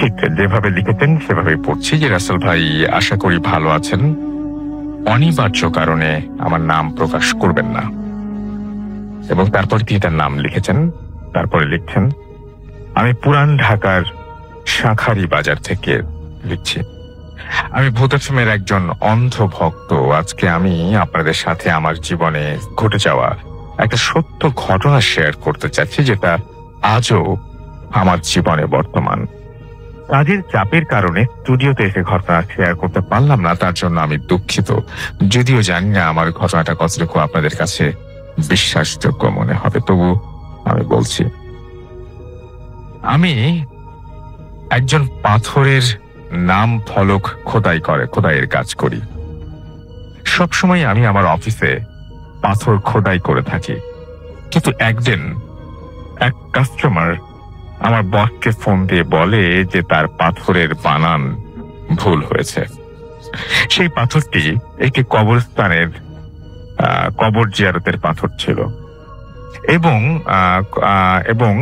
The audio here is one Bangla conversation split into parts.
ঠিক যেভাবে লিখেছেন সেভাবেই পড়ছি যে রাসেল ভাই, আশা করি ভালো আছেন। অনিবার্য কারণে আমার নাম প্রকাশ করবেন না। এবং তারপর তিনি তার নাম লিখেছেন। তারপরে লিখছেন, আমি পুরান ঢাকার শাঁখারি বাজার থেকে লিখছি। আমি ভূতাশ্রমের একজন অন্ধ ভক্ত। আজকে আমি আপনাদের সাথে আমার জীবনে ঘটে যাওয়া একটা সত্য ঘটনা শেয়ার করতে চাচ্ছি, যেটা আজও আমার জীবনে বর্তমান। কাজের চাপের কারণে স্টুডিওতে এসে ঘটনা শেয়ার করতে পারলাম না, তার জন্য আমি দুঃখিত। যদিও জানি না আমার ঘটনাটা কতটুকু আপনাদের কাছে বিশ্বাসযোগ্য মনে হবে, তবু আমি বলছি। আমি একজন পাথরের নাম ফলক খোদাইয়ের কাজ করি। সবসময় আমি আমার অফিসে পাথর খোদাই করে থাকি। কিন্তু একদিন এক কাস্টমার আমার বসকে ফোন দিয়ে বলে যে তার পাথরের বানান ভুল হয়েছে। সেই পাথরটি একটি কবরস্থানের কবর জিয়ারতের পাথর ছিল এবং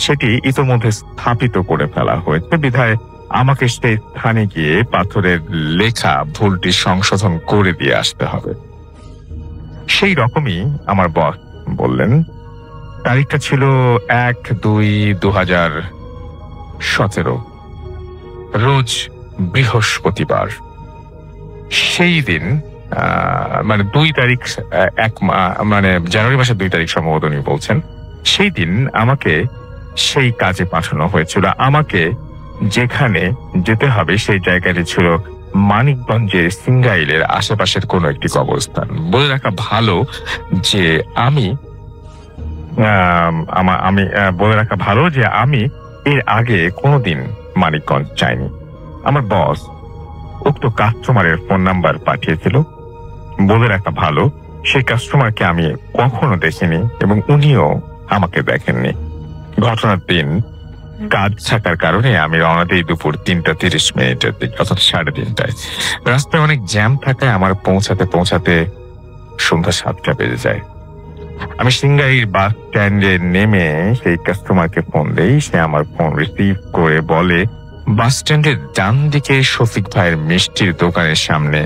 সেটি ইতোমধ্যে স্থাপিত করে ফেলা হয়েছে, বিধায় আমাকে সেই স্থানে গিয়ে পাথরের লেখা ভুলটি সংশোধন করে দিয়ে আসতে হবে। সেই রকমই আমার বস বললেন। তারিখটা ছিল 1/2/2017, রোজ বৃহস্পতিবার। সেই দিন মানে 2 তারিখ, মানে জানুয়ারি মাসের 2 তারিখ সম্ভবত উনি বলছেন। সেই দিন আমাকে সেই কাজে পাঠানো হয়েছিল। আমাকে যেখানে যেতে হবে সেই জায়গাটি ছিল মানিকগঞ্জের সিঙ্গাইলের আশেপাশের কোনো একটি কবরস্থান। বলে রাখা ভালো যে আমি এর আগে কোনোদিন মানিকগঞ্জ যাইনি। আমার বস উক্ত কাস্টমারের ফোন নাম্বার পাঠিয়েছিল। বলে রাখা ভালো, সেই কাস্টমারকে আমি কখনো দেখিনি এবং উনিও আমাকে দেখেননি। ঘটনার দিন কাজ থাকার কারণে আমি রওনা দিই দুপুর 3:30 দিকে, অর্থাৎ 3:30টায়। রাস্তায় অনেক জ্যাম থাকায় আমার পৌঁছাতে সন্ধ্যা 7টা বেজে যায়। আমি সিঙ্গাইর বাস স্ট্যান্ডে নেমে সেই কাস্টমারকে ফোন দেই। সে আমার ফোন রিসিভ করে বলে বাস স্ট্যান্ডের ডান দিকে শফিক ভাইয়ের মিষ্টির দোকানের সামনে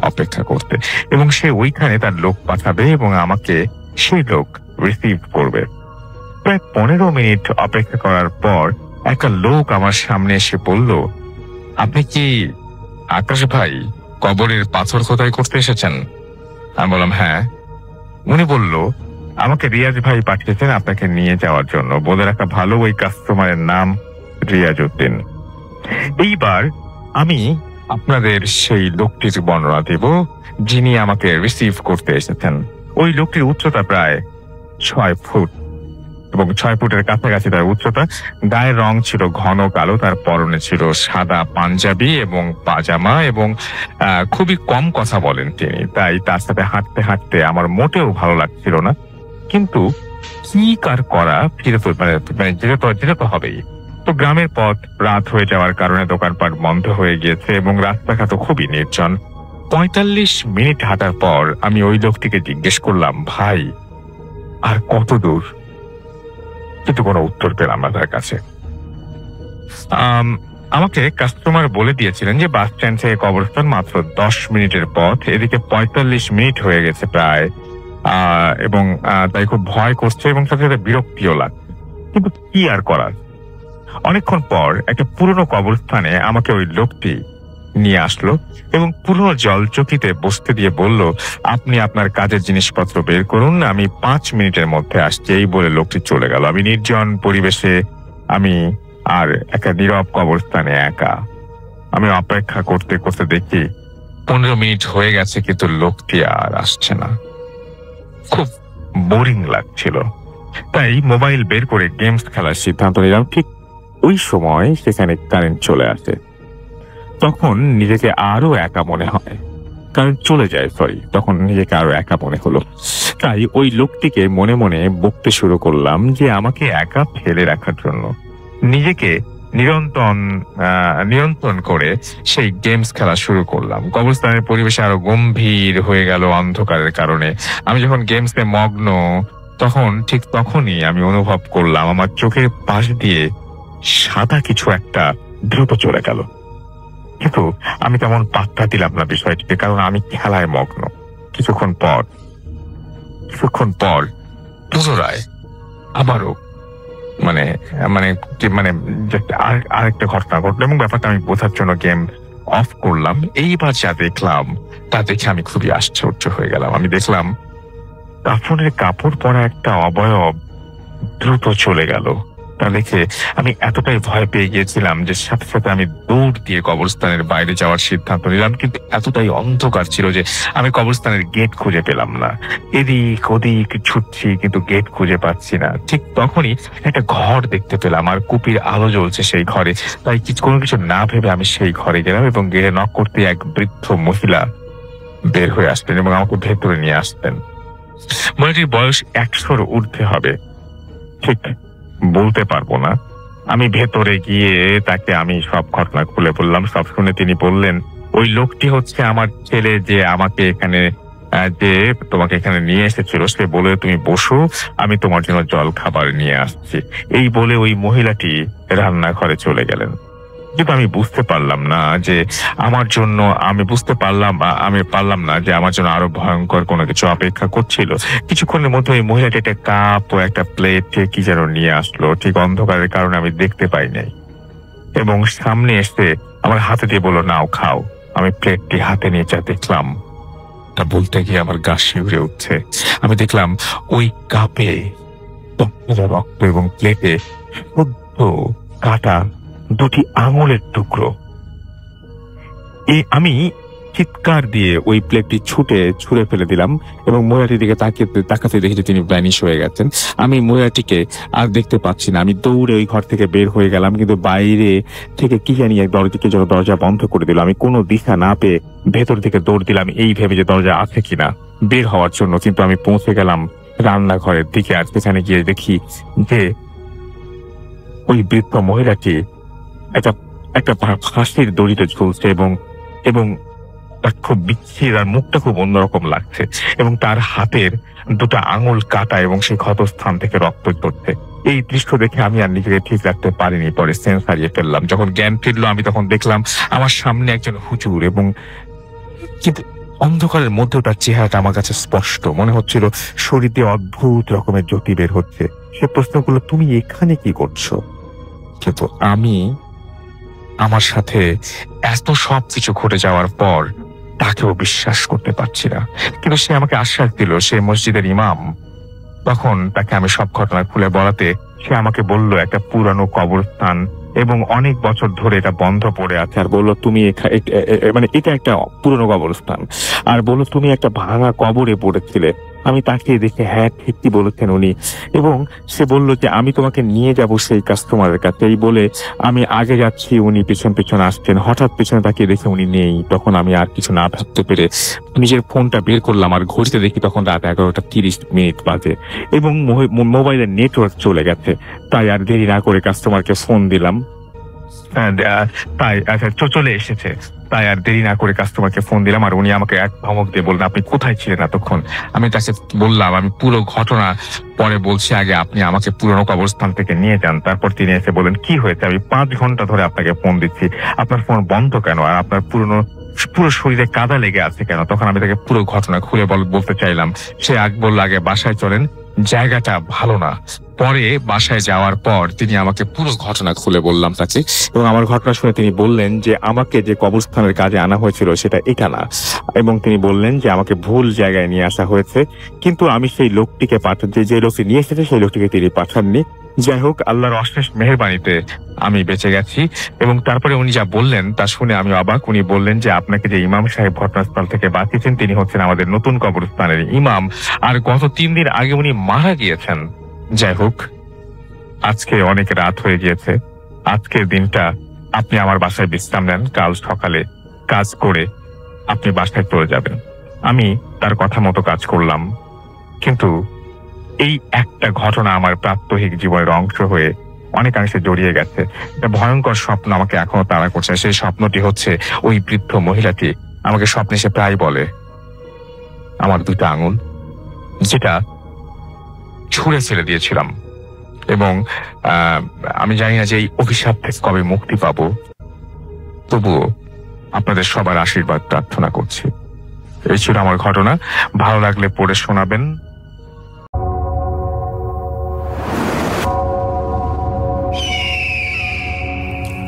অপেক্ষা করতে, এবং সে ওইখানে তার লোক পাঠাবে এবং আমাকে সেই লোক রিসিভ করবে। প্রায় 15 মিনিট অপেক্ষা করার পর একটা লোক আমার সামনে এসে বলল, আপনি কি আকাশ ভাই কবরের পাথর খোদাই করতে এসেছেন? আমি বললাম হ্যাঁ। উনি বলল, আমাকে রিয়াজ ভাই পাঠিয়েছেন আপনাকে নিয়ে যাওয়ার জন্য। বলে রাখা ভালো, ওই কাস্টমারের নাম রিয়াজ উদ্দিন। এইবার আমি আপনাদের সেই লোকটির বর্ণনা দেব যিনি আমাকে রিসিভ করতে এসেছেন। ওই লোকটির উচ্চতা প্রায় 6 ফুট এবং 6 ফুটের কাছাকাছি তার উচ্চতা। গায়ের রং ছিল ঘন কালো, তার পরনে ছিল সাদা পাঞ্জাবি এবং পাজামা, এবং খুবই কম কথা বলেন তিনি। তাই তার সাথে হাঁটতে হাঁটতে আমার মোটেও ভালো লাগছিল না। কিন্তু কি কার করা, যেতে তো হবেই। তো গ্রামের পথ, রাত হয়ে যাওয়ার কারণে দোকানপাট বন্ধ হয়ে গিয়েছে এবং রাস্তাঘাট খুবই নির্জন। 45 মিনিট হাঁটার পর আমি ওই লোকটিকে জিজ্ঞেস করলাম, ভাই আর কত দূর? কিন্তু কোনো উত্তর পেলাম না তার কাছে। আমাকে কাস্টমার বলে দিয়েছিলেন যে বাস স্ট্যান্ড থেকে কবরস্থান মাত্র 10 মিনিটের পথ। এদিকে 45 মিনিট হয়ে গেছে প্রায়, এবং তাই খুব ভয় করছে এবং সাথে সাথে বিরক্তিও লাগছে। কিন্তু কি আর করার। অনেকক্ষণ পর একটা পুরনো কবরস্থানে আমাকে ওই লোকটি নিয়ে আসলো এবং পুরনো জলচকিতে বসতে দিয়ে বলল, আপনি আপনার কাজের জিনিসপত্র বের করুন, আমি 5 মিনিটের মধ্যে আসছি। এই বলে লোকটি চলে গেল। আমি নির্জন পরিবেশে, আমি আর একটা নীরব কবরস্থানে একা। আমি অপেক্ষা করতে করতে দেখি 15 মিনিট হয়ে গেছে, কিন্তু লোকটি আর আসছে না। খুব বোরিং লাগছিল, তাই মোবাইল বের করে গেমস খেলার সিদ্ধান্ত নিলাম। ঠিক ওই সময় সেখানে কারেন্ট চলে আসে। তখন নিজেকে আরো একা মনে হয়, কারেন্ট চলে যায়, তখন নিজেকে আরো একা মনে হলো। তাই ওই লোকটিকে মনে মনে বকতে শুরু করলাম যে আমাকে একা ফেলে রাখার জন্য। নিজেকে নিয়ন্ত্রণ করে সেই গেমস খেলা শুরু করলাম। কবরস্থানের পরিবেশে আরো গম্ভীর হয়ে গেল অন্ধকারের কারণে। আমি যখন গেমসে মগ্ন, তখনই আমি অনুভব করলাম আমার চোখের পাশ দিয়ে সাদা কিছু একটা দ্রুত চলে গেল। কিন্তু আমি তেমন পাত্তা দিলাম না বিষয়টিকে, কারণ আমি খেলায় মগ্ন। কিছুক্ষণ পর পুনরায় আবারও মানে মানে মানে আরেকটা ঘটনা ঘটলো, এবং ব্যাপারটা আমি বোঝার জন্য গেম অফ করলাম। এইবার যা দেখলাম তা দেখে আমি খুবই আশ্চর্য হয়ে গেলাম। আমি দেখলাম কাফনের কাপড় পরা একটা অবয়ব দ্রুত চলে গেল। তা দেখে আমি এতটাই ভয় পেয়ে গিয়েছিলাম যে সাথে সাথে আমি দৌড় দিয়ে কবরস্থানের বাইরে যাওয়ার সিদ্ধান্ত নিলাম। কিন্তু এতটাই অন্ধকার ছিল যে আমি কবরস্থানের গেট খুঁজে পেলাম না। এদিক ওদিক ছুটছি, কিন্তু গেট খুঁজে পাচ্ছি না। ঠিক তখনই একটা ঘর দেখতে পেলাম, আর কুপির আলো জ্বলছে সেই ঘরে। তাই কোনো কিছু না ভেবে আমি সেই ঘরে গেলাম, এবং গেটে নক করতে এক বৃদ্ধ মহিলা বের হয়ে আসতেন এবং আমাকে ভেতরে নিয়ে আসতেন। মহিলাটির বয়স 100-র ঊর্ধ্বে হবে, ঠিক বলতে পারবো না। আমি ভেতরে গিয়ে তাকে আমি সব ঘটনা খুলে বললাম। সব শুনে তিনি বললেন, ওই লোকটি হচ্ছে আমার ছেলে, যে আমাকে এখানে যে তোমাকে এখানে নিয়ে এসেছিল। সে বলে তুমি বসো, আমি তোমার জন্য জল খাবার নিয়ে আসছি। এই বলে ওই মহিলাটি রান্নাঘরে চলে গেলেন। কিন্তু আমি বুঝতে পারলাম না যে আমার জন্য আরো ভয়ঙ্কর কোনো কিছু অপেক্ষা করছিল। কিছুক্ষণের মধ্যে ওই মহিলাটি একটা কাপ ও একটা প্লেট কি যেন নিয়ে আসলো। ঠিক অন্ধকারের কারণে আমি দেখতে পাই নাই, এবং সামনে এসে আমার হাতে দিয়ে বললো, নাও খাও। আমি প্লেটটি হাতে নিয়ে যা দেখলাম তা বলতে গিয়ে আমার গা শিউরে উঠছে। আমি দেখলাম ওই কাপে রক্ত এবং প্লেটে শুদ্ধ কাটা 2টি আঙুলের টুকরো। আমি চিৎকার দিয়ে ওই প্লেটটি ছুঁড়ে ফেলে দিলাম, এবং মহিলাটির দিকে তাকাতে দেখি যে তিনি ভ্যানিশ হয়ে গেছেন। আমি মহিলাটিকে আর দেখতে পাচ্ছি না। আমি দৌড়ে ওই ঘর থেকে বের হয়ে গেলাম, কিন্তু বাইরে থেকে কি জানি এক দরজা বন্ধ করে দিল। আমি কোনো দিশা না পেয়ে ভেতর থেকে দৌড় দিলাম, এই ভেবে যে দরজা আছে কিনা বের হওয়ার জন্য। কিন্তু আমি পৌঁছে গেলাম রান্নাঘরের দিকে, আর সেখানে গিয়ে দেখি যে ওই বৃদ্ধ মহিলাটি একটা ফাঁসির দড়িতে ঝুলছে, এবং তার খুব বিচ্ছির, আর মুখটা খুব অন্যরকম লাগছে, এবং তার হাতের 2টা আঙুল কাটা, এবং সেই ক্ষতস্থান থেকে রক্ত ঝরছে। এই দৃশ্য দেখে আমি আর নিজেকে ঠিক রাখতে পারিনি। পরে সেন্স হারিয়ে ফেললাম। যখন জ্ঞান ফিরলো আমি তখন দেখলাম আমার সামনে একজন হুজুর, এবং কিন্তু অন্ধকারের মধ্যেও তার চেহারাটা আমার কাছে স্পষ্ট মনে হচ্ছিল। শরীর দিয়ে অদ্ভুত রকমের জ্যোতি বের হচ্ছে। সে প্রশ্ন করলো, তুমি এখানে কি করছো? কিন্তু আমি আমার সাথে এত সব কিছু ঘটে যাওয়ার পর তাকেও বিশ্বাস করতে পারছি না। কিন্তু সে আমাকে আশ্বাস দিল সে মসজিদের ইমাম। তখন তাকে আমি সব ঘটনা খুলে বলাতে সে আমাকে বলল একটা পুরানো কবরস্থান, এবং অনেক বছর ধরে এটা বন্ধ পড়ে আছে। আর বললো তুমি এটা একটা পুরনো কবরস্থান, আর বললো তুমি একটা ভাঙা কবরে পড়েছিলে। আমি তাকে দেখে হ্যাঁ ঠিকই বলেছেন উনি, এবং সে বলল যে আমি তোমাকে নিয়ে যাব সেই কাস্টমারের কাছে। এই বলে আমি আগে যাচ্ছি, উনি পেছন আসছেন। হঠাৎ পেছনে তাকিয়ে দেখে উনি নেই। তখন আমি আর কিছু না ভাবতে পেরে নিজের ফোনটা বের করলাম, আর ঘড়িতে দেখি তখন রাত 11:30 বাজে, এবং মোবাইলের নেটওয়ার্ক চলে গেছে। তাই আর দেরি না করে কাস্টমারকে ফোন দিলাম। চলে এসেছে। তাই আর দেরি না করে কাস্টমারকে ফোন দিলাম, আর উনি আমাকে এক ধমক দিয়ে বললেন, আপনি কোথায় ছিলেন এতক্ষণ? আমি তাকে বললাম আমি পুরো ঘটনা পরে বলছি, আগে আপনি আমাকে পুরনো কবরস্থান থেকে নিয়ে যান। তারপর তিনি এসে বলেন, কি হয়েছে? আমি 5 ঘন্টা ধরে আপনাকে ফোন দিচ্ছি, আপনার ফোন বন্ধ কেন? আর আপনার পুরো শরীরে কাদা লেগে আছে কেন? তখন আমি তাকে পুরো ঘটনা খুলে বলতে চাইলাম। সে বলল, আগে বাসায় চলেন, জায়গাটা ভালো না। পরে বাসায় যাওয়ার পর তিনি আমাকে পুরো ঘটনা খুলে বললাম তাকে, এবং আমার ঘটনা শুনে তিনি বললেন যে আমাকে যে কবরস্থানের কাজে আনা হয়েছিল সেটা এটা না, এবং তিনি বললেন যে আমাকে ভুল জায়গায় নিয়ে আসা হয়েছে। কিন্তু আমি সেই লোকটিকে যে লোকটি নিয়ে এসেছে সেই লোকটিকে তিনি পাঠাননি। যাই হোক, আল্লাহর অশেষ মেহেরবানিতে আমি বেঁচে গেছি। এবং তারপরে উনি যা বললেন তা শুনে আমি অবাক। উনি বললেন যে আপনাকে যে ইমাম সাহেব ঘটনাস্থল থেকে বাঁচিয়েছেন তিনি হচ্ছেন আমাদের নতুন কবরস্থানের ইমাম, আর গত 3 দিন আগে উনি মারা গিয়েছেন। যাই হোক, আজকে অনেক রাত হয়ে গিয়েছে। আজকের দিনটা আপনি আমার বাসায় বিশ্রাম নেন, কাল সকালে কাজ করে আপনি বাসায় চলে যাবেন। আমি তার কথা মতো কাজ করলাম, কিন্তু এই একটা ঘটনা আমার প্রাত্যহিক জীবনের অংশ হয়ে অনেকাংশে জড়িয়ে গেছে। একটা ভয়ঙ্কর স্বপ্ন আমাকে এখনো তাড়া করছে। সেই স্বপ্নটি হচ্ছে ওই বৃদ্ধ মহিলাটি আমাকে স্বপ্নে সে প্রায় বলে, আমার 2টা আঙুল যেটা ছুঁড়ে ফেলে দিয়েছিলাম এবং আমি জানি না যে এই অভিশাপ থেকে কবে মুক্তি পাবো, তবুও আপনাদের সবার আশীর্বাদ প্রার্থনা করছি। এই ছিল আমার ঘটনা। ভালো লাগলে পড়ে শোনাবেন।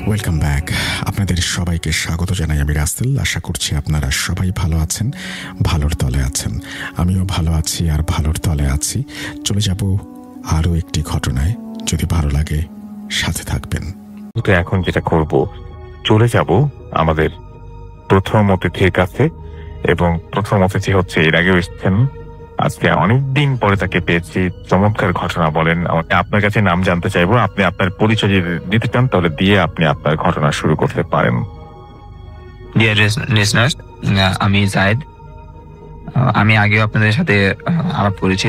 Welcome back. আপনাদের সবাইকে স্বাগত জানাই আমি রাসেল। আশা করছি আপনারা সবাই ভালো আছেন, ভালোর তলে আছেন। আমিও ভালো আছি আর ভালোর তলে আছি। চলে যাব আরও একটি ঘটনায়। যদি ভালো লাগে সাথে থাকবেন। তো এখন যেটা করব, চলে যাব আমাদের প্রথম অতিথির কাছে। এবং প্রথম অতিথি হচ্ছে এর আগেও এসেছেন, আজকে অনেকদিন পরে তাকে পেয়েছি। চমৎকার ঘটনা বলেন। আপনার কাছে নাম জানতে চাইবো। আপনি আপনার পরিচয় যদি দিতে চান তাহলে দিয়ে আপনি আপনার ঘটনা শুরু করতে পারেন। ডিয়ার লিসনার্স, আমি জায়েদ। আমি আগেও আপনাদের সাথে আলাপ করেছি,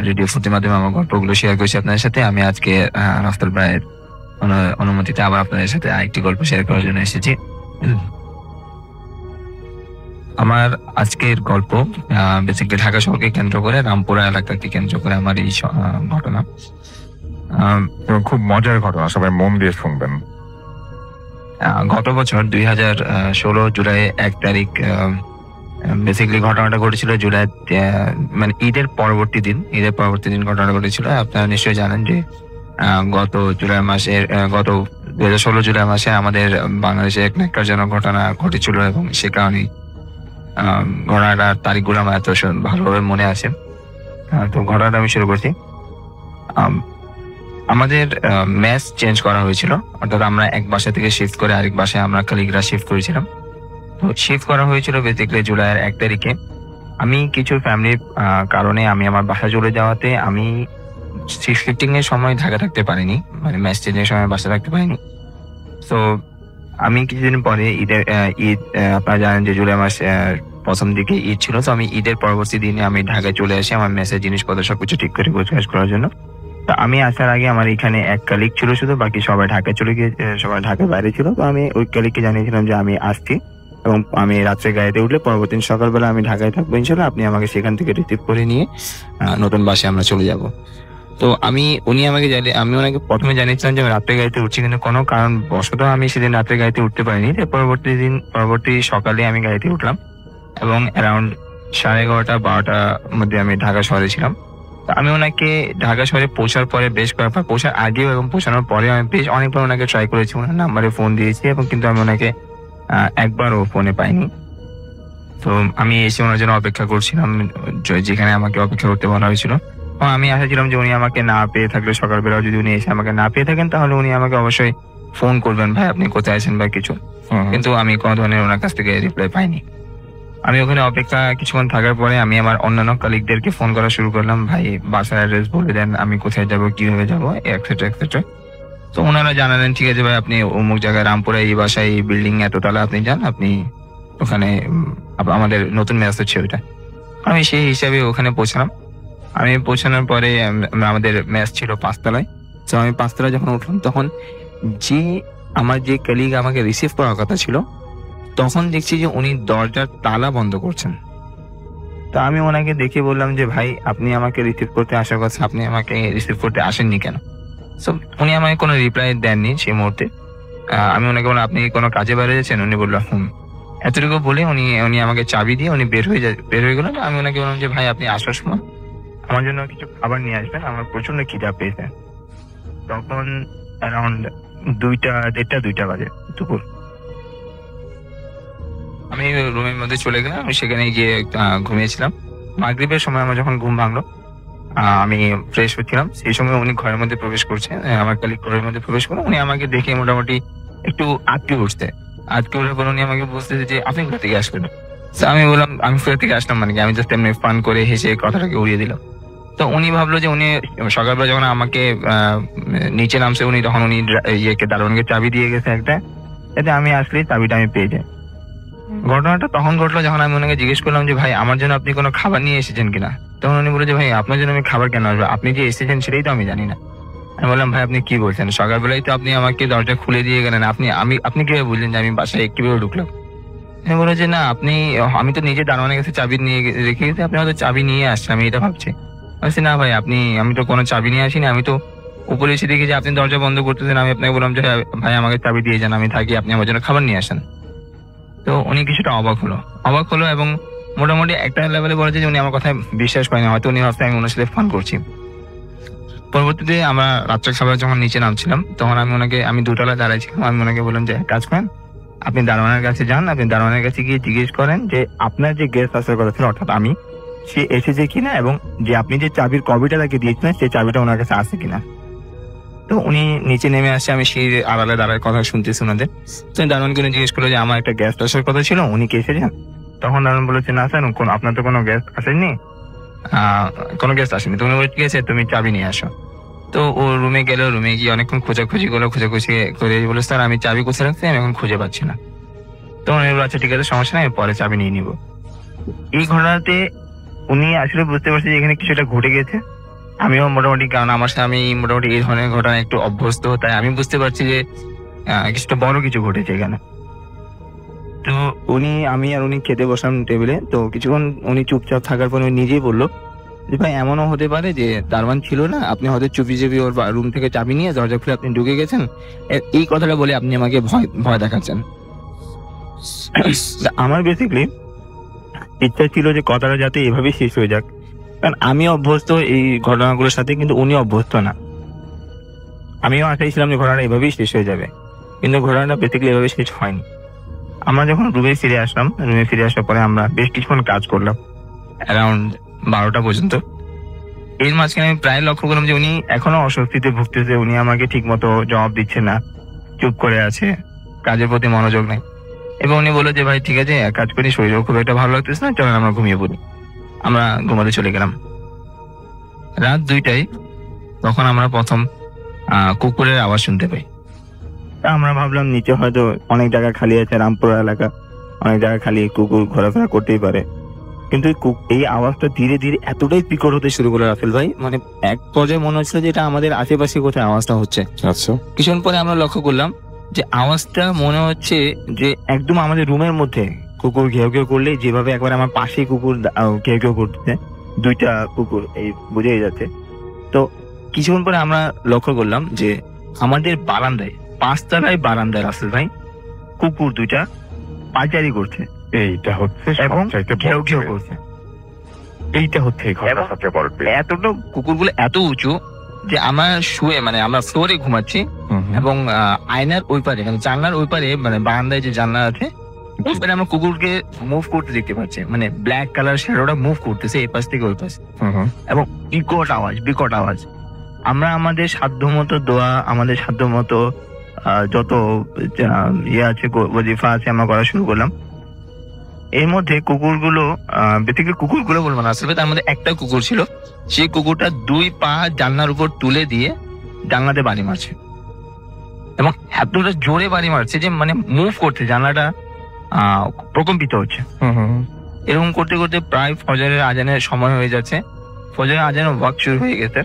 রেডিও ফুটের মাধ্যমে আমার গল্পগুলো শেয়ার করেছি আপনাদের সাথে। আমি আজকে রাফতাল ভাইয়ের অনুমতিতে আবার আপনাদের সাথে আরেকটি গল্প শেয়ার করার জন্য এসেছি। আমার আজকের গল্প বেসিক্যালি ঢাকা শহরকে কেন্দ্র করে, রামপুরা এলাকাকে কেন্দ্র করে আমার এই ঘটনা। খুব মজার ঘটনা, সবাই মন দিয়ে শুনবেন। গত বছর 2016 জুলাই 1 তারিখ বেসিক্যালি ঘটনাটা ঘটেছিল জুলাই, মানে ঈদের পরবর্তী দিন ঘটনাটা ঘটেছিল। আপনারা নিশ্চয়ই জানেন যে গত 2016 জুলাই মাসে আমাদের বাংলাদেশে এক ন্যাক্কারজনক ঘটনা ঘটেছিল এবং সে কারণে ঘটনাটার তারিখগুলো আমার এত ভালোভাবে মনে আছে। তো ঘটনাটা আমি শুরু করছি। আমাদের মেস চেঞ্জ করা হয়েছিল, অর্থাৎ আমরা এক বাসা থেকে শিফট করে আরেক বাসায় আমরা কলিগরা শিফট করেছিলাম। তো শিফট করা হয়েছিল বেসিক্যালি জুলাইয়ের 1 তারিখে। আমি কিছু ফ্যামিলির কারণে আমি আমার বাসা চলে যাওয়াতে আমি শিফটিং এর সময় ঢাকা থাকতে পারিনি, মানে মেস চেঞ্জের সময় বাসা থাকতে পারিনি। তো আমি কিছুদিন পরে ঈদ আপনারা জানেন যে জুলাই মাস প্রথম দিকে ঈদ ছিল। তো আমি ঈদের পরবর্তী দিনে আমি ঢাকায় চলে আসি আমার মেসের জিনিসপত্র সবকিছু ঠিক করে গোছগাছ করার জন্য। তো আমি আসার আগে আমার এখানে এক কালিগ ছিল শুধু, বাকি সবাই ঢাকায় চলে গিয়ে সবাই ঢাকার বাইরে ছিল। তো আমি ওই কালিগকে জানিয়েছিলাম যে আমি আসছি এবং আমি রাত্রে গাড়িতে উঠলে পরবর্তী দিন সকালবেলা আমি ঢাকায় থাকবো ইনশাল্লাহ, আপনি আমাকে সেখান থেকে রিসিভ করে নিয়ে নতুন বাসায় আমরা চলে যাব। তো আমি ওনাকে প্রথমে জানিয়েছিলাম যে আমি রাত্রে গাড়িতে উঠছি, কিন্তু কোনো কারণ বশত আমি সেদিন রাত্রে গাড়িতে উঠতে পারিনি। পরবর্তী সকালে আমি গাড়িতে উঠলাম এবং অ্যারাউন্ড 11:30-12টার মধ্যে আমি ঢাকা শহরে ছিলাম। আমি ওনাকে ঢাকা শহরে পৌঁছার পরে বেশ কয়েকবার, পৌঁছার আগেও এবং পৌঁছানোর পরে আমি বেশ অনেকবার ওনাকে ট্রাই করেছি, ওনার নাম্বারে ফোন দিয়েছি এবং কিন্তু আমি ওনাকে একবারও ফোনে পাইনি। তো আমি এসে ওনার জন্য অপেক্ষা করছিলাম যেখানে আমাকে অপেক্ষা করতে বলা হয়েছিল। আমি আশা ছিলাম যে উনি আমাকে না পেয়ে থাকলে সকালবেলা যদি উনি এসে আমাকে না পেয়ে থাকেন তাহলে উনি আমাকে অবশ্যই ফোন করবেন, ভাই আপনি কোথায় আছেন বা কিছু। কিন্তু আমি কোনো ধরনের ওনার কাছ থেকে রিপ্লাই পাইনি। আমি ওখানে অপেক্ষা কিছুক্ষণ থাকার পরে আমি আমার অন্যান্য কলিগদেরকে ফোন করা শুরু করলাম, ভাই বাসার অ্যাড্রেস বলে দেন, আমি কোথায় যাব, কিভাবে যাব, এক্সেট্রা। তো ওনারা জানালেন ঠিক আছে ভাই, আপনি অমুক জায়গায় রামপুরা এই বাসায় এই বিল্ডিং এততলা আপনি যান, আপনি ওখানে আমাদের নতুন মেস হচ্ছে ওইটা। আমি সেই হিসাবে ওখানে পৌঁছালাম। আমি পৌঁছানোর পরে আমাদের মেস ছিল 5 তলায়। তো আমি 5 তলায় যখন উঠলাম তখন আমার যে কলিগ আমাকে রিসিভ করার কথা ছিল তখন দেখছি যে উনি দরজার তালা বন্ধ করছেন। তা আমি ওনাকে দেখে বললাম যে ভাই আপনি আমাকে রিসিভ করতে আসার কথা, আপনি আমাকে রিসিভ করতে আসেননি কেন? সো উনি আমাকে কোনো রিপ্লাই দেননি সেই মুহূর্তে। আমি ওনাকে বললাম আপনি কোনো কাজে বাইরে যাচ্ছেন? উনি বললো এতটুকু বলে উনি আমাকে চাবি দিয়ে উনি বের হয়ে গেলেন। আমি ওনাকে বললাম যে ভাই আপনি আসার সময় আমার জন্য কিছু খাবার নিয়ে আসবেন, আমার প্রচন্ড খিদা পেয়েছে। তখন অ্যারাউন্ড 1:30-2টা বাজে দুপুর। আমি রুমের মধ্যে চলে গেলাম, আমি সেখানে গিয়ে ঘুমিয়েছিলাম। মাগরিবের সময় আমার যখন ঘুম ভাঙলো আমি ফ্রেশ হচ্ছিলাম, সেই সময় উনি ঘরের মধ্যে প্রবেশ করছে, আমার কালিগ ঘরের মধ্যে প্রবেশ করে উনি আমাকে দেখে মোটামুটি একটু আটকে ওঠার পর উনি আমাকে বলতেছে যে আপনি কোথা থেকে আসলেন? আমি বললাম আমি কোথা থেকে আসলাম মানে কি, আমি জাস্ট এমনি ফান করে হেসে কথাটাকে উড়িয়ে দিলাম। তো উনি ভাবলো যে উনি সকালবেলা যখন আমাকে নিচে নামছে তখন উনি দারোয়ানকে চাবি দিয়ে গেছে একটা, যাতে আমি আসলে চাবিটা আমি পেয়ে যাই। ঘটনাটা তখন ঘটলো যখন আমি ওনাকে জিজ্ঞেস করলাম যে ভাই আমার জন্য আপনি কোনো খাবার নিয়ে এসেছেন কিনা। তখন উনি বলে যে ভাই আপনার জন্য আমি খাবার কেন আসবো, আপনি যে এসেছেন সেটাই তো আমি জানি না। আমি বললাম ভাই আপনি কি বলছেন, সকালবেলায় তো আপনি আমাকে দরজা খুলে দিয়ে গেলেন, আপনি কিভাবে বুঝলেন যে আমি বাসায় কিভাবে ঢুকলাম? আমি বলে যে না আমি তো নিজে দারোয়ানের কাছে চাবি নিয়ে রেখে গেছি, আপনি হয়তো চাবি নিয়ে আসছেন, আমি এটা ভাবছি। বলছি না ভাই আমি তো কোনো চাবি নিয়ে আসিনি, আমি তো উপরে এসে দেখি যে আপনি দরজা বন্ধ করতেছেন, আমি আপনাকে বললাম যে ভাই আমাকে চাবি দিয়ে যান, আমি থাকি, আপনি আমার জন্য খাবার নিয়ে আসেন। তো উনি কিছুটা অবাক হলো এবং মোটামুটি একটা লেভেলে বলেছে যে উনি আমার কথায় বিশ্বাস পায় না, হয়তো উনি ভাবতে আমি ওনার সাথে ফান করছি। পরবর্তীতে আমরা রাত্রে খাবার যখন নিচে নামছিলাম তখন আমি দোতলা দাঁড়াইছিলাম, আমি ওনাকে বললাম যে কাজ করেন, আপনি দারোয়ানের কাছে যান, আপনি দারোয়ানের কাছে গিয়ে জিজ্ঞেস করেন যে আপনার যে গেস্ট আসার কথা ছিল অর্থাৎ আমি, সে এসেছে কিনা এবং যে আপনি যে চাবির কবিটা তাকে দিয়েছিলেন সেই চাবিটা ওনার কাছে আছে কিনা। তো উনি নিচে নেমে আসে, আমি সেই আড়ালে দাঁড়ার কথা শুনতেছি ওনাদের। তো দারোয়ানকে জিজ্ঞেস করলো যে আমার একটা গেস্ট আসার কথা ছিল, উনি কি এসেছেন? তখন দারোয়ান বলেছে না স্যার, আপনার তো কোনো গেস্ট আসেননি, কোনো গেস্ট আসেনি। তো উনি বলে ঠিক আছে তুমি চাবি নিয়ে আসো। তো ও রুমে গেল, রুমে গিয়ে অনেকক্ষণ খোঁজাখুঁজি করে বলে স্যার আমি চাবি কোথায় রাখছি, আমি এখন খুঁজে পাচ্ছি না। তো উনি বলল আচ্ছা ঠিক আছে সমস্যা নেই, পরে চাবি নিয়ে নিব। এই ঘটনাতে উনি আসলে বুঝতে পারছে যে এখানে কিছু একটা ঘটে গেছে। আমিও মোটামুটি, কারণ আমি মোটামুটি এই ধরনের ঘটনা একটু অভ্যস্ত, তাই আমি বুঝতে পারছি যে কিছুটা বড় কিছু ঘটেছে এখানে। তো আমি আর উনি খেতে বসলাম টেবিলে। তো কিছুক্ষণ উনি চুপচাপ থাকার পর উনি নিজেই বললো যে ভাই এমনও হতে পারে যে দারোয়ান ছিল না, আপনি হয়তো চুপি চুপি ওর রুম থেকে চাবি নিয়ে দরজা খুলে আপনি ঢুকে গেছেন, এই কথাটা বলে আপনি আমাকে ভয় দেখাচ্ছেন। আমার বেসিক্যালি ইচ্ছা ছিল যে কথাটা যাতে এভাবেই শেষ হয়ে যাক, কারণ আমি অভ্যস্ত এই ঘটনাগুলোর সাথে, কিন্তু উনি অভ্যস্ত না। আমিও আশাই ছিলাম যে ঘটনাটা এভাবেই শেষ হয়ে যাবে, কিন্তু ঘটনাটা বেসিক্যালি এভাবে শেষ হয়নি। আমরা যখন রুমে ফিরে আসার পরে আমরা বেশ কিছুক্ষণ কাজ করলাম, অ্যারাউন্ড 12টা পর্যন্ত। এর মাঝখানে আমি প্রায় লক্ষ্য করলাম যে উনি এখনো অস্বস্তিতে ভুগতেছে, উনি আমাকে ঠিক মতো জবাব দিচ্ছে না, চুপ করে আছে, কাজের প্রতি মনোযোগ নেই। এবং উনি বললো যে ভাই ঠিক আছে এক কাজ করি, শরীরও খুব একটা ভালো লাগতেছে না, চলেন আমরা ঘুমিয়ে পড়ি। আমরা ঘুমাতে চলে গেলাম। রাত 2টায় তখন আমরা প্রথম কুকুরের আওয়াজ শুনতে পাই। তা আমরা ভাবলাম নিচে হয়তো অনেক জায়গা খালি আছে, রামপুরা এলাকা, অনেক জায়গা খালি, কুকুর ঘোরাফেরা করতেই পারে। কিন্তু এই আওয়াজটা ধীরে ধীরে এতটাই বিকট হতে শুরু করে রাফেল ভাই, মানে এক পর্যায়ে মনে হচ্ছিল যে এটা আমাদের আশেপাশে কোথায় আওয়াজটা হচ্ছে। আচ্ছা, কিছুক্ষণ পরে আমরা লক্ষ্য করলাম যে আওয়াজটা মনে হচ্ছে যে একদম আমাদের রুমের মধ্যে কুকুর ঘেউ ঘেউ করলে যেভাবে একবার আমার পাশেই কুকুর ঘেউ ঘেউ করতেছে, 2টা কুকুর, এই বুঝেই যাচ্ছে। তো কিছুক্ষণ পরে আমরা লক্ষ্য করলাম যে আমাদের বারান্দায়, 5 তলায় বারান্দায় রাসেল ভাই কুকুর 2টা পাইচারি করছে। এইটা হচ্ছে এবং সবচাইতে ঘেউ বড় ঘেউ বিষয়। করছে। এইটা হচ্ছে এই ঘটনার সবচেয়ে বড় বিষয়। এতটা কুকুরগুলো এত উঁচু যে আমরা আমরা ফ্লোরে ঘুমাচ্ছি এবং আয়নার ওই পারে, মানে জানলার ওই পারে, মানে বারান্দায় যে জানলা আছে ওই পারে আমরা কুকুরকে মুভ করতে দেখতে পাচ্ছি, মানে ব্ল্যাক কালার শ্যাডোটা মুভ করতেছে এই পাশ থেকে ওই পাশ, এবং বিকট আওয়াজ। আমরা আমাদের সাধ্যমতো দোয়া, আমাদের সাধ্যমতো যত ইয়ে আছে, ওয়াজিফা আছে, আমরা করা শুরু করলাম। এর মধ্যে কুকুরগুলো বলবো না, আসলে তার মধ্যে একটা কুকুর ছিল, সেই কুকুরটা 2 পা জানলার উপর তুলে দিয়ে জানলাতে বাড়ি মারছে, এবং এতটা জোরে বাড়ি মারছে যে মানে মুভ করছে, জানলাটা প্রকম্পিত হচ্ছে। এরকম করতে করতে প্রায় ফজরের আজানের সময় হয়ে যাচ্ছে, ফজরের আজানের ওয়াক্ত শুরু হয়ে গেছে।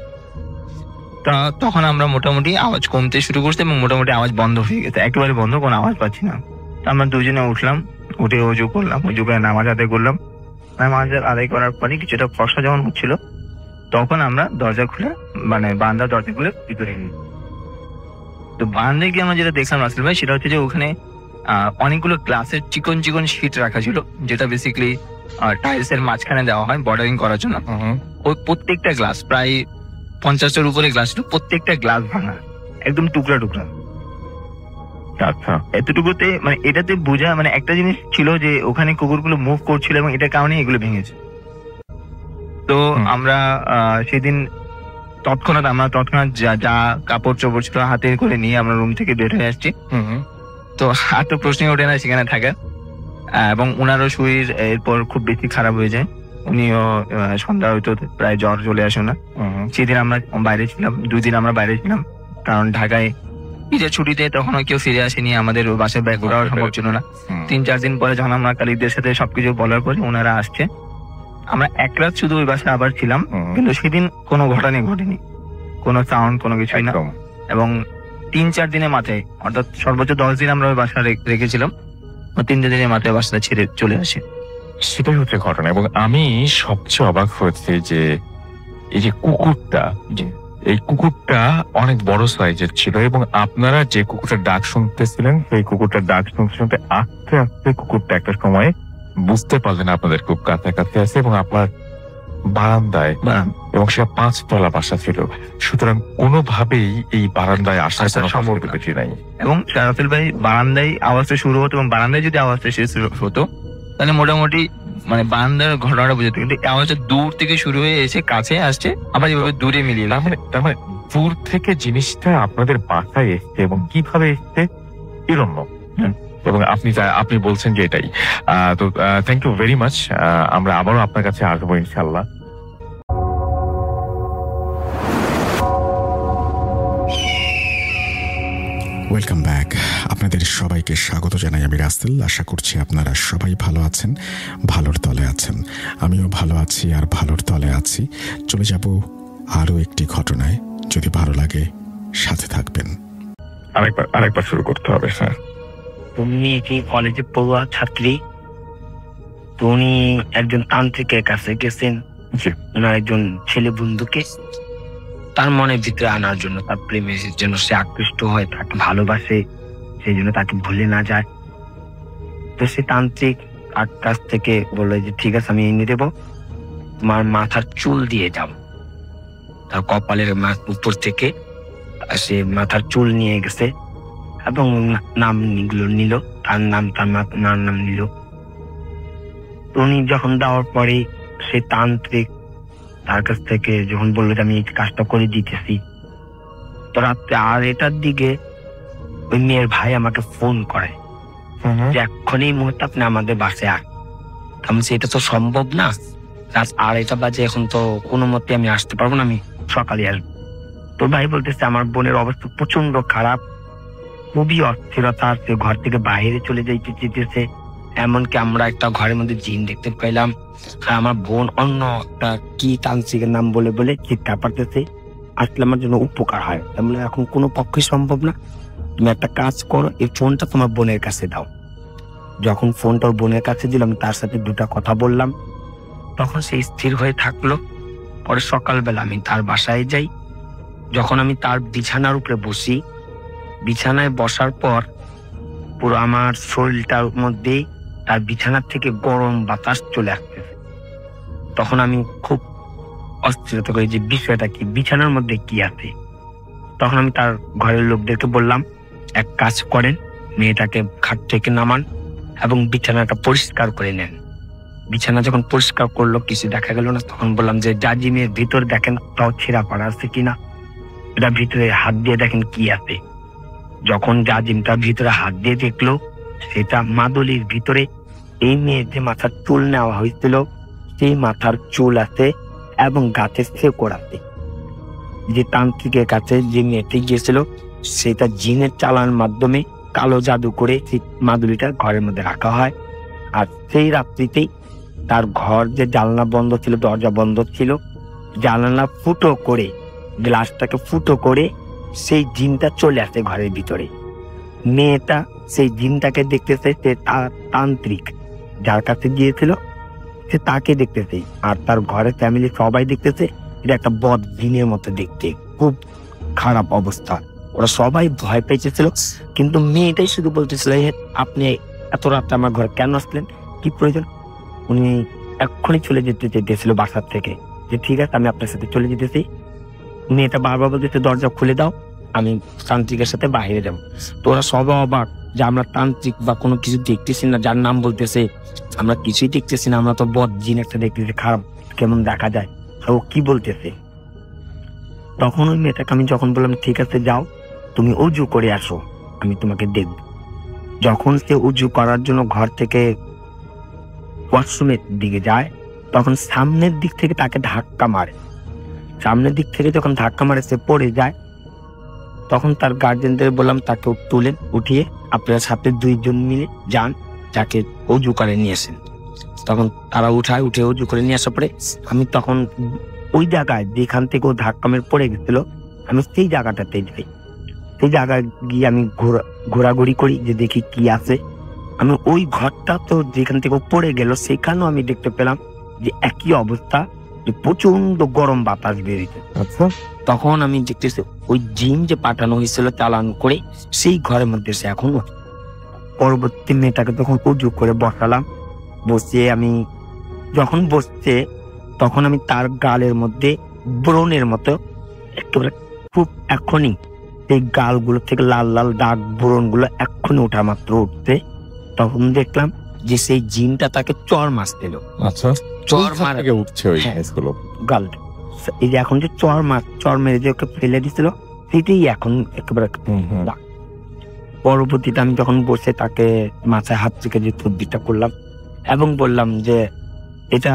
তা তখন আমরা মোটামুটি আওয়াজ কমতে শুরু করছি এবং মোটামুটি আওয়াজ বন্ধ হয়ে গেছে, একেবারে বন্ধ, কোনো আওয়াজ পাচ্ছি না। আমরা দুজনে উঠলাম, উঠে অজু করলাম, অজু করে নামাজ আদায় করলাম। নামাজ আদায় করার পরে কিছুটা ফর্সা যখন হচ্ছিল তখন আমরা দরজা খুলে, মানে বারান্দার দরজা খুলে ভিতরে গেলাম। তো বারান্দায় গিয়ে আমরা যেটা দেখলাম রাসেল ভাই, সেটা হচ্ছে যে ওখানে অনেকগুলো গ্লাসের চিকন চিকন শীট রাখা ছিল, যেটা বেসিক্যালি টাইলস এর মাঝখানে দেওয়া হয় বর্ডারিং করার জন্য। ওই প্রত্যেকটা গ্লাস, প্রায় 50টার উপরে গ্লাস ছিল, প্রত্যেকটা গ্লাস ভাঙা, একদম টুকরা টুকরা। আচ্ছা, এতটুকুতে মানে এটাতে বোঝা, মানে একটা জিনিস ছিল যে ওখানে কুকুরগুলো মুভ করছিল এবং এটার কারণে এগুলো ভেঙেছে। তো আমরা সেদিন তৎক্ষণাৎ যা কাপড় চোপড় ছিল হাতে করে নিয়ে আমরা রুম থেকে বের হয়ে আসছি। তো আর তো প্রশ্নই ওঠে না সেখানে থাকা, এবং ওনারও শরীর এরপর খুব বেশি খারাপ হয়ে যায়, উনিও সন্ধ্যা হয়তো প্রায় জ্বর চলে আসে না। সেদিন আমরা বাইরে ছিলাম, 2 দিন আমরা বাইরে ছিলাম, কারণ ঢাকায় ঈদের ছুটিতে তখন কেউ ফিরে আসেনি, আমাদের বাসায় ব্যাগ ঘোরাও সম্ভব ছিল না। 3-4 দিন পরে যখন আমরা কালিকদের সাথে সবকিছু বলার পরে ওনারা আসছে, আমরা 1 রাত শুধু ওই বাসায় আবার ছিলাম, কিন্তু সেদিন কোনো ঘটনাই ঘটেনি, কোনো সাউন্ড, কোনো কিছুই না। এবং 3-4 দিনের মাথায়, অর্থাৎ সর্বোচ্চ 10 দিন আমরা ওই বাসা রেখেছিলাম, 3 দিনের মাথায় বাসাটা ছেড়ে চলে আসে। সেটাই হচ্ছে ঘটনা। এবং আমি সবচেয়ে অবাক হয়েছি যে এই যে কুকুরটা, এই কুকুরটা অনেক বড় সাইজের ছিল এবং আপনারা যে কুকুরটার ডাক শুনতেছিলেন সেই কুকুরটার ডাক শুনতে শুনতে আস্তে আস্তে কুকুরটা একটা সময় বুঝতে পারলেন আপনাদের খুব কাছাকাছি আছে এবং আপনার বারান্দায়, এবং সেটা 5 তলা বাসা ছিল। সুতরাং কোনোভাবেই এই বারান্দায় আসার কোনো সম্ভাবনা নাই। এবং রাসেল ভাই বারান্দায় আওয়াজটা শুরু হতো এবং বারান্দায় যদি আওয়াজটা শেষ হতো তাহলে মোটামুটি মানে বারান্দার ঘটনাটা বুঝতে, কিন্তু আওয়াজটা দূর থেকে শুরু হয়ে এসে কাছে আসছে আবার এভাবে দূরে মিলিয়ে, তার মানে দূর থেকে জিনিসটা আপনাদের বাসায় এসছে এবং কিভাবে এসছে এরন্য, এবং আপনি বলছেন যে এটাই। তো থ্যাংক ইউ ভেরি মাচ। আমরা আবারও আপনার কাছে আসবো ইনশাল্লাহ। Welcome back. আপনাদের সবাইকে স্বাগত জানাই আমি রাসেল। আশা করছি আপনারা সবাই ভালো আছেন, ভালোর তলে আছেন। আমিও ভালো আছি আর ভালোর তলে আছি। চলে যাব আরও একটি ঘটনায়। যদি ভালো লাগে সাথে থাকবেন। আরেকবার শুরু করতে হবে স্যার। তুমি কি কলেজে পড়ুয়া ছাত্রী? তুমি একজন তান্ত্রিকের কাছে গেছেন ওনার একজন ছেলে বন্ধুকে তার মনের ভিতরে আনার জন্য, তার প্রেমের জন্য সে আকৃষ্ট হয়, তাকে ভালোবাসে, সেই জন্য তাকে ভুলে না যায়। তো সে তান্ত্রিক তার কাছ থেকে বললো যে ঠিক আছে আমি এনে দেবো, তোমার মাথার চুল দিয়ে যাও। তার কপালের উপর থেকে সে মাথার চুল নিয়ে গেছে এবং নাম নিল, তার নাম তার মার নাম নিল। উনি যখন দেওয়ার পরে সে তান্ত্রিক তার কাছ থেকে যখন বললো যে আমি এই কাজটা করে দিতেছি, তো রাত্রে 2:30টার দিকে ওই মেয়ের ভাই আমাকে ফোন করে যে এক্ষুনি এই মুহূর্তে আপনি আমাদের বাসায় আস। আমি এটা তো সম্ভব না, রাত 2:30 বাজে, এখন তো কোনো মতে আমি আসতে পারবো না, আমি সকালে আসবো। তো ভাই বলতেছে আমার বোনের অবস্থা প্রচন্ড খারাপ, খুবই অস্থিরতা, সে ঘর থেকে বাইরে চলে যাইতে চেয়েছে। এমনকি আমরা একটা ঘরের মধ্যে জিন দেখতে পেলাম, আর আমার বোন অন্য একটা কি তান্ত্রিকের নাম বলে বলে চিৎকার পাঠাতেছে, আসলে আমার জন্য উপকার হয়। তাহলে এখন কোনো পক্ষে সম্ভব না, তুমি একটা কাজ করো, এই ফোনটা তোমার বোনের কাছে দাও। যখন ফোনটা ওর বোনের কাছে দিলাম, তার সাথে 2টা কথা বললাম, তখন সে স্থির হয়ে থাকলো। পরে সকালবেলা আমি তার বাসায় যাই। যখন আমি তার বিছানার উপরে বসি, বিছানায় বসার পর পুরো আমার শরীরটার মধ্যে তার বিছানার থেকে গরম বাতাস চলে আসতেছে। তখন আমি খুব অস্থিরতা করি যে বিষয়টা কি, বিছানার মধ্যে কি আছে। তখন আমি তার ঘরের লোকদেরকে বললাম এক কাজ করেন, মেয়েটাকে খাট থেকে নামান এবং বিছানাটা পরিষ্কার করে নেন। বিছানা যখন পরিষ্কার করলো কিছু দেখা গেল না, তখন বললাম যে জাজিমের ভিতর দেখেন তাও ছেঁড়া পাড়া আছে কিনা, এটা ভিতরে হাত দিয়ে দেখেন কি আছে। যখন জাজিমটা ভিতরে হাত দিয়ে দেখলো, সেটা মাদুলির ভিতরে এই মেয়ের যে মাথার চুল নেওয়া হয়েছিল সেই মাথার চুল আছে এবং গাছের শেকড় আছে। যে তান্ত্রিকের কাছে যে মেয়েটি গিয়েছিল সেটা জিনের চালার মাধ্যমে কালো জাদু করে সেই মাদুলিটা ঘরের মধ্যে রাখা হয়। আর সেই রাত্রিতেই তার ঘর যে জানলা বন্ধ ছিল, দরজা বন্ধ ছিল, জানলা ফুটো করে, গ্লাসটাকে ফুটো করে সেই জিনটা চলে আসে ঘরের ভিতরে। মেয়েটা সেই জিনটাকে দেখতেছে, সে তান্ত্রিক যার কাছে গিয়েছিল সে তাকে দেখতেছে, আর তার ঘরের ফ্যামিলি সবাই দেখতেছে এটা একটা বদ জিনের মতো দেখতে, খুব খারাপ অবস্থা। ওরা সবাই ভয় পেয়েছিল, কিন্তু মেয়েটাই শুধু বলতেছিল আপনি এত রাতে আমার ঘরে কেন আসলেন, কি প্রয়োজন। উনি এক্ষুনি চলে যেতে চেয়েছিল বাসার থেকে, যে ঠিক আছে আমি আপনার সাথে চলে যেতেছি। মেয়েটা বারবার বলতেছে দরজা খুলে দাও, আমি তান্ত্রিকের সাথে বাইরে যাবো। তো ওরা সবাই অবাক যে আমরা তান্ত্রিক বা কোনো কিছু দেখতেছি না, যার নাম বলতেছে আমরা কিছুই দেখতেছি না, আমরা তো বদ জিন একটা দেখতেছি, খারাপ কেমন দেখা যায়, ও কি বলতেছে। তখন ওই মেয়েটাকে আমি যখন বললাম ঠিক আছে যাও তুমি উজু করে আসো, আমি তোমাকে দেখব। যখন সে উজু করার জন্য ঘর থেকে ওয়াশরুমের দিকে যায়, তখন সামনের দিক থেকে তাকে ধাক্কা মারে। সামনের দিক থেকে যখন ধাক্কা মারে সে পড়ে যায়, তখন তার গার্জেনদের বললাম তাকে তুলেন, উঠিয়ে আপনার সাথে 2 জন মিলে যান, যাকে উজু করে নিয়ে আসেন। তখন তারা উঠে উজু করে নিয়ে আসার পরে আমি তখন ওই জায়গায় যেখান থেকে ও ধাক্কা মেরে পড়ে গেছিল, আমি সেই জায়গাটাতে যাই। সেই জায়গায় গিয়ে আমি ঘোরাঘুরি করি যে দেখি কি আছে। আমি ওই ঘরটা তো যেখান থেকে ও পড়ে গেল সেখানেও আমি দেখতে পেলাম যে একই অবস্থা, প্রচন্ড গরম বাতাস বেরিয়েছে। আচ্ছা, তখন আমি দেখতেছি ওই জিন যে পাঠানো হয়েছিল চালান করে সেই ঘরের মধ্যে সে এখন পরবর্তী মেয়েটাকে তখন উজু করে বসালাম। বসিয়ে আমি যখন বসছে তখন আমি তার গালের মধ্যে ব্রণের মতো একেবারে খুব এখনই সেই গালগুলো থেকে লাল লাল দাগ ব্রণ গুলো এক্ষুনি ওঠা মাত্র উঠছে, তখন দেখলাম যে সেই জিনটা তাকে চর মারছিল। আচ্ছা, চর মার থেকে উঠছে ওই জিনিসগুলো। গাল এই যে এখন যে চর মেরে যে ওকে ফেলে দিছিল সেটাই এখন একেবারে দাগ। পরবর্তীতে আমি যখন বসে তাকে মাথায় হাত থেকে যে তদবিরটা করলাম এবং বললাম যে এটা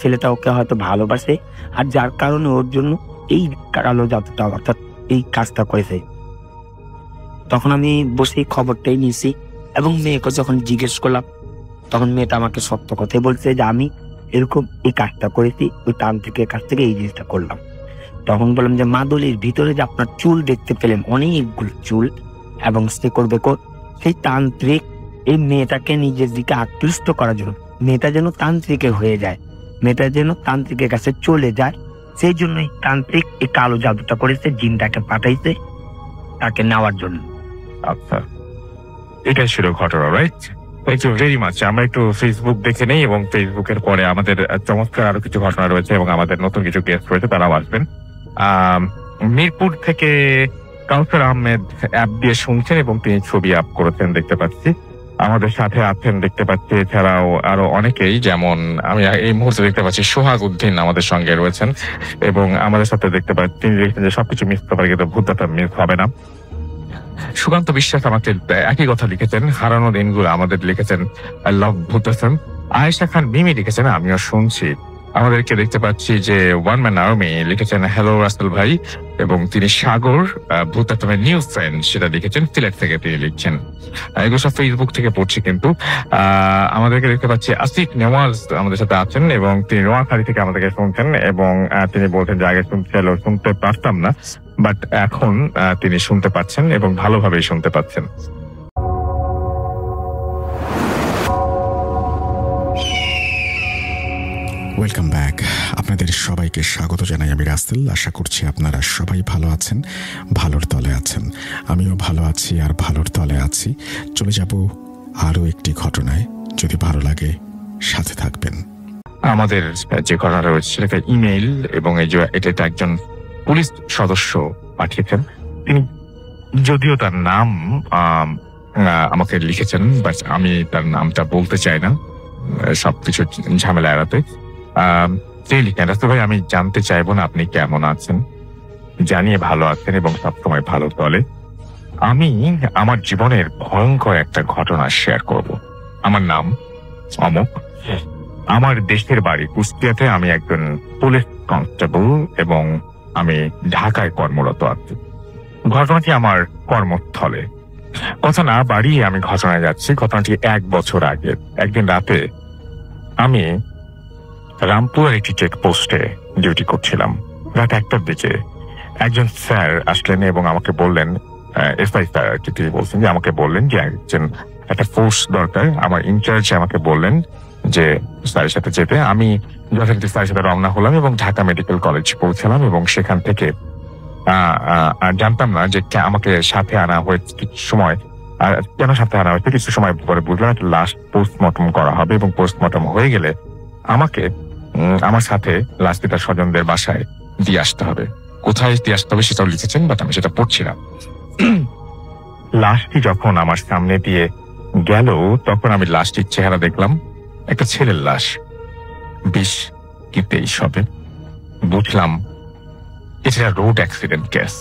ছেলেটা ওকে হয়তো ভালোবাসে আর যার কারণে ওর জন্য এই কালো জাদুটা অর্থাৎ এই কাজটা করেছে। তখন আমি বসে খবরটাই নিয়েছি এবং মেয়েকে যখন জিজ্ঞেস করলাম তখন মেয়েটা আমাকে সত্য কথাই বলছে যে আমি এরকম এই কাজটা করেছি, ওই তান্ত্রিকের কাছ থেকে এই জিনিসটা করলাম। তখন বললাম যে মাদুলির ভিতরে যে আপনার চুল দেখতে পেলেন অনেকগুলো চুল এবং সে করবে সেই তান্ত্রিক এই মেয়েটাকে নিজের দিকে আকৃষ্ট করার জন্য, মেয়েটা যেন তান্ত্রিকের হয়ে যায়, মেয়েটা যেন তান্ত্রিকের কাছে চলে যায়, সেই জন্যই তান্ত্রিক এই কালো জাদুটা করেছে, জিনটাকে পাঠাইছে তাকে নেওয়ার জন্য। আচ্ছা, এটাই ছিল ঘটনা, right? Thank you very much. আমরা একটু ফেসবুক দেখে নেই এবং ফেসবুকের পরে আমাদের চমৎকার আরো কিছু ঘটনা রয়েছে এবং আমাদের নতুন কিছু গেস্ট রয়েছে, তারাও আসবেন। মিরপুর থেকে কাউসার আহমেদ অ্যাপ দিয়ে শুনছেন এবং তিনি ছবি আপ করেছেন দেখতে পাচ্ছি। আমাদের সাথে আছেন দেখতে পাচ্ছি এছাড়াও আরো অনেকেই, যেমন আমি এই মুহূর্তে দেখতে পাচ্ছি সোহাগ উদ্দিন আমাদের সঙ্গে রয়েছেন এবং আমাদের সাথে দেখতে পাচ্ছি তিনি দেখছেন যে সবকিছু মিস করতে পারে কিন্তু ভূতটা মিস হবে না। সুকান্ত বিশ্বাস আমাকে একই কথা লিখেছেন, হারানো দিনগুলো আমাদের লিখেছেন আই লাভ ভূতাসম। আয়েশা খান মিমি লিখেছেন আমিও শুনছি। আমাদেরকে দেখতে পাচ্ছি যে ওয়ান ম্যান আর্মি লিখেছেন হ্যালো রাসেল ভাই, এবং তিনি সাগর ভূতাসমের নিউজ ফ্রেন্ড সেটা লিখেছেন, সিলেট থেকে তিনি লিখছেন। এগুলো সব ফেসবুক থেকে পড়ছি। কিন্তু আমাদেরকে দেখতে পাচ্ছি আসিফ নেওয়াজ আমাদের সাথে আছেন এবং তিনি নোয়াখালী থেকে আমাদেরকে শুনছেন এবং তিনি বলছেন যে আগে শুনতে পারতাম না, বাট এখন তিনি শুনতে পাচ্ছেন এবং ভালোভাবেই শুনতে পাচ্ছেন। Welcome back. আপনাদের সবাইকে স্বাগত জানাই আমি রাসেল। আশা করছি আপনারা সবাই ভালো আছেন, ভালোর তলে আছেন। আমিও ভালো আছি আর ভালোর তলে আছি। চলে যাব আরও একটি ঘটনায়, যদি ভালো লাগে সাথে থাকবেন। আমাদের যে ঘটনা রয়েছে সেটাকে ইমেইল এবং এটা একজন পুলিশ সদস্য পাঠিয়েছেন। তিনি যদিও তার নাম আমাকে লিখেছেন, বাট আমি তার নামটা বলতে চাই না সবকিছু ঝামেলা এড়াতে। তিনি লিখেন রাসেল ভাই, আমি জানতে চাইবো না আপনি কেমন আছেন, জানিয়ে ভালো আছেন এবং সবসময় ভালো চলে। আমি আমার জীবনের ভয়ঙ্কর একটা ঘটনা শেয়ার করব। আমার নাম অমুক, আমার দেশের বাড়ি কুষ্টিয়াতে, আমি একজন পুলিশ কনস্টেবল এবং আমি ঢাকায় কর্মরত আছি। ঘটনাটি আমার কর্মস্থলে। কথা না বাড়িয়ে আমি ঘটনায় যাচ্ছি। ঘটনাটি 1 বছর আগে একদিন রাতে আমি রামপুরের একটি চেকপোস্টে ডিউটি করছিলাম। রাত 1টার দিকে একজন স্যার আসলেন এবং আমাকে বললেন, এসআই স্যার তিনি বলছেন যে আমাকে বললেন যে একটা ফোর্স দরকার। আমার ইনচার্জ আমাকে বললেন যে স্যারের সাথে যেতে। আমি যথারীতি স্যারের সাথে রওনা হলাম এবং ঢাকা মেডিকেল কলেজ পৌঁছালাম এবং সেখান থেকে জানতাম না যে আমাকে সাথে আনা হয়েছে কিছু সময়। আর কেন সাথে আনা হয়েছে কিছু সময় পরে বুঝলাম একটা লাশ পোস্টমর্টম করা হবে এবং পোস্টমর্টম হয়ে গেলে আমাকে আমার সাথে লাশটি তার স্বজনদের বাসায় দিয়ে আসতে হবে। কোথায় দিয়ে আসতে হবে সেটাও লিখেছেন, বাট আমি সেটা পড়ছি না। লাশটি যখন আমার সামনে দিয়ে গেল তখন আমি লাশটির চেহারা দেখলাম একটা ছেলের লাশ। 20 কি 23 হবে। বুঝলাম এটা রোড অ্যাক্সিডেন্ট কেস।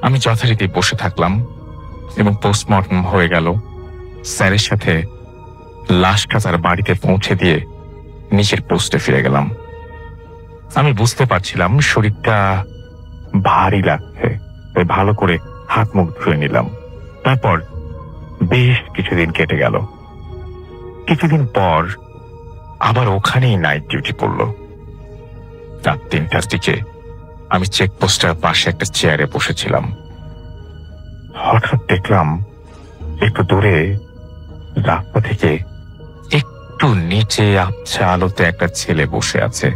আমি যথারীতি বসে থাকলাম এবং পোস্টমর্টম হয়ে গেল। স্যারের সাথে লাশটা তার বাড়িতে পৌঁছে দিয়ে নিজের পোস্টে ফিরে গেলাম। আমি বুঝতে পারছিলাম শরীরটা ভারী লাগছে, তাই ভালো করে হাত মুখ ধুয়ে নিলাম। তারপর বেশ কিছুদিন কেটে গেল। কিছুদিন পর আবার ওখানেই নাইট ডিউটি পড়লো। রাত 3টার দিকে আমি চেকপোস্টের পাশে একটা চেয়ারে বসেছিলাম। হঠাৎ দেখলাম একটু দূরে রাস্তা থেকে একটু নিচে আবছা আলোতে একটা ছেলে বসে আছে।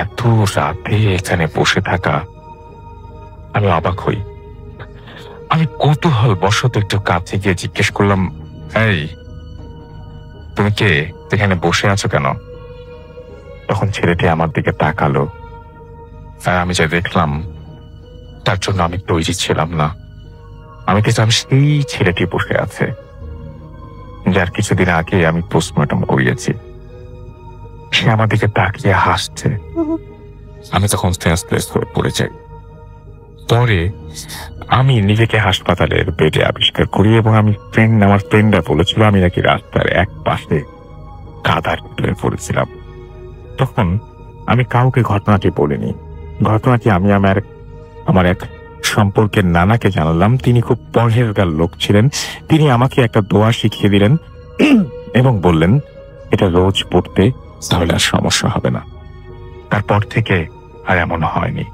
এত রাতে এখানে বসে থাকা, আমি অবাক হই। আমি কৌতূহল বশত একটু কাছে গিয়ে জিজ্ঞেস করলাম, এই তুমি কে, এখানে বসে আছো কেন? তখন ছেলেটি আমার দিকে তাকালো, আর আমি যা দেখলাম তার জন্য আমি তৈরি ছিলাম না। আমি দেখলাম সেই ছেলেটি বসে আছে যার কিছুদিন আগে আমি পোস্টমর্টম করিয়েছি। সে আমার দিকে তাকিয়ে হাসছে। আমি তখন সেন্সলেস হয়ে পড়ে যাই। পরে আমি নিজেকে হাসপাতালের বেডে আবিষ্কার করি এবং আমার ফ্রেন্ডরা বলেছিল আমি নাকি রাস্তার এক পাশে কাদার ভিতরে পড়েছিলাম। তখন আমি কাউকে ঘটনাটি বলিনি। ঘটনাটি আমি আমার এক সম্পর্কের নানাকে জানালাম। তিনি খুব পরহেজগার লোক ছিলেন। তিনি আমাকে একটা দোয়া শিখিয়ে দিলেন এবং বললেন, এটা রোজ পড়তে, তাহলে আর সমস্যা হবে না। তারপর থেকে আর এমন হয়নি।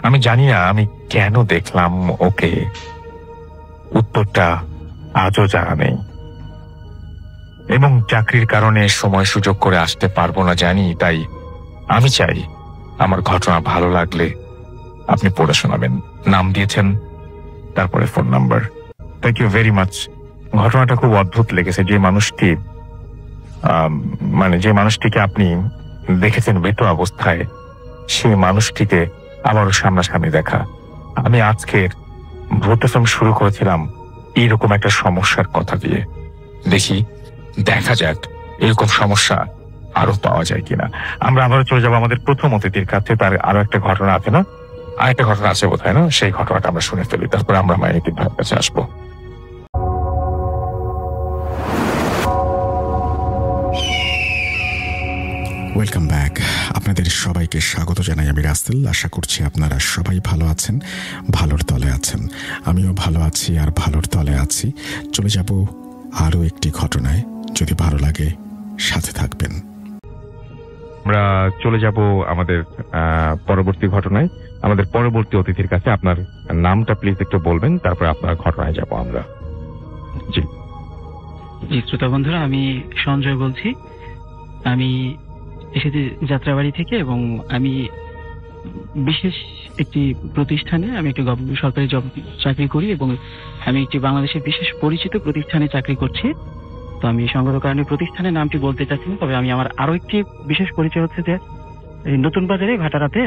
আমি জানি না আমি কেন দেখলাম ওকে, উত্তরটা আজও জানা নেই। এবং চাকরির কারণে সময় সুযোগ করে আসতে পারবো না জানি, তাই আমি চাই আমার ঘটনা ভালো লাগলে আপনি পড়ে শোনাবেন। নাম দিয়েছেন, তারপরে phone number. Thank you very much. ঘটনাটা খুব অদ্ভুত লেগেছে। যে মানুষটিকে আপনি দেখেছেন মৃত অবস্থায়, সেই মানুষটিকে আবারও সামনাসামনি দেখা। আমি আজকের ভূত এফএম শুরু করেছিলাম এইরকম একটা সমস্যার কথা দিয়ে। দেখা যাক এরকম সমস্যা আরো পাওয়া যায় কিনা। আমরা আবারও চলে যাবো আমাদের প্রথম অতিথির কাছে। তার আরো একটা ঘটনা আছে না? আরেকটা ঘটনা আছে বোধ হয়, না? সেই ঘটনাটা আমরা শুনে ফেলি, তারপরে আমরা মাইনুদ্দিন ভাইয়ের কাছে আসবো। Welcome back. আপনাদের সবাইকে স্বাগত জানাই আমি রাসেল। আশা করছি আপনারা সবাই ভালো আছেন, ভালোর তলে আছেন। আমিও ভালো আছি আর ভালোর তলে আছি। চলে যাব আরও একটি ঘটনায়। যদি ভালো লাগে সাথে থাকবেন। আমরা চলে যাব আমাদের পরবর্তী ঘটনায়, আমাদের পরবর্তী অতিথির কাছে। আপনার নামটা প্লিজ একটু বলবেন, তারপর আপনার ঘটনায় যাব আমরা। জি শ্রোতা বন্ধুরা, আমি সঞ্জয় বলছি। আমি এসেছি যাত্রাবাড়ি থেকে এবং আমি বিশেষ একটি প্রতিষ্ঠানে, আমি একটি সরকারি জব চাকরি করি এবং আমি একটি বাংলাদেশের বিশেষ পরিচিত প্রতিষ্ঠানে চাকরি করছি। তো আমি সঙ্গত কারণে প্রতিষ্ঠানের নামটি বলতে চাচ্ছি না, তবে আমি আমার আরো একটি বিশেষ পরিচয় হচ্ছে যে নতুন বাজারে ভাটারাতে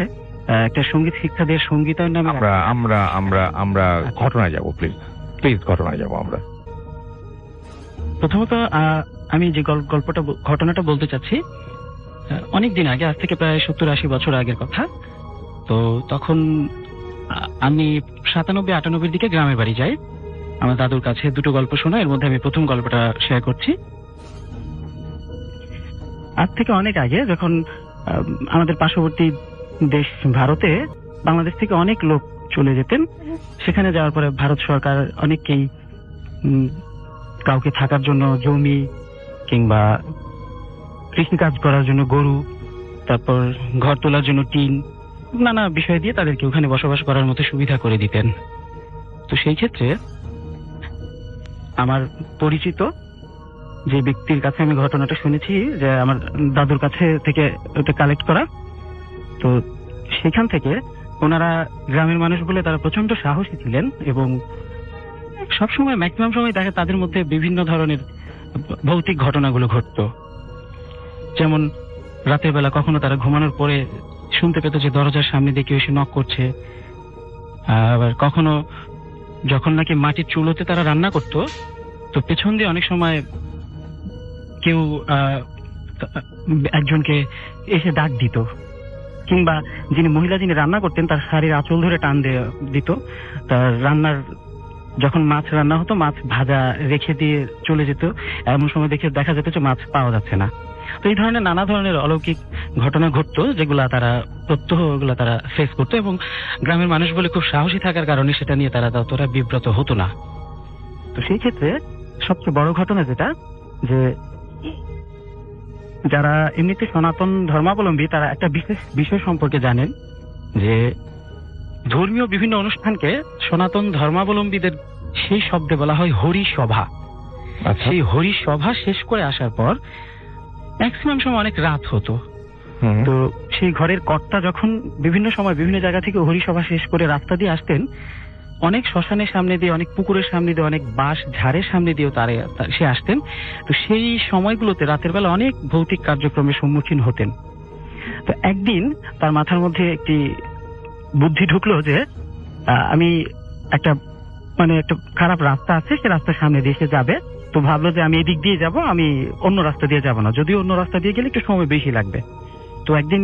একটা সঙ্গীত শিক্ষা দেওয়ার সঙ্গীতায়ন নামে। আমরা ঘটনায় যাব, প্লিজ ঘটনায় যাব আমরা। প্রথমত আমি যে ঘটনাটা বলতে চাচ্ছি, অনেক দিন আগে, আজ থেকে প্রায় 70-80 বছর আগের কথা। তো তখন আমি 97-98 দিকে গ্রামের বাড়ি যাই আমার দাদুর কাছে। দুটো গল্প শোনা, এর মধ্যে আমি প্রথম গল্পটা শেয়ার করছি। আজ থেকে অনেক আগে, যখন আমাদের পার্শ্ববর্তী দেশ ভারতে বাংলাদেশ থেকে অনেক লোক চলে যেতেন, সেখানে যাওয়ার পরে ভারত সরকার অনেককেই কাউকে থাকার জন্য জমি কিংবা কৃষিকাজ করার জন্য গরু, তারপর ঘর তোলার জন্য টিন, নানা বিষয় দিয়ে তাদেরকে ওখানে বসবাস করার মতো সুবিধা করে দিতেন। তো সেই ক্ষেত্রে আমার পরিচিত যে ব্যক্তির কাছে আমি ঘটনাটা শুনেছি, যে আমার দাদুর কাছে থেকে ওটা কালেক্ট করা, তো সেখান থেকে ওনারা গ্রামের মানুষ বলে তারা প্রচন্ড সাহসী ছিলেন এবং সবসময় ম্যাক্সিমাম সময় দেখে তাদের মধ্যে বিভিন্ন ধরনের ভৌতিক ঘটনাগুলো ঘটতো। যেমন রাতের বেলা কখনো তারা ঘুমানোর পরে শুনতে পেত যে দরজার সামনে দিয়ে কেউ এসে নক করছে। আবার কখনো যখন নাকি মাটির চুলোতে তারা রান্না করতো, তো পেছন দিয়ে অনেক সময় কেউ একজনকে এসে ডাক দিত, কিংবা যিনি রান্না করতেন তার শাড়ির আঁচল ধরে টান দিত। তার রান্নার যখন মাছ রান্না হতো, মাছ ভাজা রেখে দিয়ে চলে যেত। এমন সময় দেখা যেত যে মাছ পাওয়া যাচ্ছে না। তো এই ধরনের নানা ধরনের অলৌকিক ঘটনা ঘটতো, যেগুলা তারা ফেস করতো এবং গ্রামের মানুষ বলে খুব সাহসী থাকার কারণে সেটা নিয়ে তারা ততটা বিব্রত হতো না। তো সেই ক্ষেত্রে সবচেয়ে বড় ঘটনা যেটা, যে যারা এমনিতে সনাতন ধর্মাবলম্বী তারা একটা বিশেষ বিষয় সম্পর্কে জানেন, যে ধর্মীয় বিভিন্ন অনুষ্ঠানকে সনাতন ধর্মাবলম্বীদের সেই শব্দে বলা হয় হরিসভা। সেই হরিসভা শেষ করে আসার পর ম্যাক্সিমাম সময় অনেক রাত হতো। তো সেই ঘরের কর্তা যখন বিভিন্ন সময় বিভিন্ন জায়গা থেকে হরিসভা শেষ করে রাস্তা দিয়ে আসতেন, অনেক শ্মশানের সামনে দিয়ে, অনেক পুকুরের সামনে দিয়ে, অনেক বাঁশ ঝাড়ের সামনে দিয়েও সে আসতেন। তো সেই সময়গুলোতে রাতের বেলা অনেক ভৌতিক কার্যক্রমের সম্মুখীন হতেন। তো একদিন তার মাথার মধ্যে একটি বুদ্ধি ঢুকলো যে আমি একটা খারাপ রাস্তা আছে, সে রাস্তার সামনে দিয়ে সে যাবে। তো ভাবলো যে আমি এদিক দিয়ে যাব, আমি অন্য রাস্তা দিয়ে যাব না, যদিও অন্য রাস্তা দিয়ে গেলে একটু সময় বেশি লাগবে। তো একদিন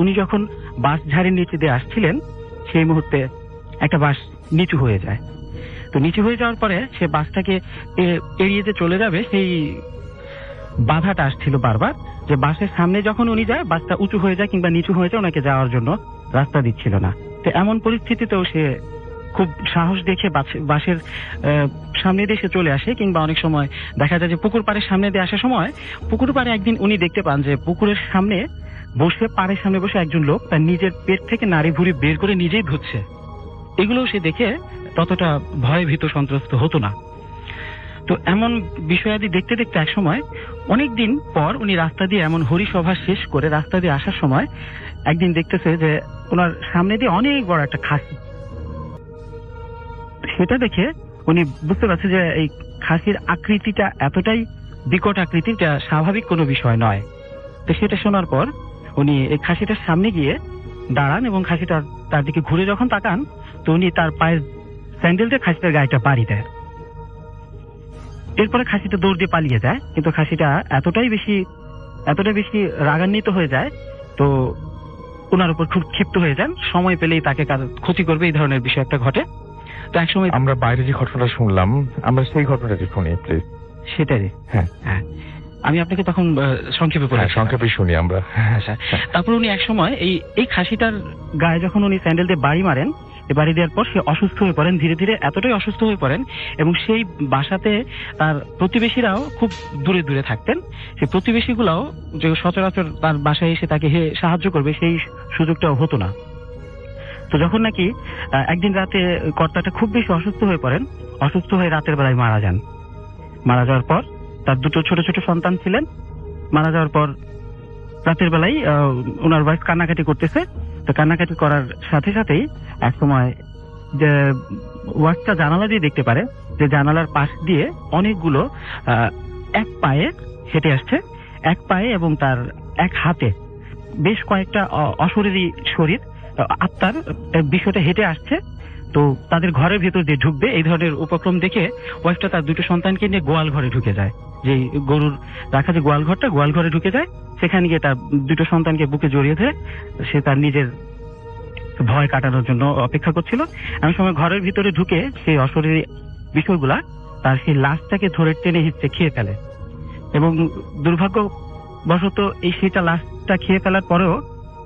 উনি যখন বাঁশ ঝাড়ের নিচে দিয়ে আসছিলেন, সেই মুহূর্তে একটা বাঁশ নিচু হয়ে যায়। তো নিচু হয়ে যাওয়ার পরে সে বাঁশটাকে এড়িয়ে যে চলে যাবে, সেই বাধাটা আসছিল বারবার, যে বাঁশের সামনে যখন উনি যায় বাঁশটা উঁচু হয়ে যায় কিংবা নিচু হয়ে যায়, ওনাকে যাওয়ার জন্য রাস্তা দিচ্ছিল না। তো এমন পরিস্থিতিতেও সে খুব সাহস দেখে বাঁশের সামনে দিয়ে সে চলে আসে। কিংবা অনেক সময় দেখা যায় যে পুকুর পাড়ের সামনে দিয়ে আসার সময় পুকুর পাড়ে একদিন উনি দেখতে পান যে পুকুরের সামনে বসে, পাড়ের সামনে বসে একজন লোক তার নিজের পেট থেকে নাড়ি ভুড়ি বের করে নিজেই ধুচ্ছে। এগুলো সে দেখে ততটা ভয়ে ভীত সন্ত্রস্ত হতো না। তো এমন বিষয়াদি দেখতে দেখতে এক সময় অনেকদিন পর উনি রাস্তা দিয়ে এমন হরিসভা শেষ করে রাস্তা দিয়ে আসার সময় একদিন দেখতেছে যে ওনার সামনে দিয়ে অনেক বড় একটা খাসি। সেটা দেখে উনি বুঝতে পারছে যে এই খাসির আকৃতিটা এতটাই বিকট আকৃতির, যা স্বাভাবিক কোনো বিষয় নয়। তো সেটা শোনার পর উনি এই খাসিটার সামনে গিয়ে দাঁড়ান এবং খাসিটার তার দিকে ঘুরে যখন তাকান, তো উনি তার পায়ের স্যান্ডেল দিয়ে খাসিটার গায়েটা বাড়ি দেয়। এরপরে খাসিটা দৌড় দিয়ে পালিয়ে যায়। কিন্তু খাসিটা এতটাই বেশি রাগান্বিত হয়ে যায়, তো ওনার উপর খুব ক্ষিপ্ত হয়ে যান। সময় পেলেই তাকে ক্ষতি করবে, এই ধরনের বিষয় একটা ঘটে। তো এক সময় আমরা বাইরে যে ঘটনাটা শুনলাম, আমরা সেই ঘটনাটা শুনি প্লিজ। সেটাই, হ্যাঁ, আমি আপনাকে তখন সংক্ষেপে শুনি আমরা। তারপর উনি এক সময় এই খাসিটার গায়ে যখন উনি স্যান্ডেল দিয়ে বাড়ি মারেন, বাড়ি দেওয়ার পর সে অসুস্থ হয়ে পড়েন, ধীরে ধীরে এতটাই অসুস্থ হয়ে পড়েন, এবং সেই বাসাতে তার প্রতিবেশীরাও খুব দূরে দূরে থাকতেন। সেই প্রতিবেশীগুলাও যে সচরাচর তার বাসায় এসে তাকে সাহায্য করবে, সেই সুযোগটাও হতো না। তো যখন নাকি একদিন রাতে কর্তাটা খুব বেশি অসুস্থ হয়ে পড়েন, অসুস্থ হয়ে রাতের বেলায় মারা যান। মারা যাওয়ার পর তার দুটো ছোট ছোট সন্তান ছিলেন। মারা যাওয়ার পর রাতের বেলায় ওনার ওয়াইফ কান্নাকাটি করতেছে। তো কান্নাকাটি করার সাথে সাথেই এক সময় যে ওয়াইফটা জানালা দিয়ে দেখতে পারে যে জানালার পাশ দিয়ে অনেকগুলো এক পায়ে হেঁটে আসছে, এক পায়ে এবং তার এক হাতে বেশ কয়েকটা অশরীরী শরীর আত্মার বিষয়টা হেঁটে আসছে। তো তাদের ঘরের ভেতর দিয়ে ঢুকবে, এই ধরনের উপক্রম দেখে ওয়াইফটা তার দুটো সন্তানকে নিয়ে গোয়াল ঘরে ঢুকে যায়। যে গরুর রাখা যে গোয়াল ঘরে ঢুকে যায়, সেখানে গিয়ে তার দুটো সন্তানকে বুকে জড়িয়ে ধরে সে তার নিজের ভয় কাটানোর জন্য অপেক্ষা করছিল। এমন সময় ঘরের ভিতরে ঢুকে সেই অশরীরী বিষয়গুলা তার সেই লাশটাকে ধরে টেনে হিঁচড়ে খেয়ে ফেলে। এবং দুর্ভাগ্যবশত সেটা লাশটা খেয়ে ফেলার পরেও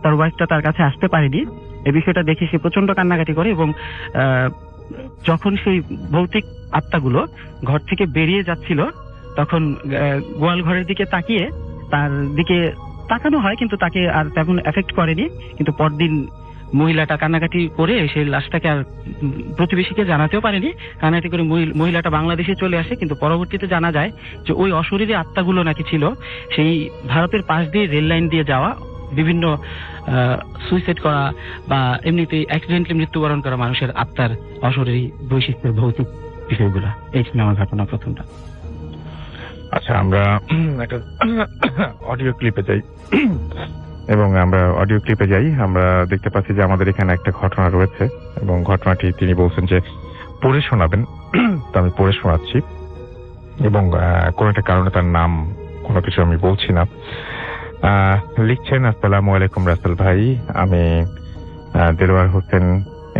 তার ওয়াইফটা তার কাছে আসতে পারেনি। এই বিষয়টা দেখে সে প্রচন্ড কান্নাকাটি করে, এবং যখন সেই ভৌতিক আত্মাগুলো ঘর থেকে বেরিয়ে যাচ্ছিল, তখন গোয়াল ঘরের দিকে তাকিয়ে তার দিকে তাকানো হয়, কিন্তু তাকে আর তেমন এফেক্ট করেনি। কিন্তু পরদিন মহিলাটা কান্নাকাটি করে সেই লাশটাকে আর প্রতিবেশীকে জানাতেও পারেনি। কান্নাকাটি করে মহিলাটা বাংলাদেশে চলে আসে। কিন্তু পরবর্তীতে জানা যায় যে ওই অশরীরী আত্মাগুলো নাকি ছিল সেই ভারতের পাশ দিয়ে রেল লাইন দিয়ে যাওয়া, বিভিন্ন সুইসাইড করা বা এমনিতে অ্যাক্সিডেন্টলি মৃত্যুবরণ করা মানুষের আত্মার অশরীরী বৈশিষ্ট্যের ভৌতিক বিষয়গুলো। এই ছিল আমার ঘটনা প্রথমটা। আচ্ছা, আমরা একটা অডিও ক্লিপে যাই, এবং আমরা অডিও ক্লিপে যাই আমরা দেখতে পাচ্ছি যে আমাদের এখানে একটা ঘটনা রয়েছে, এবং ঘটনাটি তিনি বলছেন যে পড়ে শোনাবেন। তো আমি পড়ে শোনাচ্ছি, এবং কোন একটা কারণে তার নাম কোনো কিছু আমি বলছি না। লিখছেন, আসসালামু আলাইকুম রাসেল ভাই, আমি দেলোয়ার হোসেন,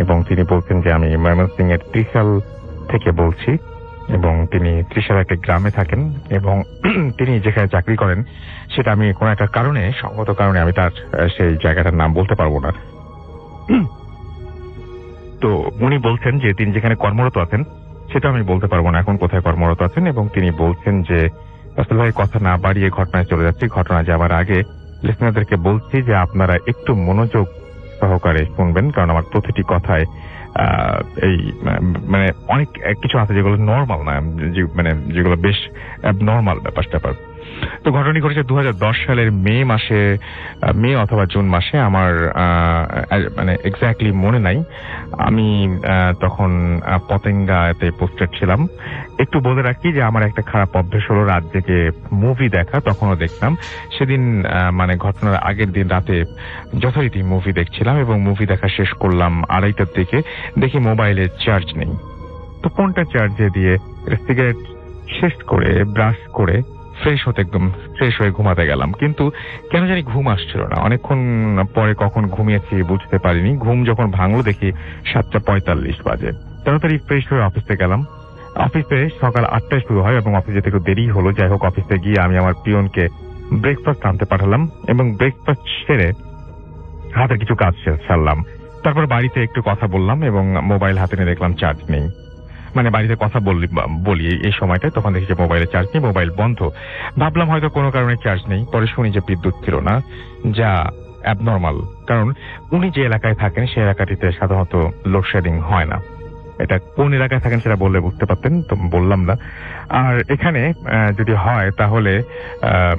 এবং তিনি বলছেন যে আমি ময়মনসিংহ এর ত্রিশাল থেকে বলছি, এবং তিনি ত্রিশাল একটা গ্রামে থাকেন, এবং তিনি যেখানে চাকরি করেন সেটা আমি কোনো একটা কারণে, সঙ্গত কারণে আমি তার সেই জায়গাটার নাম বলতে পারবো না। তো উনি বলছেন যে তিনি যেখানে কর্মরত আছেন সেটা আমি বলতে পারবো না এখন কোথায় কর্মরত আছেন, এবং তিনি বলছেন যে রাসেল ভাই কথা না বাড়িয়ে ঘটনায় চলে যাচ্ছি। ঘটনা যাওয়ার আগে লিসনারদেরকে বলছি যে আপনারা একটু মনোযোগ সহকারে শুনবেন, কারণ আমার প্রতিটি কথায় এই অনেক কিছু আছে যেগুলো নর্মাল না, যেগুলো বেশ নর্মাল ব্যাপার। তো ঘটনাটি ঘটেছে 2010 সালের মে অথবা জুন মাসে। আমার মানে এক্স্যাক্টলি মনে নাই। আমি তখন পতেঙ্গাতে পোস্টেড ছিলাম। একটু বলে রাখি যে আমার একটা খারাপ অভ্যেস হলো রাত জেগে মুভি দেখা, তখনও দেখতাম। সেদিন মানে ঘটনার আগের দিন রাতে যথারীতি মুভি দেখছিলাম এবং মুভি দেখা শেষ করলাম 2:30টার দিকে। দেখি মোবাইলে চার্জ নেই। তো ফোনটা চার্জে দিয়ে সিগারেট শেষ করে ব্রাশ করে ফ্রেশ হয়ে ঘুমাতে গেলাম, কিন্তু কেন জানি ঘুম আসছিল না। অনেকক্ষণ পরে কখন ঘুমিয়েছি বুঝতে পারিনি। ঘুম যখন ভাঙলো দেখি 7:45 বাজে। তাড়াতাড়ি ফ্রেশ হয়ে অফিসে গেলাম। অফিসে সকাল 8টায় শুরু হয় এবং অফিসে যেতে একটু দেরি হলো। যাই হোক, অফিসে গিয়ে আমি আমার পিয়নকে ব্রেকফাস্ট আনতে পাঠালাম এবং ব্রেকফাস্ট সেরে হাতে কিছু কাজ সারলাম। তারপর বাড়িতে একটু কথা বললাম এবং মোবাইল হাতে নিয়ে দেখলাম চার্জ নেই। মানে বাড়িতে কথা বলি এই সময়টায়, তখন দেখি যে মোবাইলে চার্জ নেই, মোবাইল বন্ধ। ভাবলাম হয়তো কোনো কারণে চার্জ নেই। পরে শুনি যে বিদ্যুৎ ছিল না, যা অ্যাবনর্মাল। কারণ উনি যে এলাকায় থাকেন সেই এলাকাটিতে সাধারণত লোডশেডিং হয় না। এটা কোন এলাকায় থাকেন সেটা বললে বুঝতে পারতেন, তো বললাম না। আর এখানে যদি হয় তাহলে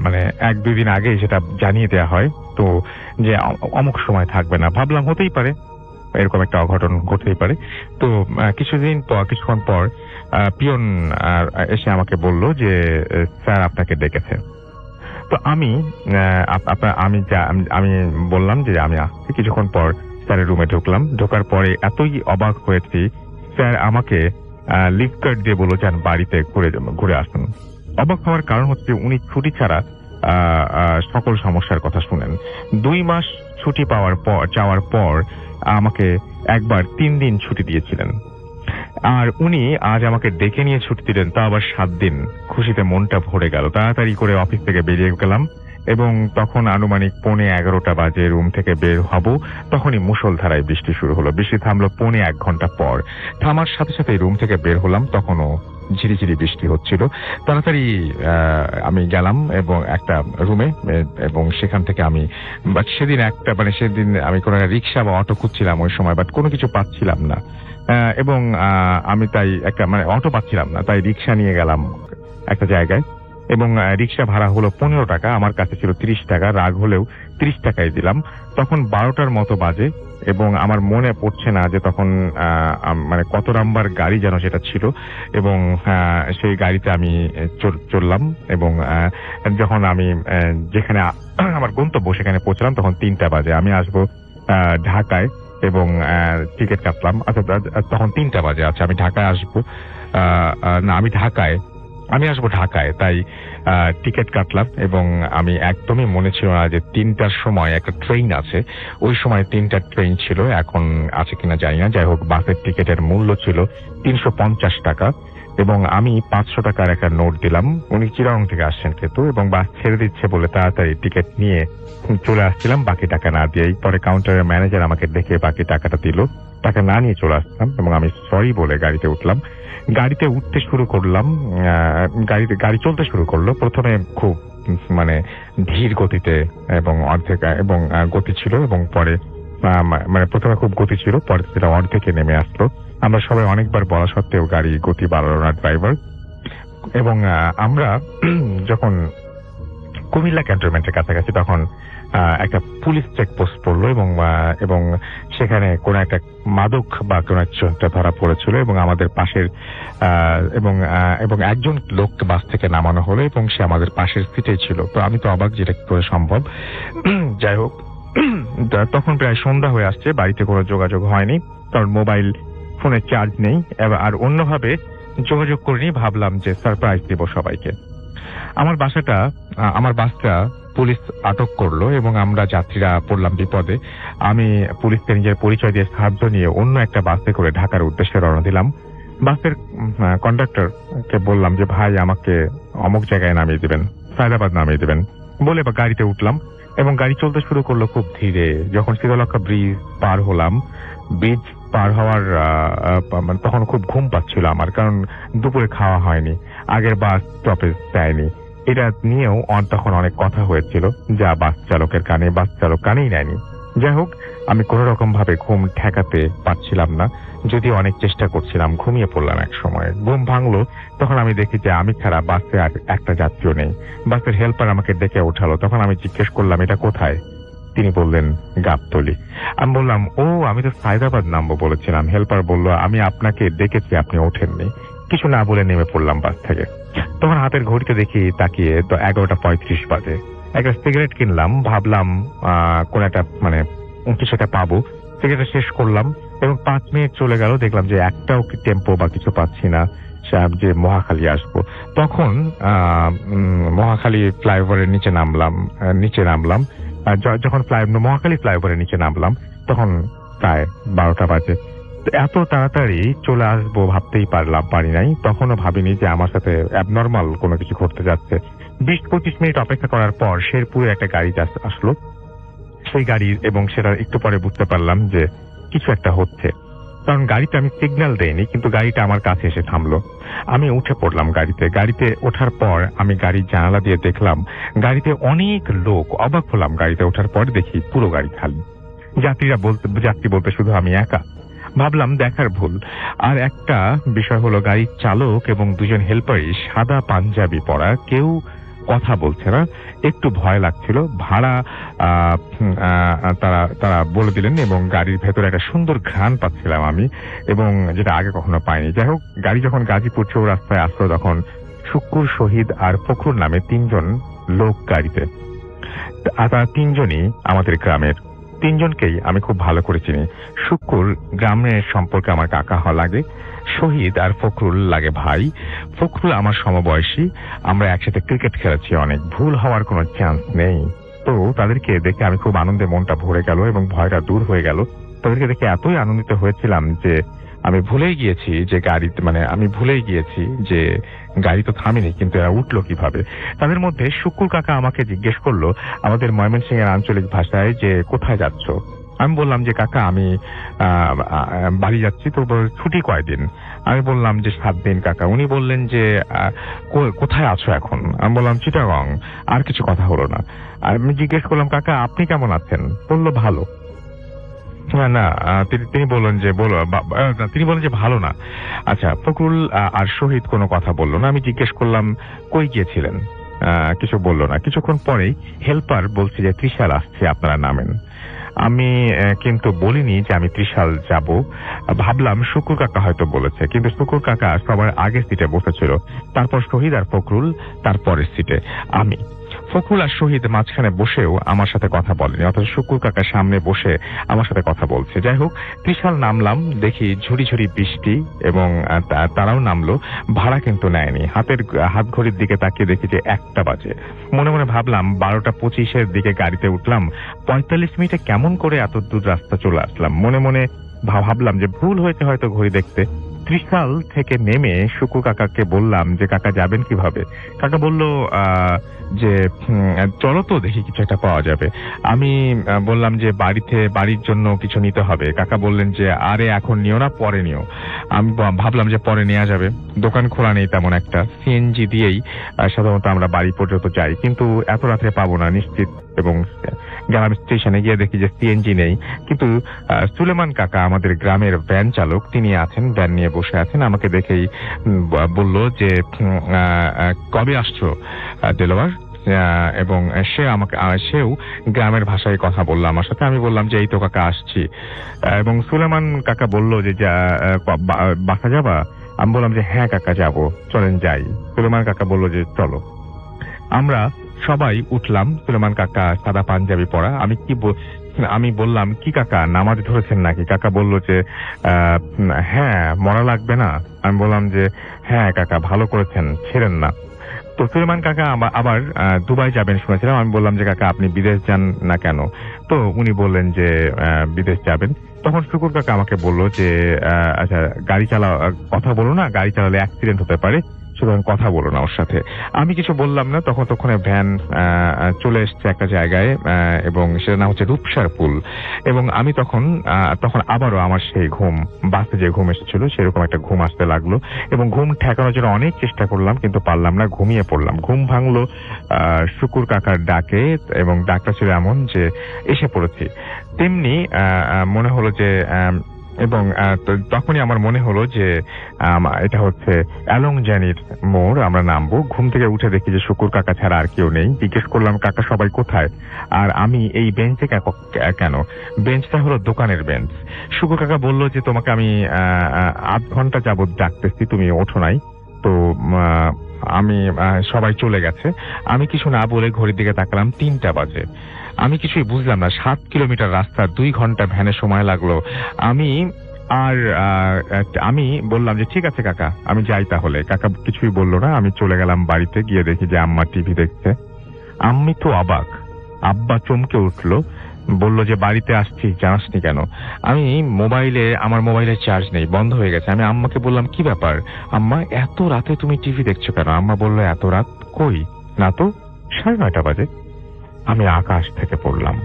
মানে 1-2 দিন আগে সেটা জানিয়ে দেওয়া হয়, তো যে অমুক সময় থাকবে না। ভাবলাম হতেই পারে, এরকম একটা অঘটন ঘটতেই পারে। তো কিছুক্ষণ পর পিয়ন এসে আমাকে বলল যে স্যার আপনাকে ডেকেছে। তো আমি বললাম যে আমি আসছি। কিছুক্ষণ পর স্যারের রুমে ঢুকলাম। ঢোকার পরে এতই অবাক হয়েছি, স্যার আমাকে লিফট কার্ড দিয়ে বলল যান বাড়িতে ঘুরে আসুন। অবাক হওয়ার কারণ হচ্ছে উনি ছুটি ছাড়া সকল সমস্যার কথা শুনেন। 2 মাস ছুটি চাওয়ার পর আমাকে একবার 3 দিন ছুটি দিয়েছিলেন। আর উনি আজ আমাকে ডেকে নিয়ে ছুটি দিলেন, তা আবার 7 দিন। খুশিতে মনটা ভরে গেল। তাড়াতাড়ি করে অফিস থেকে বেরিয়ে গেলাম এবং তখন আনুমানিক 11:45 বাজে রুম থেকে বের হব। তখনই মুষলধারায় বৃষ্টি শুরু হলো। বৃষ্টি থামলো 1.5 ঘন্টা পর। থামার সাথে সাথে রুম থেকে বের হলাম, তখনও ঝিরিঝিরি বৃষ্টি হচ্ছিল। তাড়াতাড়ি আমি গেলাম এবং একটা রুমে, এবং সেখান থেকে আমি সেদিন আমি কোনো রিক্সা বা অটো খুঁজছিলাম ওই সময়, বাট কোনো কিছু পাচ্ছিলাম না। এবং আমি তাই অটো পাচ্ছিলাম না, তাই রিক্সা নিয়ে গেলাম একটা জায়গায় এবং রিক্সা ভাড়া হলো 15 টাকা। আমার কাছে ছিল 30 টাকা। রাগ হলেও 30 টাকাই দিলাম। তখন 12টার মতো বাজে এবং আমার মনে পড়ছে না যে তখন কত নাম্বার গাড়ি যেন সেটা ছিল, এবং সেই গাড়িতে আমি চললাম এবং যখন আমি যেখানে আমার গন্তব্য সেখানে পৌঁছলাম তখন 3টা বাজে। আমি আসবো ঢাকায় এবং টিকিট কাটলাম। আচ্ছা, তখন 3টা বাজে। আচ্ছা, আমি ঢাকায় আসবো আমি আসবো ঢাকায়, তাই টিকিট কাটলাম এবং আমি একদমই মনে ছিল না যে 3টার সময় একটা ট্রেন আছে। ওই সময় 3টা ট্রেন ছিল, এখন আছে কিনা জানি না। যাই হোক, বাসের টিকিটের মূল্য ছিল 350 টাকা এবং আমি 500 টাকার একটা নোট দিলাম। উনি চিরাং থেকে আসছেন কিন্তু, এবং বাস ছেড়ে দিচ্ছে বলে তাড়াতাড়ি টিকিট নিয়ে চলে আসছিলাম বাকি টাকা না দিয়ে। পরে কাউন্টারের ম্যানেজার আমাকে দেখে বাকি টাকাটা দিল। টাকা না নিয়ে চলে আসলাম এবং আমি সরি বলে গাড়িতে উঠলাম। গাড়িতে উঠতে শুরু করলাম, গাড়ি চলতে শুরু করলো। প্রথমে খুব ধীর গতিতে এবং গতি ছিল, এবং পরে প্রথমে খুব গতি ছিল, পরে সেটা অর্ধেকে নেমে আসলো। আমরা সবাই অনেকবার বলা সত্ত্বেও গাড়ি গতি বাড়ালো না ড্রাইভার। এবং আমরা যখন কুমিল্লা ক্যান্টনমেন্টের কাছাকাছি তখন একটা পুলিশ চেকপোস্ট পড়লো এবং সেখানে কোন একটা মাদক বা কোন একটা ধরা পড়েছিল এবং আমাদের পাশের এবং একজন লোককে বাস থেকে নামানো হলো এবং সে আমাদের পাশের সিটে ছিল। তো আমি তো অবাক, যেটা কি করে সম্ভব। যাই হোক, তখন প্রায় সন্ধ্যা হয়ে আসছে। বাড়িতে কোনো যোগাযোগ হয়নি, কারণ মোবাইল ফোনে চার্জ নেই, আর অন্যভাবে যোগাযোগ করিনি। ভাবলাম যে সারপ্রাইজ দেব সবাইকে। আমার বাসটা পুলিশ আটক করলো এবং আমরা যাত্রীরা পড়লাম বিপদে। আমি পুলিশকে নিজের পরিচয় দিয়ে সাহায্য নিয়ে অন্য একটা বাসে করে ঢাকার উদ্দেশ্যে রওনা দিলাম। বাসের কন্ডাক্টরকে বললাম যে ভাই, আমাকে অমুক জায়গায় নামিয়ে দিবেন, সায়দাবাদ নামিয়ে দিবেন বলে গাড়িতে উঠলাম এবং গাড়ি চলতে শুরু করলো খুব ধীরে। যখন শীতলক্ষা ব্রিজ পার হলাম, ব্রিজ পার হওয়ার তখন খুব ঘুম পাচ্ছিল আমার, কারণ দুপুরে খাওয়া হয়নি, আগের বাস স্টপেজ দেয়নি। এটা নিয়েও তখন অনেক কথা হয়েছিল, যা বাস চালক কানেই নেয়নি। যাই হোক, আমি কোনো রকম ভাবে ঘুম ঠেকাতে পারছিলাম না, যদি অনেক চেষ্টা করছিলাম। ঘুমিয়ে পড়লাম এক সময়। ঘুম ভাঙলো, তখন আমি দেখি যে আমি ছাড়া বাসে আর একটা যাত্রীও নেই। বাসের হেল্পার আমাকে ডেকে ওঠালো। তখন আমি জিজ্ঞেস করলাম, এটা কোথায়? তিনি বললেন, গাবতলী। আমি বললাম, ও, আমি তো সায়দাবাদ নামবো বলেছিলাম। হেল্পার বলল, আমি আপনাকে ডেকেছি, আপনি ওঠেননি। কিছু না বলে নেমে পড়লাম বাস থেকে। তখন হাতের ঘড়িতে দেখি তাকিয়ে 11:35 বাজে। একটা সিগারেট কিনলাম, ভাবলাম কোন একটা কিছু একটা পাবো। সিগারেট শেষ করলাম এবং 5 মিনিট চলে গেল। দেখলাম যে একটাও টেম্পো বা কিছু পাচ্ছি না, যে মহাখালী আসবো। তখন মহাখালী ফ্লাইওভারের নিচে নামলাম। যখন মহাখালী ফ্লাইওভারের নিচে নামলাম তখন প্রায় 12টা বাজে। এত তাড়াতাড়ি চলে আসবো ভাবতেই পারি নাই। তখনও ভাবিনি যে আমার সাথে অ্যাবনর্মাল কোনো কিছু ঘটতে যাচ্ছে। 20-25 মিনিট অপেক্ষা করার পর শেরপুরে একটা গাড়ি আসলো। সেই গাড়ি, এবং সেটা একটু পরে বুঝতে পারলাম যে কিছু একটা হচ্ছে, কারণ গাড়িতে আমি সিগন্যাল দেইনি, কিন্তু গাড়িটা আমার কাছে এসে থামলো। আমি উঠে পড়লাম গাড়িতে ওঠার পর আমি গাড়ির জানালা দিয়ে দেখলাম গাড়িতে অনেক লোক। অবাক হলাম, গাড়িতে ওঠার পর দেখি পুরো গাড়ি খালি। যাত্রী বলতে শুধু আমি একা। ভাবলাম দেখার ভুল। আর একটা বিষয় হলো, গাড়ির চালক এবং 2জন হেল্পারই সাদা পাঞ্জাবি পরা, কেউ কথা বলছে না। একটু ভয় লাগছিল। ভাড়া তারা বলে দিলেন এবং গাড়ির ভেতরে একটা সুন্দর ঘ্রাণ পাচ্ছিলাম আমি, এবং যেটা আগে কখনো পাইনি। যাই হোক, রাস্তায় যখন গাজীপুর চৌরাস্তায় আসলো, তখন শুক্কুর, শহীদ আর ফখরুল নামে 3জন লোক গাড়িতে। তারা 3জনই আমাদের গ্রামের। 3জনকেই আমি খুব ভালো করে চিনি। শুক্কুর গ্রামের সম্পর্কে আমার কাকা লাগে, শহীদ আর ফখরুল লাগে ভাই। ফখরুল আমার সমবয়সী, আমরা একসাথে ক্রিকেট খেলেছি অনেক। ভুল হওয়ার কোনো চান্স নেই। তো তাদেরকে দেখে আমি খুব আনন্দে মনটা ভরে গেল এবং ভয়টা দূর হয়ে গেল। তাদেরকে দেখে এতই আনন্দিত হয়েছিলাম যে আমি ভুলেই গিয়েছি যে গাড়ি তো থামেনি, কিন্তু এরা উঠলো কিভাবে। তাদের মধ্যে শুক্কুর কাকা আমাকে জিজ্ঞেস করলো আমাদের ময়মনসিংহের আঞ্চলিক ভাষায় যে কোথায় যাচ্ছ। আমি বললাম যে কাকা আমি বাড়ি যাচ্ছি। তো ছুটি কয়দিন? আমি বললাম যে 7 দিন কাকা। উনি বললেন যে কোথায় আছো এখন? আমি বললাম চিটাগং। আর কিছু কথা হলো না। আমি জিজ্ঞেস করলাম, কাকা আপনি কেমন আছেন? বললো ভালো। না, তিনি বললেন যে ভালো না। আচ্ছা, ফখরুল আর শহীদ কোনো কথা বললো না। আমি জিজ্ঞেস করলাম কই গিয়েছিলেন? কিছু বললো না। কিছুক্ষণ পরেই হেল্পার বলছে যে ত্রিশাল আসছে, আপনারা নামেন। আমি কিন্তু বলিনি যে আমি ত্রিশাল যাব। ভাবলাম শুকুর কাকা হয়তো বলেছে, কিন্তু শুকুর কাকা সবার আগের সিটে বসেছিল, তারপর শহীদ আর ফখরুল তারপরের সিটে আমি। ফখরুল আর শহীদ মাঝখানে বসেও আমার সাথে কথা বলেনি, অথচ শুকুর কাকা সামনে বসে আমার সাথে কথা বলছে। যাই হোক, ত্রিশাল নামলাম, দেখি ঝুড়ি ঝুড়ি বৃষ্টি এবং তারাও নামলো। ভাড়া কিন্তু নেয়নি। হাত ঘড়ির দিকে তাকিয়ে দেখি যে 1টা বাজে। মনে মনে ভাবলাম 12:25 দিকে গাড়িতে উঠলাম, 45 মিনিটে কেমন করে এত দূর রাস্তা চলে আসলাম। মনে মনে ভাবলাম যে ভুল হয়েছে হয়তো ঘড়ি দেখতে। ত্রিশাল থেকে নেমে শুকুর কাকাকে বললাম যে কাকা যাবেন কিভাবে? কাকা বলল যে চলো তো দেখি কিছু একটা পাওয়া যাবে। আমি বললাম যে বাড়ির জন্য কিছু নিতে হবে। কাকা বললেন যে আরে এখন নিও না, পরে নিও। আমি ভাবলাম যে পরে নেওয়া যাবে, দোকান খোলা নেই তেমন একটা। সিএনজি দিয়েই সাধারণত আমরা বাড়ি পর্যন্ত যাই, কিন্তু এত রাত্রে পাবো না নিশ্চিত। এবং গেলাম স্টেশনে, গিয়ে দেখি যে সিএনজি নেই। কিন্তু সুলেমান কাকা আমাদের গ্রামের ভ্যান চালক, তিনি আছেন, ভ্যান নিয়ে বসে আছেন। আমাকে দেখেই বলল যে কবে আসছো দেলোয়ার? এবং সেও গ্রামের ভাষায় কথা বললো আমার সাথে। আমি বললাম যে এই তো কাকা আসছি। এবং সুলেমান কাকা বলল যে বাসা যাবা? আমি বললাম যে হ্যাঁ কাকা যাবো, চলেন যাই। সুলেমান কাকা বলল যে চলো। আমরা সবাই উঠলাম। সুলেমান কাকা সাদা পাঞ্জাবি পরা। আমি বললাম কি কাকা নামাজ ধরেছেন নাকি? কাকা বলল যে হ্যাঁ, মরা লাগবে না। আমি বললাম যে হ্যাঁ কাকা, ভালো করেছেন, ছেড়েন না। তো সুলেমান কাকা আবার দুবাই যাবেন শুনেছিলাম। আমি বললাম যে কাকা আপনি বিদেশ যান না কেন? তো উনি বললেন যে বিদেশ যাবেন। তখন শুকুর কাকা আমাকে বলল যে আচ্ছা কথা বলো না, গাড়ি চালালে অ্যাক্সিডেন্ট হতে পারে, সুতরাং কথা বলো না ওর সাথে। আমি কিছু বললাম না। ততক্ষণে ভ্যান চলে এসছে একটা জায়গায়, এবং সেটা নাম হচ্ছে রূপসার পুল। এবং আমি তখন আবারও আমার সেই ঘুম, বাসে যে ঘুম এসেছিল সেরকম একটা ঘুম আসতে লাগলো, এবং ঘুম ঠেকানোর জন্য অনেক চেষ্টা করলাম কিন্তু পারলাম না, ঘুমিয়ে পড়লাম। ঘুম ভাঙলো শুকুর কাকার ডাকে, এবং ডাকটা ছিল এমন যে এসে পড়েছি। তেমনি মনে হলো যে, এবং তখনই আমার মনে হলো যে এটা হচ্ছে অ্যালংজানির মোড়, আমরা নামবো। ঘুম থেকে উঠে দেখি যে শুকুর কাকা ছাড়া আর কেউ নেই। জিজ্ঞেস করলাম, কাকা সবাই কোথায়, আর আমি এই বেঞ্চে কেন? বেঞ্চটা হলো দোকানের বেঞ্চ। শুকুর কাকা বললো যে তোমাকে আমি আধ ঘন্টা যাবত ডাকতেছি, তুমি ওঠো নাই। তো আমি সবাই চলে গেছে। আমি কিছু না বলে ঘড়ির দিকে তাকালাম, 3টা বাজে। আমি কিছুই বুঝলাম না। 7 কিলোমিটার রাস্তা, 2 ঘন্টা ভ্যানে সময় লাগলো। আমি বললাম যে ঠিক আছে কাকা, আমি যাই তাহলে। কাকা কিছুই বললো না। আমি চলে গেলাম বাড়িতে। গিয়ে দেখি যে আম্মা টিভি দেখছে। আম্মি তো অবাক। আব্বা চমকে উঠলো, বলল যে বাড়িতে আসছি, জানাসনি কেন? আমার মোবাইলে চার্জ নেই, বন্ধ হয়ে গেছে। আমি আম্মাকে বললাম, কি ব্যাপার আম্মা, এত রাতে তুমি টিভি দেখছো কেন? আম্মা বললো, এত রাত কই, না তো 9:30 বাজে। আমি আকাশ থেকে পড়লাম।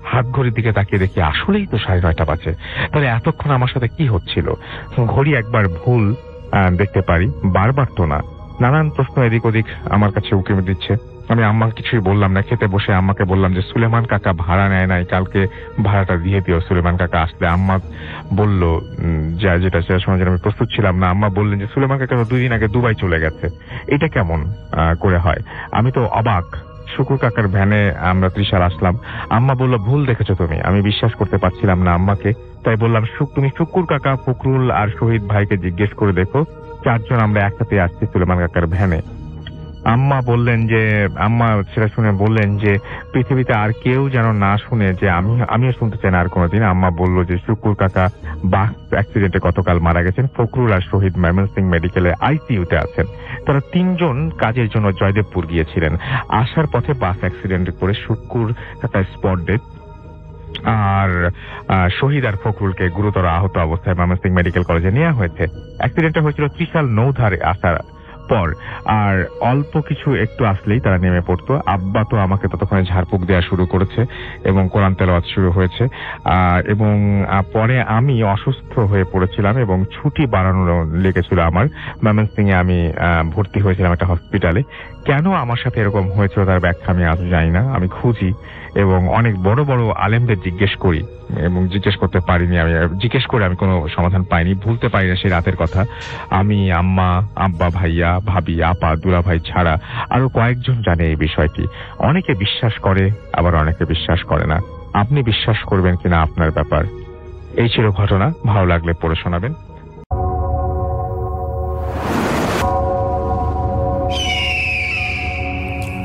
হাত ঘড়ির দিকে তাকিয়ে দেখি আসলেই তো 9:30 বাজে। তাহলে এতক্ষণ আমার সাথে কি হচ্ছিল? ঘড়ি একবার ভুল দেখতে পারি, বারবার তো না। নানান প্রশ্ন এদিক ওদিক আমার কাছে উকি দিচ্ছে। আমি আম্মা কিছুই বললাম না। খেতে বসে আম্মাকে বললাম যে সুলেমান কাকা ভাড়া নেয় নাই, কালকে ভাড়াটা দিয়ে দিও। সুলেমান কাকা আসলে আম্মা বলল যেটা শোনার জন্য আমি প্রস্তুত ছিলাম না। আম্মা বললেন যে সুলেমান কাকা 2 দিন আগে দুবাই চলে গেছে। এটা কেমন করে হয়? আমি তো অবাক। শুকুর কাকার ভ্যানে আমরা ত্রিশাল আসলাম। আম্মা বলল, ভুল দেখেছো তুমি। আমি বিশ্বাস করতে পারছিলাম না আম্মাকে। তাই বললাম, তুমি শুকুর কাকা, ফখরুল আর শহীদ ভাইকে জিজ্ঞেস করে দেখো, 4 জন আমরা একসাথে আসছি সুলেমান কাকার ভ্যানে। আম্মা সেটা শুনে বললেন যে পৃথিবীতে আর কেউ যেন না শুনে, যে আমিও শুনতে চাই না আর কোনোদিন। আম্মা বলল যে শুকুর কাকা বাস অ্যাক্সিডেন্টে গতকাল মারা গেছেন। ফখরুল আর শহীদ ময়মনসিংহ মেডিকেলে আইসিইউতে আছেন। তারা 3 জন কাজের জন্য জয়দেবপুর গিয়েছিলেন। আসার পথে বাস অ্যাক্সিডেন্টে করে শুকুর কাকা স্পট ডেথ, আর শহীদ আর ফখরুলকে গুরুতর আহত অবস্থায় ময়মনসিংহ মেডিকেল কলেজে নেওয়া হয়েছে। অ্যাক্সিডেন্টটা হয়েছিল ত্রিশাল নৌধারে আসার পর, আর অল্প কিছু একটু আসলেই তারা নেমে পড়তো। আব্বা তো আমাকে ততক্ষণে ঝাড়ফুঁক দেওয়া শুরু করেছে এবং কোরআন তেলাওয়াত শুরু হয়েছে। এবং পরে আমি অসুস্থ হয়ে পড়েছিলাম এবং ছুটি বাড়ানো লেগেছিল আমার। ময়মনসিংহে আমি ভর্তি হয়েছিলাম একটা হসপিটালে। কেন আমার সাথে এরকম হয়েছিল তার ব্যাখ্যা আমি আজ জানি না। আমি খুঁজি এবং অনেক বড় বড় আলেমদের জিজ্ঞেস করি, এবং জিজ্ঞেস করতে পারিনি। আমি জিজ্ঞেস করে আমি কোনো সমাধান পাইনি, ভুলতে পারি না সেই রাতের কথা। আমি, আম্মা, আব্বা, ভাইয়া, ভাবি, আপা, দুলা ভাই ছাড়া আরো কয়েকজন জানে এই বিষয়টি। অনেকে বিশ্বাস করে, আবার অনেকে বিশ্বাস করে না। আপনি বিশ্বাস করবেন কিনা আপনার ব্যাপার। এই ছিল ঘটনা। ভালো লাগলে পড়ে শোনাবেন।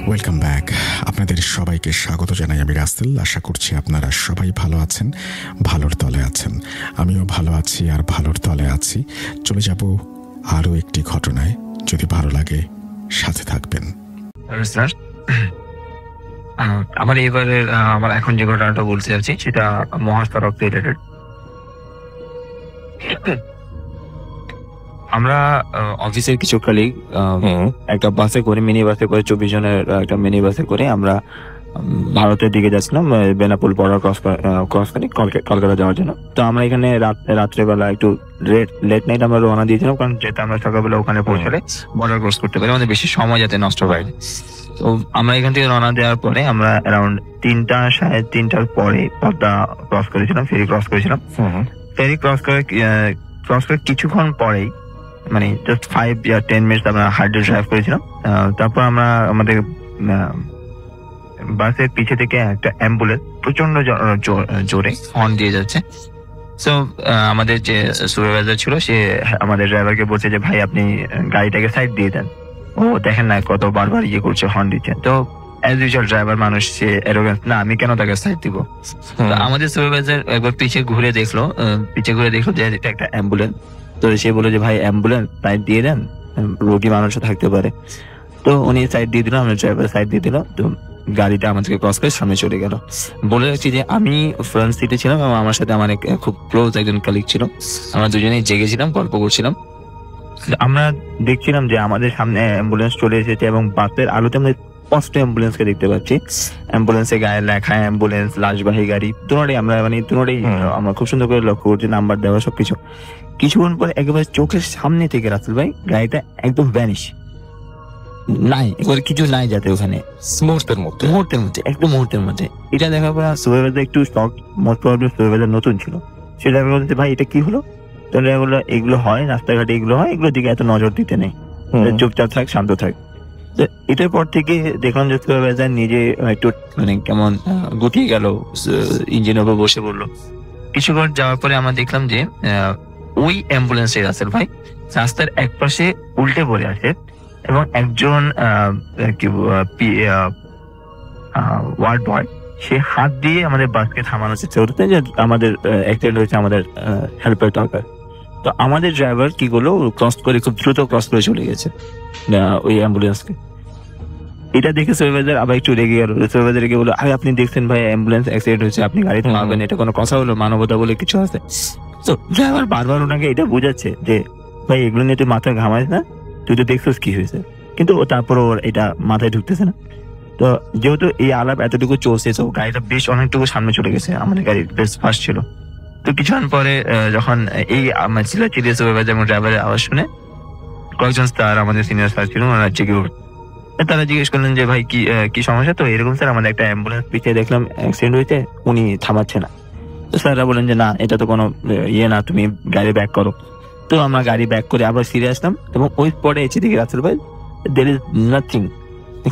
Welcome back. আপনাদের সবাইকে স্বাগত জানাই আমি রাসেল। আশা করছি আপনারা সবাই ভালো আছেন, ভালোর তলে আছেন। আমিও ভালো আছি আর ভালোর তলে আছি। চলে যাব আরও একটি ঘটনায়। যদি ভালো লাগে সাথে থাকবেন। আমার এখন যে ঘটনাটা বলতে যাচ্ছি সেটা মহাসড়ক রিলেটেড। আমরা অফিসের কিছু কলিগ একটা বাসে করে, মিনি বাসে করে, 24 জনের একটা মিনি বাসে করে আমরা ভারতের দিকে যাচ্ছিলাম, বেনাপোল বর্ডার ক্রস করে কলকাতা যাওয়ার জন্য। তো আমরা এখানে রাত্রেবেলা একটু লেট নাইট আমরা রওনা দিয়েছিলাম, কারণ যেহেতু আমরা সকালবেলা ওখানে পৌঁছালে বর্ডার ক্রস করতে পারি, আমাদের বেশি সময় যাতে নষ্ট হয়। তো আমরা এখান থেকে রওনা দেওয়ার পরে আমরা অ্যারাউন্ড 3:30 পরে পদ্মা ক্রস করেছিলাম, ফেরি ক্রস করেছিলাম। ফেরি ক্রস করে কিছুক্ষণ পরেই, মানে জাস্ট 5 বা 10 মিনিট আমরা হার্ডে ড্রাইভ করেছিলাম। তারপর আমরা আমাদের বাসের পিছে থেকে একটা অ্যাম্বুলেন্স প্রচন্ড জোরে হর্ন দিয়ে যাচ্ছে। সো আমাদের যে সুপারভাইজার ছিল সে আমাদের ড্রাইভারকে বলছে যে ভাই আপনি গাড়িটাকে সাইড দিয়ে দেন, ও দেখেন না কত বারবার ইয়ে করছে, হর্ন দিচ্ছে। তো অ্যাজ ইউজুয়াল ড্রাইভার মানুষ, সে অ্যারোগেন্স, না আমি কেন তাকে সাইড দিব। আমাদের সুপারভাইজার একবার পিছে ঘুরে দেখলো যে এটা একটা অ্যাম্বুলেন্স। তো সে বলে যে ভাই অ্যাম্বুলেন্স সাইড দিয়ে দেন, রোগী মানুষও থাকতে পারে। তো উনি সাইড দিয়ে দিল, আমরা ড্রাইভার সাইড দিয়ে দিল। তো গাড়িটা আমাদেরকে ক্রস করে সামনে চলে গেল। বলে রাখছি যে আমি ফ্রন্ট সিটে ছিলাম এবং আমার সাথে আমার খুব ক্লোজ একজন কলিগ ছিল। আমরা দুজনেই জেগেছিলাম, গল্প করছিলাম। আমরা দেখছিলাম যে আমাদের সামনে অ্যাম্বুলেন্স চলে এসেছে এবং বাসের আলোতে আমরা স্পষ্ট অ্যাম্বুলেন্সকে দেখতে পাচ্ছি। অ্যাম্বুলেন্সের গায়ে লেখা অ্যাম্বুলেন্স, লাশবাহী গাড়ি, দুটোটাই আমরা আমরা খুব সুন্দর করে লক্ষ্য করছি, নাম্বার দেওয়া সবকিছু। কিছুক্ষণ পরে একেবারে চোখের সামনে থেকে রাসেল ভাই গাড়িটা একদম ভ্যানিশ, নাই একেবারে কিছু নাই যাতে ওখানে, মুহূর্তের মধ্যে একটু মুহূর্তের মধ্যে। এটা দেখার পর সুপারভাইজার একটু শক, মোস্ট প্রবলি সুপারভাইজার নতুন ছিল, সেটা বলতে ভাই এটা কি হলো। এগুলো হয় রাস্তাঘাটে, এগুলো হয়, এগুলোর দিকে এত নজর দিতে নেই, চুপচাপ থাক, শান্ত থাক। এটার পর থেকে দেখলাম যে সুপারভাইজার নিজে একটু কেমন গুটিয়ে গেল, ইঞ্জিনের উপর বসে পড়লো। কিছুক্ষণ যাওয়ার পরে আমরা দেখলাম যে ওই অ্যাম্বুলেন্সে রাসেল ভাই রাস্তার এক পাশে উল্টে পড়ে আসে এবং একজন ওয়ার্ড বয় সে হাত দিয়ে আমাদের বাসকে থামানোর চেষ্টা করতে, যে আমাদের অ্যাক্সিডেন্ট হয়েছে, আমাদের হেল্পের দরকার। তো আমাদের ড্রাইভার কি করলো, ক্রস করে, খুব দ্রুত ক্রস করে চলে গেছে ওই অ্যাম্বুলেন্সকে। এটা দেখে সুপারভাইজার আবার একটু রেগে গেল। সুপারভাইজার রেগে বললো, আরে আপনি দেখছেন ভাই অ্যাম্বুলেন্স অ্যাক্সিডেন্ট হয়েছে, আপনি গাড়ি থামাবেন, এটা কোনো কথা হলো? মানবতা বলে কিছু আছে? তো ড্রাইভার বারবার ওনাকে এটা বোঝাচ্ছে যে ভাই এগুলো নিয়ে তুই মাথা ঘামাইস না, তুই তো দেখছিস কি হয়েছে, কিন্তু তারপর ওর এটা মাথায় ঢুকতেছে না। তো যেহেতু এই আলাপ এতটুকু চলছে, তো গাড়িটা বেশ অনেকটুকু সামনে চলে গেছে, আমাদের গাড়ি বেশ ফাস্ট ছিল। তো কিছুক্ষণ পরে যখন এই চিল্লাচিল্লি সুপারভাইজার এবং ড্রাইভারের আওয়াজ শুনে কয়েকজন স্যার, আমাদের সিনিয়র স্যার ছিল, ওনারা জেগে উঠল। তারা জিজ্ঞেস করলেন যে ভাই কি সমস্যা? তো এরকম স্যার, আমাদের একটা অ্যাম্বুলেন্স পিছিয়ে দেখলাম অ্যাক্সিডেন্ট হয়েছে, উনি থামাচ্ছে না। তো স্যাররা বলেন যে না, এটা তো কোনো ইয়ে না, তুমি গাড়ি ব্যাক করো। তো আমরা গাড়ি ব্যাক করে আবার ফিরে আসলাম এবং ওই পরে এসে দেখি রাসেল ভাই দের ইজ নাথিং,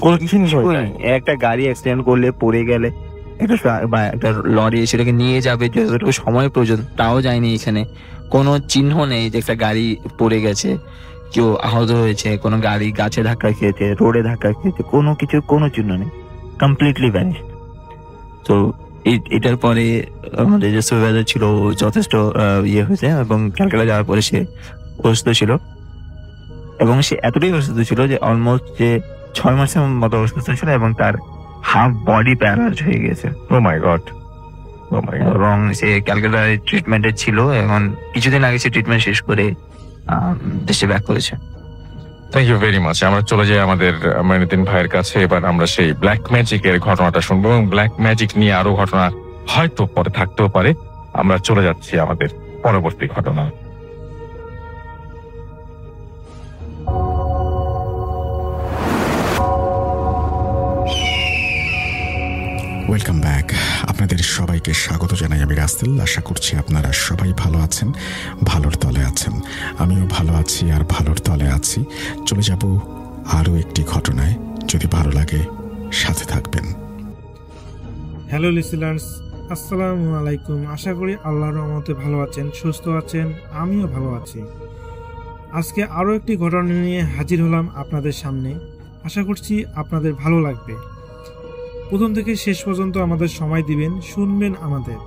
কোনো কিছু নেই। একটা গাড়ি অ্যাক্সিডেন্ট করলে, পড়ে গেলে একটা লরি সেটাকে নিয়ে যাবে, যতটুকু সময় প্রয়োজন তাও যায়নি। এখানে কোনো চিহ্ন নেই যে একটা গাড়ি পড়ে গেছে, কেউ আহত হয়েছে, কোনো গাড়ি গাছে ধাক্কা খেয়েছে, রোডে ধাক্কা খেয়েছে, কোনো কিছুর কোনো চিহ্ন নেই, কমপ্লিটলি ভ্যানিশ। তো এটার পরে আমাদের যে সুপারভাইজার ছিল যথেষ্ট ইয়ে হয়েছে এবং ক্যালকাটা যাওয়ার পরে সে অসুস্থ ছিল এবং সে এতটাই অসুস্থ ছিল যে অলমোস্ট যে 6 মাসের মতো অসুস্থ ছিল এবং তার হাফ বডি প্যারালাইজ হয়ে গেছে। ও মাই গড। এবং সে ক্যালকাটায় ট্রিটমেন্টে ছিল, এখন কিছুদিন আগে সে ট্রিটমেন্ট শেষ করে দেশে ব্যাক করেছে। Thank you very much. আমরা চলে যাই আমাদের মঈনুদ্দিন ভাইয়ের কাছে। এবার আমরা সেই ব্ল্যাক ম্যাজিকের ঘটনাটা শুনবো এবং ব্ল্যাক ম্যাজিক নিয়ে আরো ঘটনা হয়তো পরে থাকতেও পারে। আমরা চলে যাচ্ছি আমাদের পরবর্তী ঘটনা। Welcome back. আপনাদের সবাইকে স্বাগত জানাই আমি রাসেল। আশা করছি আপনারা সবাই ভালো আছেন, ভালোর তলে আছেন। আমিও ভালো আছি আর ভালোর তলে আছি। চলে যাব আরও একটি ঘটনায়। যদি ভালো লাগে সাথে থাকবেন। হ্যালো লিসেনার্স, আসসালামু আলাইকুম। আশা করি আল্লাহর রহমতে ভালো আছেন, সুস্থ আছেন। আমিও ভালো আছি। আজকে আরও একটি ঘটনা নিয়ে হাজির হলাম আপনাদের সামনে। আশা করছি আপনাদের ভালো লাগবে। প্রথম থেকে শেষ পর্যন্ত আমাদের সময় দিবেন, শুনবেন আমাদের।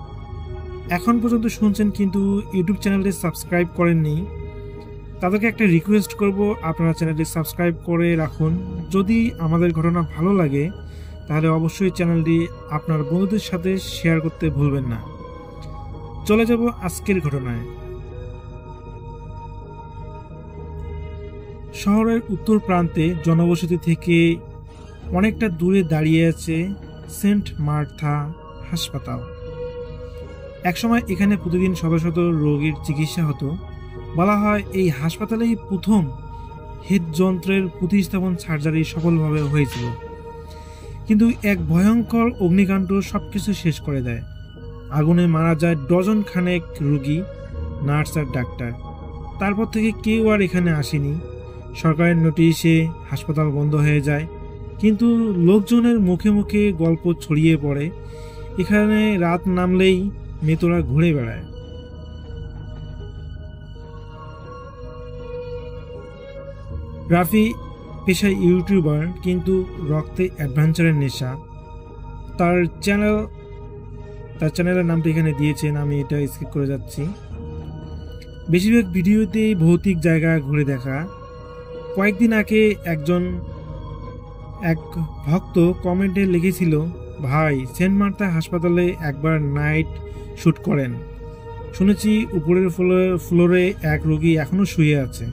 এখন পর্যন্ত শুনছেন কিন্তু ইউটিউব চ্যানেলটি সাবস্ক্রাইব করেননি, তাদেরকে একটা রিকোয়েস্ট করব, আপনারা চ্যানেলটি সাবস্ক্রাইব করে রাখুন। যদি আমাদের ঘটনা ভালো লাগে তাহলে অবশ্যই চ্যানেলটি আপনার বন্ধুদের সাথে শেয়ার করতে ভুলবেন না। চলে যাব আজকের ঘটনায়। শহরের উত্তর প্রান্তে জনবসতি থেকে অনেকটা দূরে দাঁড়িয়ে আছে সেন্ট মার্থা হাসপাতাল। একসময় এখানে প্রতিদিন শত শত রোগীর চিকিৎসা হতো। বলা হয় এই হাসপাতালেই প্রথম হৃদযন্ত্রের প্রতিস্থাপন সার্জারি সফলভাবে হয়েছিল। কিন্তু এক ভয়ঙ্কর অগ্নিকাণ্ড সবকিছু শেষ করে দেয়। আগুনে মারা যায় ডজন খানেক রোগী, নার্স আর ডাক্তার। তারপর থেকে কেউ আর এখানে আসেনি। সরকারের নোটিশে হাসপাতাল বন্ধ হয়ে যায়। কিন্তু লোকজনের মুখে মুখে গল্প ছড়িয়ে পড়ে, এখানে রাত নামলেই মেতোরা ঘুরে বেড়ায়। রাফি পেশায় ইউটিউবার, কিন্তু রক্তে অ্যাডভেঞ্চারের নেশা। তার চ্যানেলের নামটা এখানে দিয়েছেন, আমি এটা স্কিপ করে যাচ্ছি। বেশিরভাগ ভিডিওতেই ভৌতিক জায়গা ঘুরে দেখা। কয়েকদিন আগে এক ভক্ত কমেন্টে লিখেছিল, ভাই সেন্ট মার্থা হাসপাতালে একবার নাইট শ্যুট করেন, শুনেছি উপরের ফ্লোরে এক রোগী এখনো শুয়ে আছে।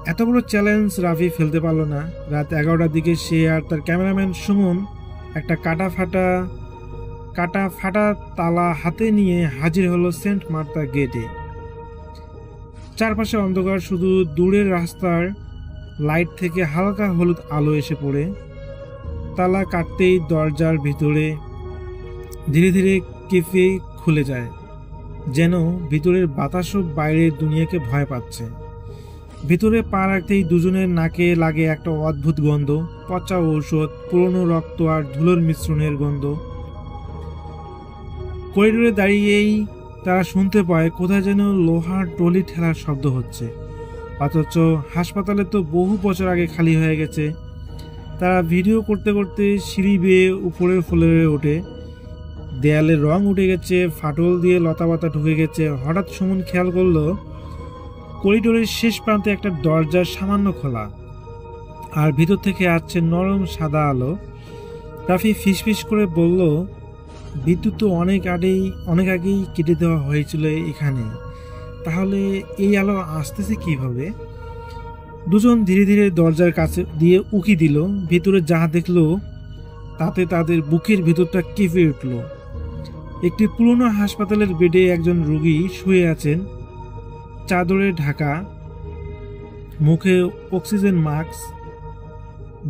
এত বড় চ্যালেঞ্জ রাফি ফেলতে পারলো না। রাত 11টার দিকে সে আর তার ক্যামেরাম্যান সুমন একটা কাটা ফাটা তালা হাতে নিয়ে হাজির হলো সেন্ট মার্তা গেটে। চারপাশে অন্ধকার, শুধু দূরের রাস্তার লাইট থেকে হালকা হলুদ আলো এসে পড়ে। তালা কাটতেই দরজার ভিতরে ধীরে ধীরে কেঁপে খুলে যায়, যেন ভিতরের বাতাসও বাইরের দুনিয়াকে ভয় পাচ্ছে। ভিতরে পা রাখতেই দুজনের নাকে লাগে একটা অদ্ভুত গন্ধ, পচা ঔষধ, পুরনো রক্ত আর ধুলোর মিশ্রণের গন্ধ। করিডোরে দাঁড়িয়েই তারা শুনতে পায় কোথায় যেন লোহার টলি ঠেলার শব্দ হচ্ছে, অথচ হাসপাতালে তো বহু বছর আগে খালি হয়ে গেছে। তারা ভিডিও করতে করতে সিঁড়ি বেয়ে উপরে ফ্লোরে ওঠে। দেয়ালের রং উঠে গেছে, ফাটল দিয়ে লতাপাতা ঢুকে গেছে। হঠাৎ সুমন খেয়াল করলো করিডোরের শেষ প্রান্তে একটা দরজা সামান্য খোলা, আর ভিতর থেকে আসছে নরম সাদা আলো। রাফি ফিসফিস করে বলল, বিদ্যুৎ তো অনেক আগেই কেটে দেওয়া হয়েছিল এখানে, তাহলে এই আলো আসতেছে কিভাবে? দুজন ধীরে ধীরে দরজার কাছে দিয়ে উকি দিল। ভিতরে যা দেখলো তাতে তাদের বুকের ভিতরটা কেঁপে উঠল। একটি পুরনো হাসপাতালের বেডে একজন রোগী শুয়ে আছেন, চাদরে ঢাকা, মুখে অক্সিজেন মাস্ক।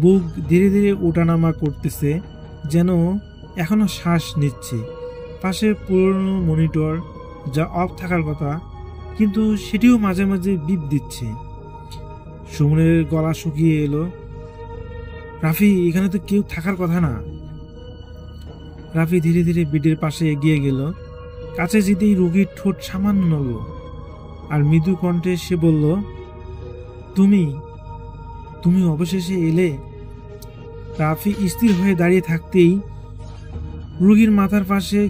বুক ধীরে ধীরে ওঠানামা করতেছে, যেন এখনো শ্বাস নিচ্ছে। পাশে পুরনো মনিটর, যা অফ থাকার কথা, কিন্তু সেটিও মাঝে মাঝে বিপ দিচ্ছে। সুমনের গলা শুকিয়ে এলো। রাফি, এখানে তো কেউ থাকার কথা না। রাফি ধীরে ধীরে বেডের পাশে এগিয়ে গেল। কাছে যেতেই রোগীর ঠোঁট সামান্য নড়ল, আর মৃদু কণ্ঠে সে বলল, তুমি অবশেষে এলে। রাফি স্থির হয়ে দাঁড়িয়ে থাকতেই রোগীর মাথার পাশে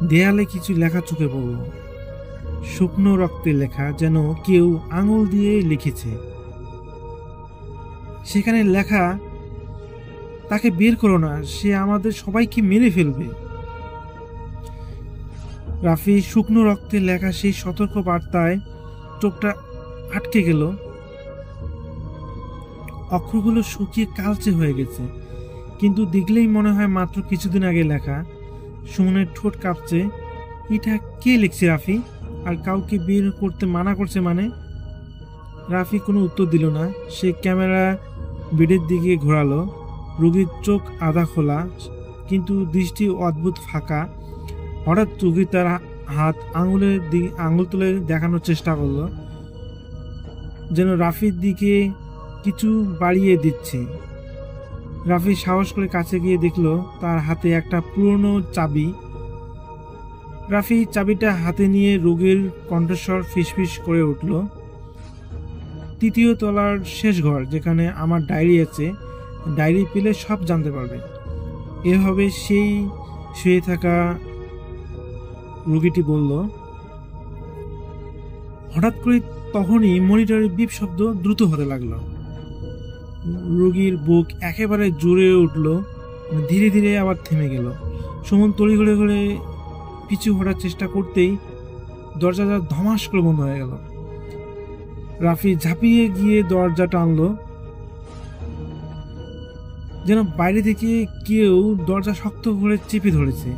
দেয়ালে কিছু লেখা চোখে পড়ল। শুকনো রক্তে লেখা, যেন কেউ আঙুল দিয়ে লিখেছে। সেখানে লেখা, তাকে বের করো না, সে আমাদের সবাইকে মেরে ফেলবে। রাফি শুকনো রক্তে লেখা সেই সতর্ক বার্তায় চোখটা আটকে গেল। অক্ষরগুলো শুকিয়ে কালচে হয়ে গেছে, কিন্তু দেখলেই মনে হয় মাত্র কিছুদিন আগে লেখা। সুমনের ঠোঁট কাঁপছে। এটা কে লিখছে রাফি? আর কাউকে বের করতে মানা করছে মানে? রাফি কোনো উত্তর দিল না। সে ক্যামেরা বেডের দিকে ঘোরালো। রোগীর চোখ আধা খোলা, কিন্তু দৃষ্টি অদ্ভুত ফাঁকা। হঠাৎ রোগী তার হাত আঙুল তুলে দেখানোর চেষ্টা করলো, যেন রাফির দিকে কিছু বাড়িয়ে দিচ্ছে। রাফি সাহস করে কাছে গিয়ে দেখলো তার হাতে একটা পুরনো চাবি। রাফি চাবিটা হাতে নিয়ে রোগীর কণ্ঠস্বর ফিসফিস করে উঠল, তৃতীয় তলার শেষ ঘর, যেখানে আমার ডায়েরি আছে। ডায়েরি পেলে সব জানতে পারবে। এভাবে সেই শুয়ে থাকা রোগীটি বলল। হঠাৎ করে তখনই মনিটরের বিপ শব্দ দ্রুত হতে লাগলো। রোগীর বুক একেবারে জোরে উঠল, ধীরে ধীরে আবার থেমে গেল। সুমন তড়িঘড়ি করে পিছু হটার চেষ্টা করতেই দরজাটা ধমাস করে বন্ধ হয়ে গেল। রাফি ঝাঁপিয়ে গিয়ে দরজা টানলো, যেন বাইরে থেকে কেউ দরজা শক্ত করে চেপে ধরেছে।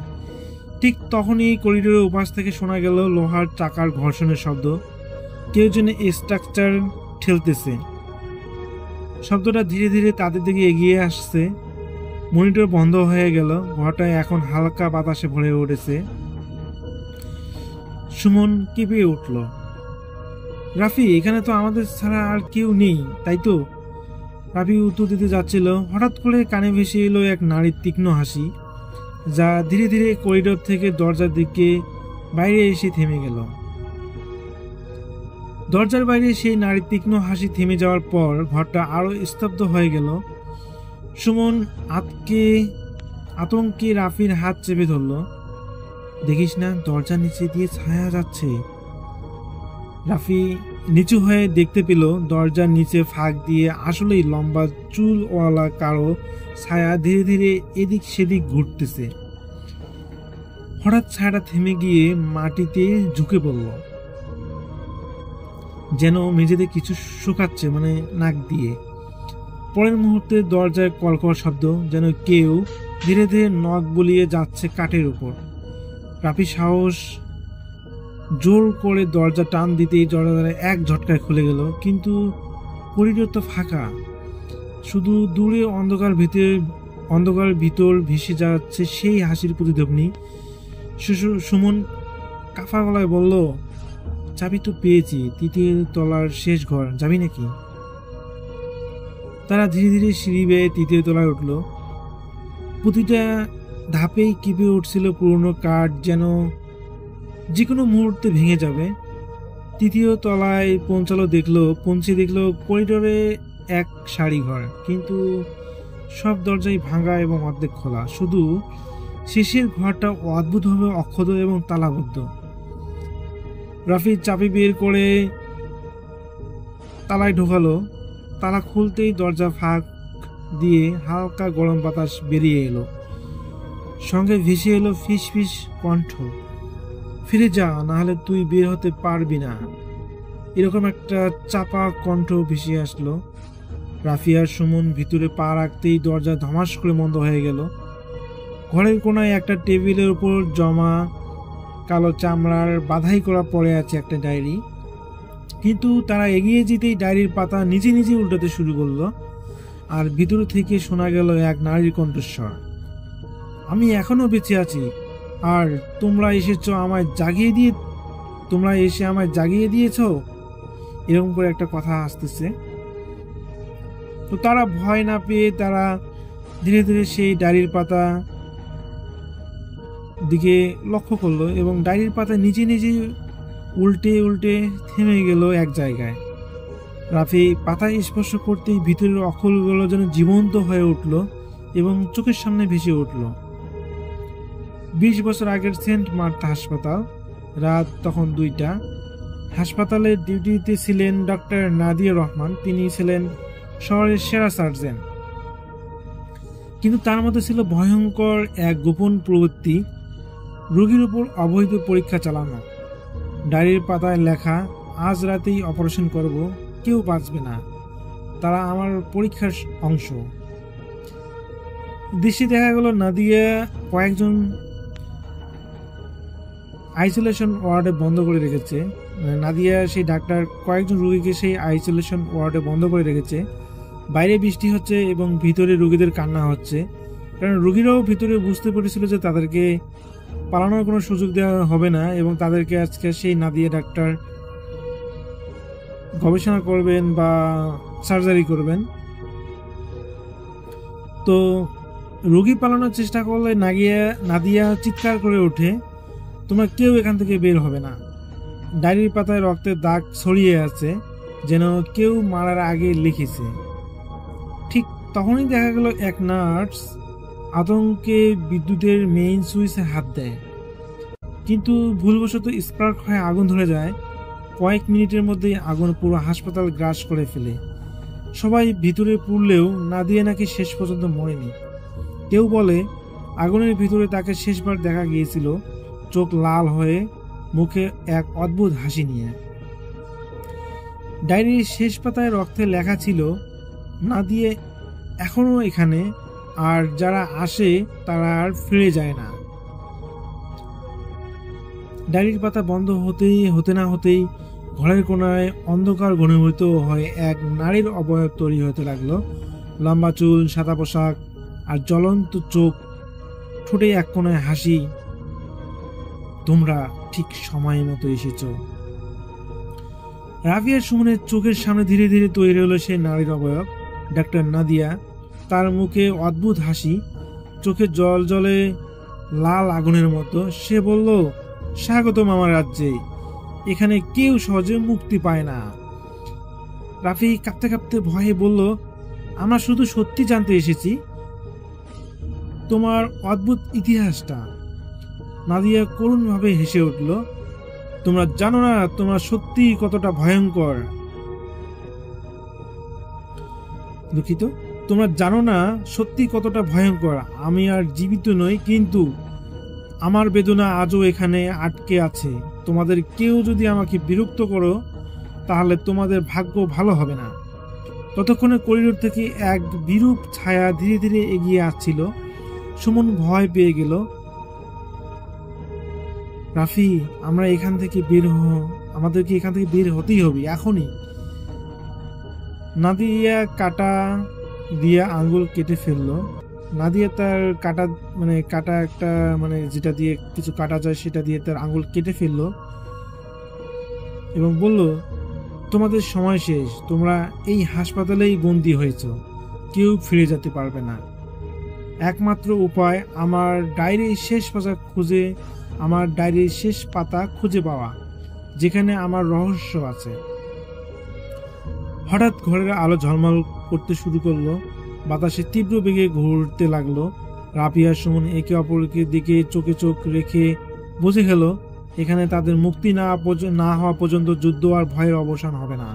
ঠিক তখনই করিডোরের ওপাশ থেকে শোনা গেল লোহার চাকার ঘর্ষণের শব্দ। কেউ যেন স্ট্রাকচার ঠেলতেছে। শব্দটা ধীরে ধীরে তাদের দিকে এগিয়ে আসছে। মনিটর বন্ধ হয়ে গেল। ঘরটা এখন হালকা বাতাসে ভরে উঠেছে। সুমন কেঁপে উঠল। রাফি, এখানে তো আমাদের ছাড়া আর কেউ নেই, তাই তো? রাফি উত্তর দিতে যাচ্ছিল, হঠাৎ করে কানে ভেসে এলো এক নারীর তীক্ষ্ণ হাসি, যা ধীরে ধীরে করিডোর থেকে দরজার দিকে বাইরে এসে থেমে গেল। দরজার বাইরে সেই নারীর তীক্ষ্ণ হাসি থেমে যাওয়ার পর ঘরটা আরো স্তব্ধ হয়ে গেল। সুমন আতঙ্কে রাফির হাত চেপে ধরল। দেখিস না, দরজার নিচে দিয়ে ছায়া যাচ্ছে। রাফি নিচু হয়ে দেখতে পেল দরজার নিচে ফাঁক দিয়ে আসলেই লম্বা চুলওয়ালা কারো ছায়া ধীরে ধীরে এদিক সেদিক ঘুরতেছে। হঠাৎ ছায়াটা থেমে গিয়ে মাটিতে ঝুঁকে পড়ল। যেন মেঝেতে কিছু শুকাচ্ছে, মানে নাক দিয়ে। পরের মুহূর্তে দরজায় কলকল শব্দ, যেন কেউ ধীরে ধীরে নখ বলিয়ে যাচ্ছে কাঠের উপর। রাফি সাহস জোর করে দরজা টান দিতেই দরজা এক ঝটকায় খুলে গেল, কিন্তু করিডোর তো ফাঁকা, শুধু দূরে অন্ধকার ভিতর ভেসে যাচ্ছে সেই হাসির প্রতিধ্বনি। সুমন কাফা গলায় বলল, চাবি তো পেয়েছি, 3 তলার শেষ ঘর, যাবি নাকি? তারা ধীরে ধীরে সিঁড়ি বেয়ে 3 তলায় উঠল। প্রতিটা ধাপেই কেঁপে উঠছিল পুরনো কাঠ, যেন যে কোনো মুহূর্তে ভেঙে যাবে। 3 তলায় পৌঁছে দেখলো করিডোরে এক সারি ঘর, কিন্তু সব দরজাই ভাঙা এবং অর্ধেক খোলা। শুধু শেষের ঘরটা অদ্ভুতভাবে অক্ষত এবং তালাবদ্ধ। রাফি চাবি বের করে তালায় ঢোকালো। তালা খুলতেই দরজা ফাঁক দিয়ে হালকা গরম বাতাস বেরিয়ে এলো, সঙ্গে ভেসে এলো ফিস ফিস কণ্ঠ, ফিরে যা, না হলে তুই বের হতে পারবি না। এরকম একটা চাপা কণ্ঠ ভেসে আসলো। রাফি আর সুমন ভিতরে পা রাখতেই দরজা ধমাস করে বন্ধ হয়ে গেল। ঘরের কোনায় একটা টেবিলের উপর জমা কালো চামড়ার বাধাই করা পড়ে আছে একটা ডায়েরি, কিন্তু তারা এগিয়ে যেতেই ডায়েরির পাতা নিজে নিজে উল্টাতে শুরু করলো, আর ভিতর থেকে শোনা গেল এক নারীর কণ্ঠস্বর, আমি এখনো বেঁচে আছি, আর তোমরা এসে আমায় জাগিয়ে দিয়েছ। এরকম করে একটা কথা আসতেছে। তো তারা ভয় না পেয়ে তারা ধীরে ধীরে সেই ডায়েরির পাতা দিকে লক্ষ্য করলো, এবং ডায়েরির পাতা নিজে নিজে উল্টে উল্টে থেমে গেল এক জায়গায়। রাফি পাতায় স্পর্শ করতেই ভিতরের অক্ষরগুলো যেন জীবন্ত হয়ে উঠল এবং চোখের সামনে ভেসে উঠল। 20 বছর আগের সেন্ট মার্থা হাসপাতাল, রাত তখন 2টা। হাসপাতালের ডিউটিতে ছিলেন ডক্টর নাদিয়া রহমান। তিনি ছিলেন শহরের সেরা সার্জন, কিন্তু তার মধ্যে ছিল ভয়ঙ্কর এক গোপন প্রবৃত্তি, রোগীর উপর অবৈধ পরীক্ষা চালানো। ডায়েরির পাতায় লেখা, আজ রাতেই অপারেশন করব, কেউ বাঁচবে না, তারা আমার পরীক্ষার অংশ। দৃষ্টি দেখা গেল নাদিয়া কয়েকজন আইসোলেশন ওয়ার্ডে বন্ধ করে রেখেছে। নাদিয়া সেই ডাক্তার কয়েকজন রোগীকে সেই আইসোলেশন ওয়ার্ডে বন্ধ করে রেখেছে। বাইরে বৃষ্টি হচ্ছে এবং ভিতরে রোগীদের কান্না হচ্ছে, কারণ রোগীরাও ভিতরে বুঝতে পেরেছিল যে তাদেরকে পালানোর কোনো সুযোগ দেওয়া হবে না, এবং তাদেরকে আজকে সেই নাদিয়া ডাক্তার গবেষণা করবেন বা সার্জারি করবেন। তো রোগী পালানোর চেষ্টা করলে নাদিয়া চিৎকার করে ওঠে, তোমরা কেউ এখান থেকে বের হবে না। ডায়েরির পাতায় রক্তের দাগ ছড়িয়ে আছে, যেন কেউ মারার আগে লিখেছে। ঠিক তখনই দেখা গেল এক নার্স আতঙ্কে বিদ্যুতের মেইন সুইচে হাত দেয়, কিন্তু ভুলবশত স্পার্ক হয়ে আগুন ধরে যায়। কয়েক মিনিটের মধ্যেই আগুন পুরো হাসপাতাল গ্রাস করে ফেলে। সবাই ভিতরে পুড়লেও নাদিয়া নাকি শেষ পর্যন্ত মরেনি। কেউ বলে আগুনের ভিতরে তাকে শেষবার দেখা গিয়েছিল, চোখ লাল হয়ে, মুখে এক অদ্ভুত হাসি নিয়ে। ডায়েরির শেষ পাতায় রক্তে লেখা ছিল, নাদিয়া এখনো এখানে, আর যারা আসে তারা আর ফিরে যায় না। ডায়েরির পাতা বন্ধ হতে না হতেই ঘরের কোনায় অন্ধকার ঘনীভূত হয়ে এক নারীর অবয়ব তৈরি হতে লাগলো। লম্বা চুল, সাদা পোশাক আর জ্বলন্ত চোখ, ঠোঁটে এক কোনায় হাসি। তোমরা ঠিক সময় মতো এসেছ। রাফিয়া সুমনের চোখের সামনে ধীরে ধীরে তৈরি হলো সেই নারীর অবয়ব, ডাক্তার নাদিয়া। তার মুখে অদ্ভুত হাসি, চোখে জল জলে লাল আগুনের মতো। সে বলল, স্বাগতম আমার রাজ্যে, এখানে কেউ সহজে মুক্তি পায় না। রাফি কাঁপতে কাঁপতে ভয়ে বলল, আমরা শুধু সত্যি জানতে এসেছি, তোমার অদ্ভুত ইতিহাসটা। নাদিয়া করুণভাবে হেসে উঠল, তোমরা জানো না তোমরা সত্যি কতটা ভয়ঙ্কর। দুঃখিত, তোমরা জানো না সত্যি কতটা ভয়ঙ্কর। আমি আর জীবিত নই, কিন্তু আমার বেদনা আজও এখানে আটকে আছে। তোমাদের কেউ যদি আমাকে বিরক্ত করো, তাহলে তোমাদের ভাগ্য ভালো হবে না। ততক্ষণে করিডোর থেকে এক বিরূপ ছায়া ধীরে ধীরে এগিয়ে আসছিল। সুমন ভয় পেয়ে গেল। রাফি, আমাদেরকে এখান থেকে বের হতেই হবে এখনই। নাদিয়া কাটা দিয়ে আঙ্গুল কেটে ফেললো। নাদিয়া তার কাটা একটা যেটা দিয়ে কিছু কাটা যায় সেটা দিয়ে তার আঙ্গুল কেটে ফেললো এবং বলল, তোমাদের সময় শেষ, তোমরা এই হাসপাতালেই বন্দী হয়েছ, কেউ ফিরে যেতে পারবে না। একমাত্র উপায় আমার ডায়েরির শেষ পাতা খুঁজে পাওয়া, যেখানে আমার রহস্য আছে। হঠাৎ ঘরের আলো ঝলমল করতে শুরু করলো, বাতাসে তীব্র বেগে ঘুরতে লাগলো। রাফিয়া সুমন একে অপরের দিকে চোখে চোখ রেখে বুঝে গেল এখানে তাদের মুক্তি না হওয়া পর্যন্ত যুদ্ধ আর ভয়ের অবসান হবে না।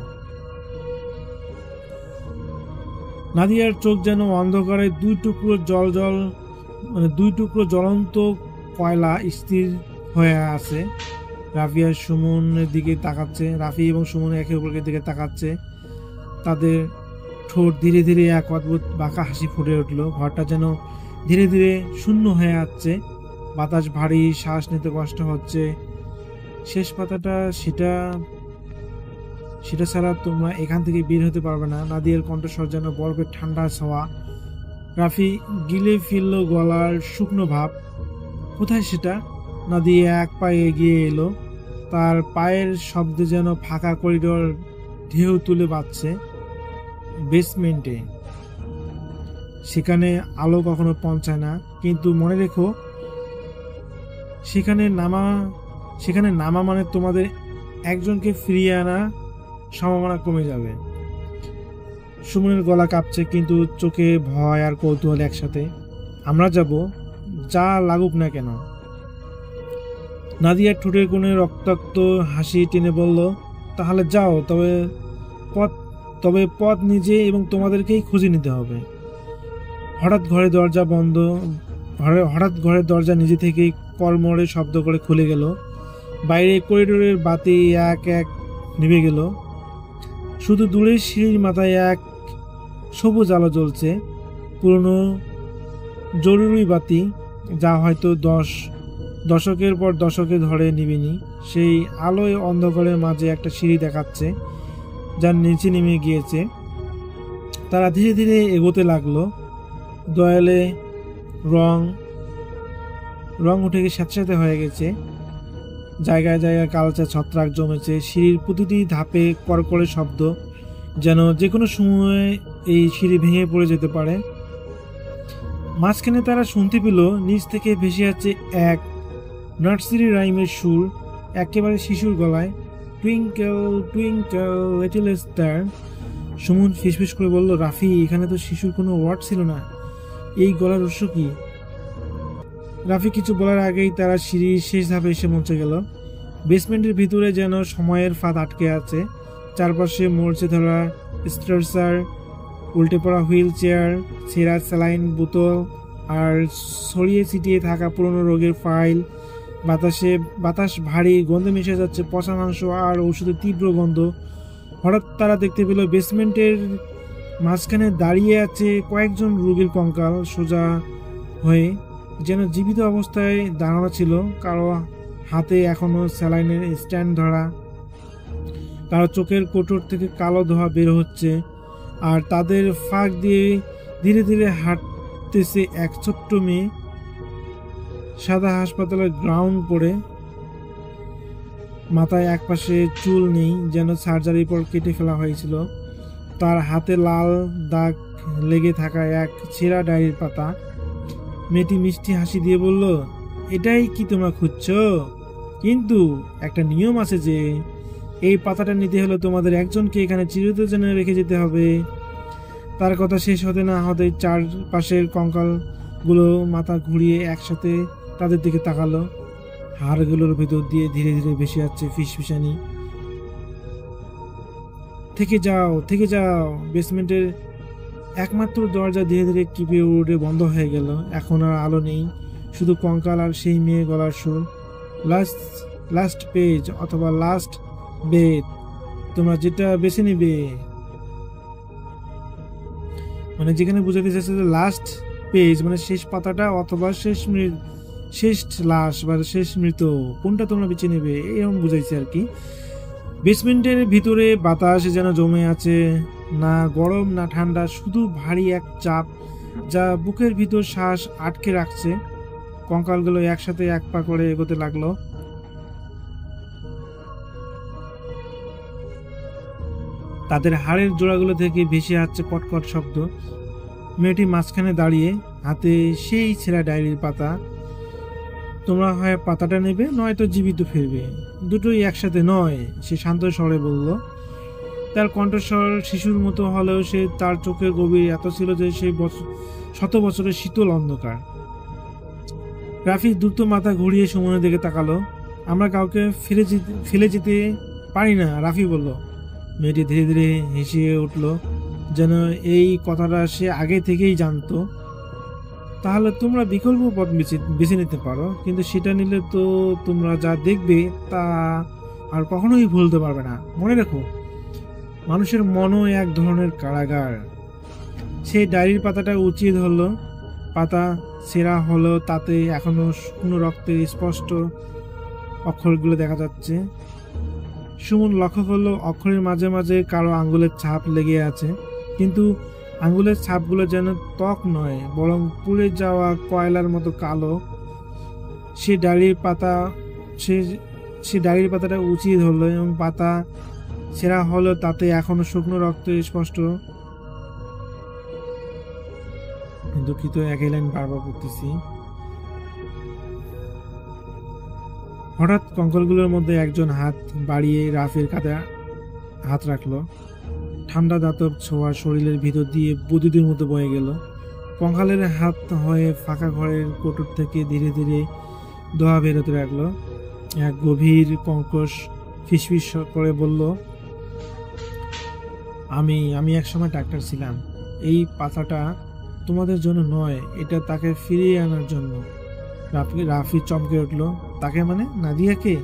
নাদিয়ার চোখ যেন অন্ধকারে দুই টুকরো জ্বলন্ত কয়লা স্থির হয়ে আছে। রাফি এবং সুমন একে অপরের দিকে তাকাচ্ছে। তাদের ঠোঁট ধীরে ধীরে এক অদ্ভুত বাঁকা হাসি ফুটে উঠল। ঘরটা যেন ধীরে ধীরে শূন্য হয়ে যাচ্ছে। বাতাস ভারী, শ্বাস নিতে কষ্ট হচ্ছে। শেষ পাতাটা সেটা ছাড়া তোমরা এখান থেকে বের হতে পারবে না। নাদিয়ার কণ্ঠস্বর যেন বরফের ঠান্ডা ছোঁয়া। রাফি গিলে ফেলল গলার শুকনো ভাব। কোথায় সেটা? নাদিয়া এক পায়ে এগিয়ে এলো। তার পায়ের শব্দে যেন ফাঁকা করিডোর ঢেউ তুলে বাজছে। বেসমেন্টে, সেখানে আলো কখনো পৌঁছায় না, কিন্তু মনে রেখো, সেখানে নামা মানে তোমাদের একজনকে ফিরিয়ে আনা সম্ভাবনা কমে যাবে। সুমনের গলা কাঁপছে, কিন্তু চোখে ভয় আর কৌতূহল একসাথে। আমরা যাব, যা লাগুক না কেন। নাদিয়ার ঠোঁটের কোণে রক্তাক্ত হাসি টেনে বলল, তাহলে যাও, তবে পথ নিজে এবং তোমাদেরকেই খুঁজে নিতে হবে। হঠাৎ ঘরের দরজা নিজে থেকেই কড়মড়ে শব্দ করে খুলে গেল। বাইরে করিডোরের বাতি এক এক নিভে গেল। শুধু দূরের সিঁড়ির মাথায় এক সবুজ আলো জ্বলছে, পুরনো জরুরি বাতি, যা হয়তো দশকের পর দশকে ধরে নিবেনি। সেই আলোয় অন্ধকারের মাঝে একটা সিঁড়ি দেখাচ্ছে, যার নিচে নেমে গিয়েছে। তারা ধীরে ধীরে এগোতে লাগলো। দেয়ালে রং উঠে স্যাঁতস্যাঁতে হয়ে গেছে। জায়গায় জায়গায় কালচে ছত্রাক জমেছে। সিঁড়ির প্রতিটি ধাপে কড়কড়ে শব্দ, যেন যে কোনো সময় এই সিঁড়ি ভেঙে পড়ে যেতে পারে। মাঝখানে তারা শুনতে পেল নিচ থেকে ভেসে যাচ্ছে এক নার্সারি রাইমের সুর, একেবারে শিশুর গলায়। Twinkle twinkle little star. Suman ফিসফিস করে বলল, রাফি, এখানে তো শিশুর কোনো ওয়ার্ড ছিল না, এই গলার উৎস কি? রাফি কিছু বলার আগেই তারা সিঁড়ির শেষ ধাপে এসে পৌঁছে গেল। বেসমেন্টের ভিতরে যেন সময়ের ফাঁদ আটকে আছে। চারপাশে মরচে ধরা স্ট্রেচার, উল্টে পড়া হুইল চেয়ার, ছেঁড়া স্যালাইন বোতল আর ছড়িয়ে ছিটিয়ে থাকা পুরনো রোগের ফাইল। বাতাস ভারী, গন্ধে মিশে যাচ্ছে পচা মাংস আর ওষুধের তীব্র গন্ধ। হঠাৎ তারা দেখতে পেল বেসমেন্টের মাঝখানে দাঁড়িয়ে আছে কয়েকজন রোগীর কঙ্কাল, সোজা হয়ে, যেন জীবিত অবস্থায় দাঁড়ানো ছিল। কারো হাতে এখনো স্যালাইনের স্ট্যান্ড ধরা, কারো চোখের কোটর থেকে কালো ধোঁয়া বের হচ্ছে, আর তাদের ফাঁক দিয়ে ধীরে ধীরে হাঁটতেছে এক ছোট্ট মেয়ে। সাদা হাসপাতালের গ্রাউন্ড পরে, মাথায় একপাশে চুল নেই, যেন সার্জারির পর কেটে ফেলা হয়েছিল। তার হাতে লাল দাগ লেগে থাকা এক ছেঁড়া ডায়েরির পাতা। মেয়েটি মিষ্টি হাসি দিয়ে বলল, এটাই কি তোমরা খুঁজছো? কিন্তু একটা নিয়ম আছে যে এই পাতাটা নিতে হলে তোমাদের একজনকে এখানে চিরদিনের জন্য রেখে যেতে হবে। তার কথা শেষ হতে না হতে চারপাশের কঙ্কালগুলো মাথা ঘুরিয়ে একসাথে তাদের দিকে তাকালো। হাড়গুলোর ভেতর দিয়ে ধীরে ধীরে ভেসে যাচ্ছে ফিসফিসানি। থেকে যাও। বেসমেন্টের একমাত্র দরজা ধীরে ধীরে কিপে উড়ে বন্ধ হয়ে গেল। এখন আর আলো নেই, শুধু কঙ্কাল আর সেই মেয়ে গলার সুর। লাস্ট পেজ অথবা লাস্ট বেড। তোমরা যেটা বেছে নিবে। মানে যেখানে বুঝাতে চাইছে যে লাস্ট পেজ মানে শেষ পাতাটা অথবা শেষ লাশ বা শেষ মৃত কোনটা তোমরা বেছে নেবে এরকম বুঝাইছে আর কি। বেসমেন্টের ভিতরে বাতাস যেন জমে আছে, না গরম না ঠান্ডা, শুধু ভারী এক চাপ যা বুকের ভিতর শ্বাস আটকে রাখছে। কঙ্কালগুলো একসাথে এক পা করে এগোতে লাগলো। তাদের হাড়ের জোড়াগুলো থেকে ভেসে আসছে কটকট শব্দ। মেয়েটি মাঝখানে দাঁড়িয়ে, হাতে সেই ছেঁড়া ডায়েরির পাতা। তোমরা হয় পাতাটা নেবে নয়তো জীবিত ফিরবে, দুটোই একসাথে নয়, সে শান্ত স্বরে বলল। তার কণ্ঠস্বর শিশুর মতো হলেও সে তার চোখে গভীর এত ছিল যে সেই শত বছরের শীতল অন্ধকার। রাফি দ্রুত মাথা ঘুরিয়ে সুমনের দিকে তাকালো। আমরা কাউকে ফেলে যেতে পারি না, রাফি বলল। মেয়েটি ধীরে ধীরে হেসে উঠল, যেন এই কথাটা সে আগে থেকেই জানতো। তাহলে তোমরা বিকল্প পথ বেছে নিতে পারো, কিন্তু সেটা নিলে তো তোমরা যা দেখবে তা আর কখনোই ভুলতে পারবে না। মনে রেখো, মানুষের মনও এক ধরনের কারাগার। সে ডায়েরির পাতাটা উঁচিয়ে ধরল। পাতা ছেঁড়া হলো, তাতে এখনো শুকনো রক্তের স্পষ্ট অক্ষরগুলো দেখা যাচ্ছে। সুমন লক্ষ্য করলো অক্ষরের মাঝে মাঝে কারো আঙ্গুলের ছাপ লেগে আছে, কিন্তু আঙ্গুলের ছাপগুলো যেন ত্বক নয়, বরং পুড়ে যাওয়া কয়লার মতো কালো। সে ডায়েরির পাতাটা উঁচিয়ে ধরলো এবং পাতা ছেঁড়া হলো, তাতে এখনো শুকনো রক্তের স্পষ্ট। দুঃখিত, একই লাইন বারবার পড়তেছি। হঠাৎ কঙ্কালগুলোর মধ্যে একজন হাত বাড়িয়ে রাফির কাঁধে হাত রাখলো। ঠান্ডা দাতব ছোঁয়া শরীরের ভিতর দিয়ে বৈদ্যুতির মতো বয়ে গেল। কঙ্কালের হাত হয়ে ফাঁকা ঘরের কোটর থেকে ধীরে ধীরে দোয়া বেরোতে লাগলো। এক গভীর কঙ্কশ ফিসফিস করে বলল, আমি একসময় ডাক্তার ছিলাম। এই পাতাটা তোমাদের জন্য নয়, এটা তাকে ফিরিয়ে আনার জন্য। রাফি চমকে উঠল। তাকে মানে নাদিয়াকে?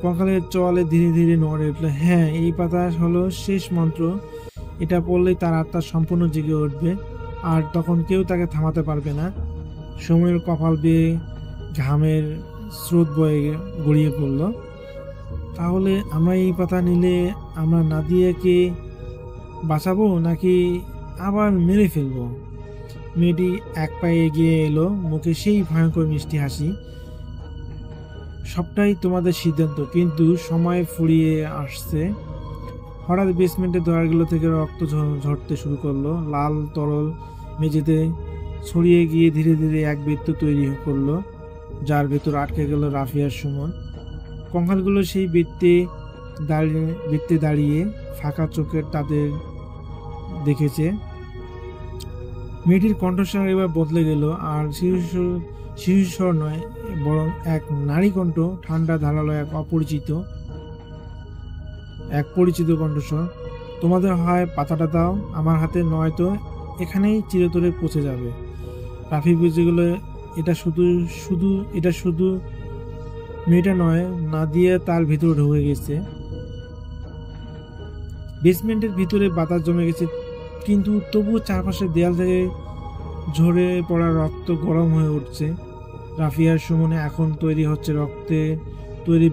কঙ্কালের চোয়ালে ধীরে ধীরে নড়ে উঠল। হ্যাঁ, এই পাতা হলো শেষ মন্ত্র। এটা পড়লেই তার আত্মা সম্পূর্ণ জেগে উঠবে, আর তখন কেউ তাকে থামাতে পারবে না। সময়ের কপাল বেয়ে ঘামের স্রোত বয়ে গড়িয়ে পড়ল। তাহলে আমরা এই পাতা নিলে আমরা নাদিয়াকে বাঁচাবো নাকি আবার মেরে ফেলবো? মেয়েটি এক পায়ে এগিয়ে এলো, মুখে সেই ভয়ঙ্কর মিষ্টি হাসি। সবটাই তোমাদের সিদ্ধান্ত, কিন্তু সময় ফুরিয়ে আসছে। হঠাৎ বেসমেন্টের দরজাগুলো থেকে রক্ত ঝরতে শুরু করলো। লাল তরল মেঝেতে ছড়িয়ে গিয়ে ধীরে ধীরে এক বৃত্ত তৈরি করলো, যার ভেতর আটকে গেল রাফিয়ার সুমন। কঙ্কালগুলো সেই বৃত্তে দাঁড়িয়ে ফাঁকা চোখের তাদের দেখেছে। মেয়েটির কণ্ঠস্বর এবার বদলে গেল, আর শিশুস্বর নয়, বরং এক নারী কণ্ঠ, ঠান্ডা ধারালো, এক পরিচিত কণ্ঠস্বর। তোমাদের হয় পাতাটা দাও আমার হাতে, নয়তো এখানেই চিরতরে পচে যাবে। রাফি বুঝে গেল এটা শুধু মেয়েটা নয়, নাদিয়া তার ভিতরে ঢুকে গেছে। বেসমেন্টের ভিতরে বাতাস জমে গেছে, কিন্তু তবুও চারপাশের দেয়াল থেকে ঝরে পড়া রক্ত গরম হয়ে উঠছে। রাফিয়ার সুমনে এখন তৈরি হচ্ছে রক্তে তৈরি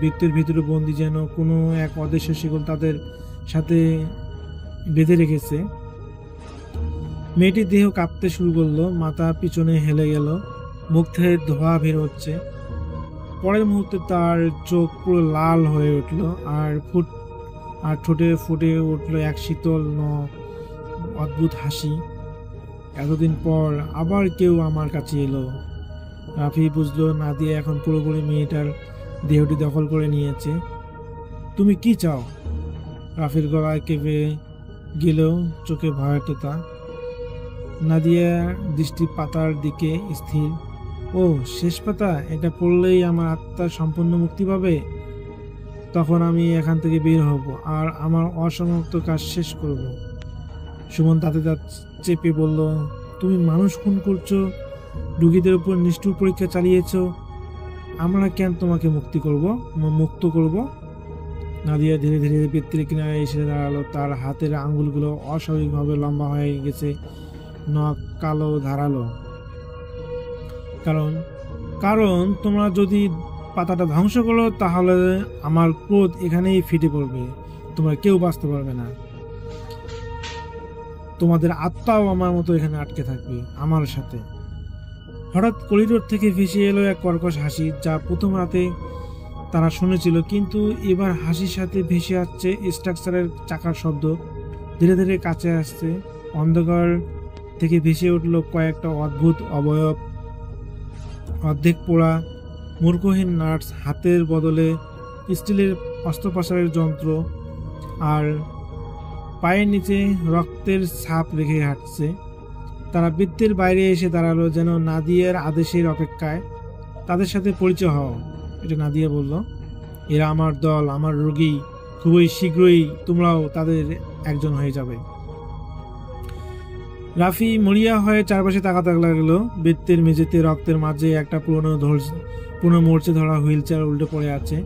বৃত্তের ভিতরে বন্দি, যেন কোনো এক অদৃশ্য শিকল তাদের সাথে বেঁধে রেখেছে। মেয়েটির দেহ কাঁপতে শুরু করলো, মাথা পিছনে হেলে গেল, মুখ থেকে ধোঁয়া বের হচ্ছে। পরের মুহূর্তে তার চোখ পুরো লাল হয়ে উঠল, আর ঠোঁটে ফুটে উঠল এক শীতল অদ্ভুত হাসি। এতদিন পর আবার কেউ আমার কাছে এলো। রাফি বুঝলো নাদিয়া এখন পুরোপুরি মেয়েটার দেহটি দখল করে নিয়েছে। তুমি কি চাও? রাফির গলায় কেঁপে গেলেও চোখে ভয়ার্থতা। নাদিয়ার দৃষ্টি পাতার দিকে স্থির। ও, শেষ পাতা, এটা পড়লেই আমার আত্মা সম্পূর্ণ মুক্তি পাবে। তখন আমি এখান থেকে বের হব আর আমার অসমাপ্ত কাজ শেষ করব। সুমন তাতে দাঁত চেপে বলল, তুমি মানুষ খুন করছো, রোগীদের উপর নিষ্ঠুর পরীক্ষা চালিয়েছ, আমরা কেন তোমাকে মুক্ত করব? নাদিয়া ধীরে ধীরে বৃত্তের কিনারে এসে দাঁড়ালো। তার হাতের আঙ্গুলগুলো অস্বাভাবিকভাবে লম্বা হয়ে গেছে, নখ কালো ধারালো। কারণ তোমরা যদি পাতাটা ধ্বংস করো তাহলে আমার ক্রোধ এখানেই ফিটে পড়বে, তোমরা কেউ বাঁচতে পারবে না। তোমাদের আত্মাও আমার মতো এখানে আটকে থাকবে আমার সাথে। হঠাৎ করিডোর থেকে ভেসে এলো এক কর্কশ হাসি, যা প্রথম রাতে তারা শুনেছিল, কিন্তু এবার হাসির সাথে ভেসে আসছে স্ট্রাকচারের চাকার শব্দ। ধীরে ধীরে কাছে আসছে। অন্ধকার থেকে ভেসে উঠল কয়েকটা অদ্ভুত অবয়ব, অর্ধেক পোড়া মূর্খহীন নার্স, হাতের বদলে স্টিলের অস্ত্রোপচারের যন্ত্র, আর পায়ের নিচে রক্তের ছাপ রেখে হাঁটছে। তারা বৃত্তের বাইরে এসে দাঁড়ালো, যেন নাদিয়ার আদেশের অপেক্ষায়। তাদের সাথে পরিচয় হও, এটা নাদিয়া বলল। এরা আমার দল, আমার রোগী। খুবই শীঘ্রই তোমরাও তাদের একজন হয়ে যাবে। রাফি মরিয়া হয়ে চারপাশে তাকাতে লাগলো। বৃত্তের মেঝেতে রক্তের মাঝে একটা পুরনো মরচে ধরা হুইল চেয়ার উল্টে পড়ে আছে।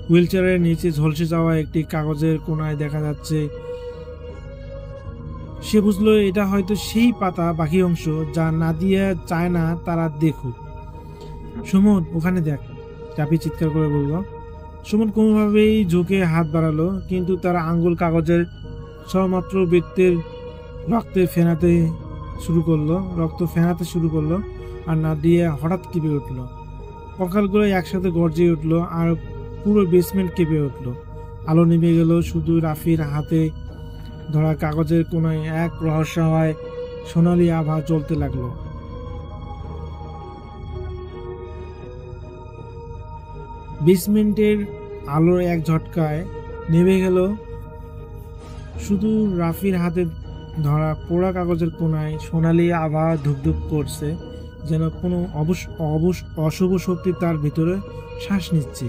হুইল চেয়ারের নিচে ঝলসে যাওয়া একটি কাগজের কোনায় দেখা যাচ্ছে। সে বুঝলো এটা হয়তো সেই পাতা বাকি অংশ যা নাদিয়া চায় না তারা দেখুক। সুমন, ওখানে দেখ, রাফি চিৎকার করে বলল। সুমন কোনোভাবেই ঝুঁকে হাত বাড়ালো, কিন্তু তার আঙ্গুল কাগজের সবেমাত্র বৃত্তের রক্ত ফেনাতে শুরু করলো, আর নাদিয়া হঠাৎ কেঁপে উঠলো। কঙ্কালগুলো একসাথে গর্জে উঠলো, আর পুরো বেসমেন্ট কেঁপে উঠলো। আলো নেমে গেল, শুধু রাফির হাতে ধরা কাগজের কোনায় এক রহস্যময় সোনালি আভা জ্বলতে লাগলো। বেসমেন্টের আলোর এক ঝটকায় নেমে গেল। শুধু রাফির হাতে ধরা পোড়া কাগজের কোনায় সোনালি আভা ধুকধুক করছে, যেন কোনো অশুভ শক্তি তার ভিতরে শ্বাস নিচ্ছে।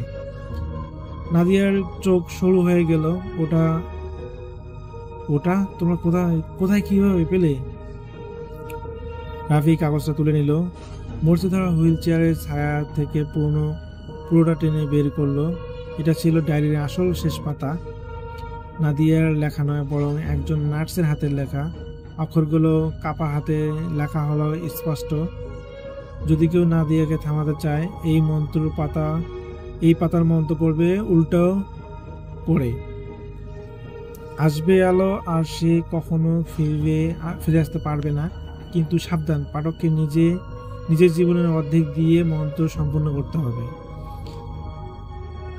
নাদিয়ার চোখ সরু হয়ে গেল। ওটা তোমরা কোথায় কিভাবে পেলে? রাফি কাগজটা তুলে নিল, মরচে ধরা হুইল চেয়ারের ছায়া থেকে পুরোটা টেনে বের করলো। এটা ছিল ডায়েরির আসল শেষ পাতা। নাদিয়ার লেখা নয়, বরং একজন নার্সের হাতের লেখা। অক্ষরগুলো কাপা হাতে লেখা হলো স্পষ্ট। যদি কেউ নাদিয়াকে থামাতে চায়, এই পাতার মন্ত্র পড়বে উল্টো করে। আসবে আলো, আর সে কখনো ফিরে আসতে পারবে না। কিন্তু সাবধান, পাঠককে নিজের জীবনের অর্ধেক দিয়ে মন্ত্র সম্পূর্ণ করতে হবে।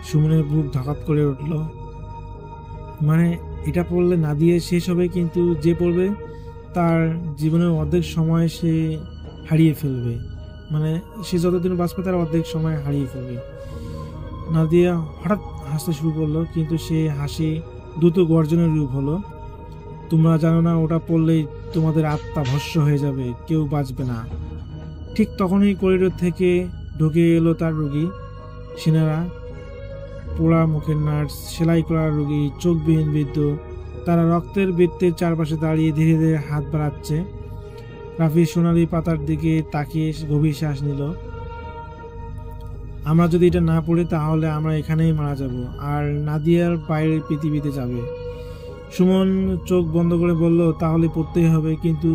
সুমনের বুক ধকাত করে উঠল। মানে এটা পড়লে নাদিয়া শেষ হবে, কিন্তু যে পড়বে তার জীবনের অর্ধেক সময় সে হারিয়ে ফেলবে। মানে সে যতদিন বাঁচবে তার অর্ধেক সময় হারিয়ে ফেলবে। নাদিয়া হঠাৎ হাসতে শুরু করলো, কিন্তু সে হাসি দ্রুত গর্জনের রূপ হলো। তোমরা জানো না, ওটা পড়লেই তোমাদের আত্মা ভস্ম হয়ে যাবে, কেউ বাঁচবে না। ঠিক তখনই করিডোর থেকে ঢুকে এলো তার রোগী। সেনারা, পোড়া মুখের নার্স, সেলাই করা রোগী, চোখবিহীন বৃদ্ধ। তারা রক্তের বৃত্তের চারপাশে দাঁড়িয়ে ধীরে ধীরে হাত বাড়াচ্ছে। রাফি সোনালি পাতার দিকে তাকিয়ে গভীর শ্বাস নিল। আমরা যদি এটা না পড়ি তাহলে আমরা এখানেই মারা যাব, আর নাদিয়ার বাইরের পৃথিবীতে যাবে। সুমন চোখ বন্ধ করে বলল, তাহলে পড়তেই হবে, কিন্তু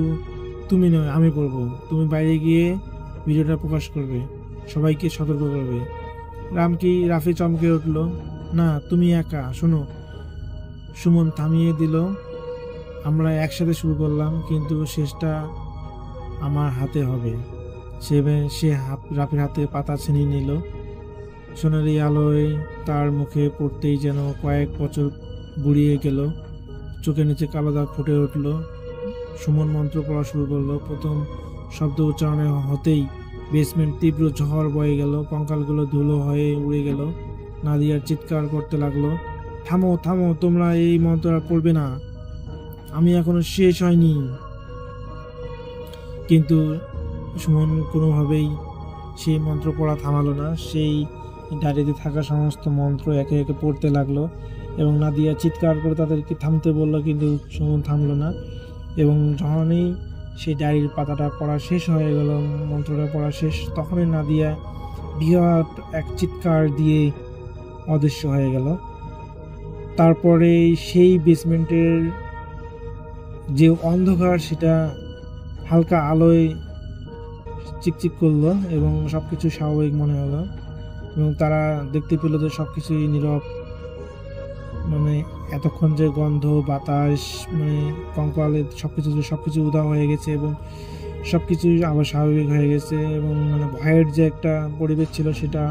তুমি নয়, আমি পড়বো। তুমি বাইরে গিয়ে ভিডিওটা প্রকাশ করবে, সবাইকে সতর্ক করবে। রাফি চমকে উঠল। না, তুমি একা, শোনো। সুমন থামিয়ে দিল। আমরা একসাথে শুরু করলাম, কিন্তু শেষটা আমার হাতে হবে। সে রাফির হাতে পাতা ছিনিয়ে নিল। সোনালি আলোয় তার মুখে পড়তেই যেন কয়েক বছর বুড়িয়ে গেল। চোখের নিচে কালো দাগ ফুটে উঠল। সুমন মন্ত্র পড়া শুরু করলো। প্রথম শব্দ উচ্চারণে হতেই বেসমেন্ট তীব্র ঝড় বয়ে গেল। কঙ্কালগুলো ধুলো হয়ে উড়ে গেল। নাদিয়ার চিৎকার করতে লাগলো, থামো থামো, তোমরা এই মন্ত্র পড়বে না, আমি এখনো শেষ হয়নি। কিন্তু সুমন কোনোভাবেই সেই মন্ত্র পড়া থামালো না। সেই ডায়েরিতে থাকা সমস্ত মন্ত্র একে একে পড়তে লাগলো, এবং নাদিয়া চিৎকার করে তাদেরকে থামতে বললো, কিন্তু সুমন থামলো না। এবং যখনই সেই ডায়েরির পাতাটা পড়া শেষ হয়ে গেল, মন্ত্রটা পড়া শেষ, তখনই নাদিয়া বিরাট এক চিৎকার দিয়ে অদৃশ্য হয়ে গেল। তারপরে সেই বেসমেন্টের যে অন্ধকার সেটা হালকা আলোয় চিকচিক করলো এবং সবকিছু স্বাভাবিক মনে হলো এবং তারা দেখতে পেল যে সবকিছুই নীরব। মানে এতক্ষণ যে গন্ধ বাতাস মানে কঙ্কালে সবকিছু উধাও হয়ে গেছে এবং সবকিছু আবার স্বাভাবিক হয়ে গেছে এবং মানে ভয়ের যে একটা পরিবেশ ছিল সেটা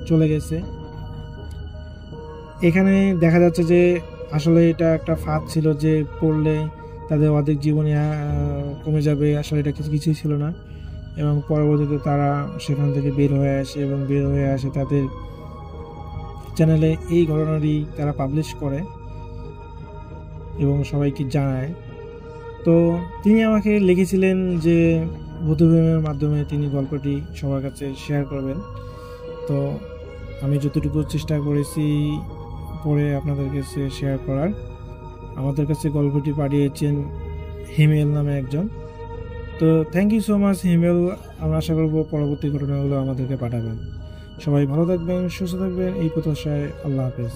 চলে গেছে। এখানে দেখা যাচ্ছে যে আসলে এটা একটা ফাঁদ ছিল যে পড়লে তাদের অর্ধেক জীবনে কমে যাবে, আসলে এটা কিছুই ছিল না। এবং পরবর্তীতে তারা সেখান থেকে বের হয়ে আসে তাদের চ্যানেলে এই ঘটনাটি তারা পাবলিশ করে এবং সবাইকে জানায়। তো তিনি আমাকে লিখেছিলেন যে ভূতভূমের মাধ্যমে তিনি গল্পটি সবার কাছে শেয়ার করবেন। তো আমি যতটুকু চেষ্টা করেছি পরে আপনাদের কাছে শেয়ার করার। আমাদের কাছে গল্পটি পাঠিয়েছেন হিমেল নামে একজন। তো থ্যাংক ইউ সো মাচ হিমেল। আমরা আশা করব পরবর্তী ঘটনাগুলো আমাদেরকে পাঠাবেন। সবাই ভালো থাকবেন, সুস্থ থাকবেন, এই প্রত্যাশায়। আল্লাহ হাফেজ।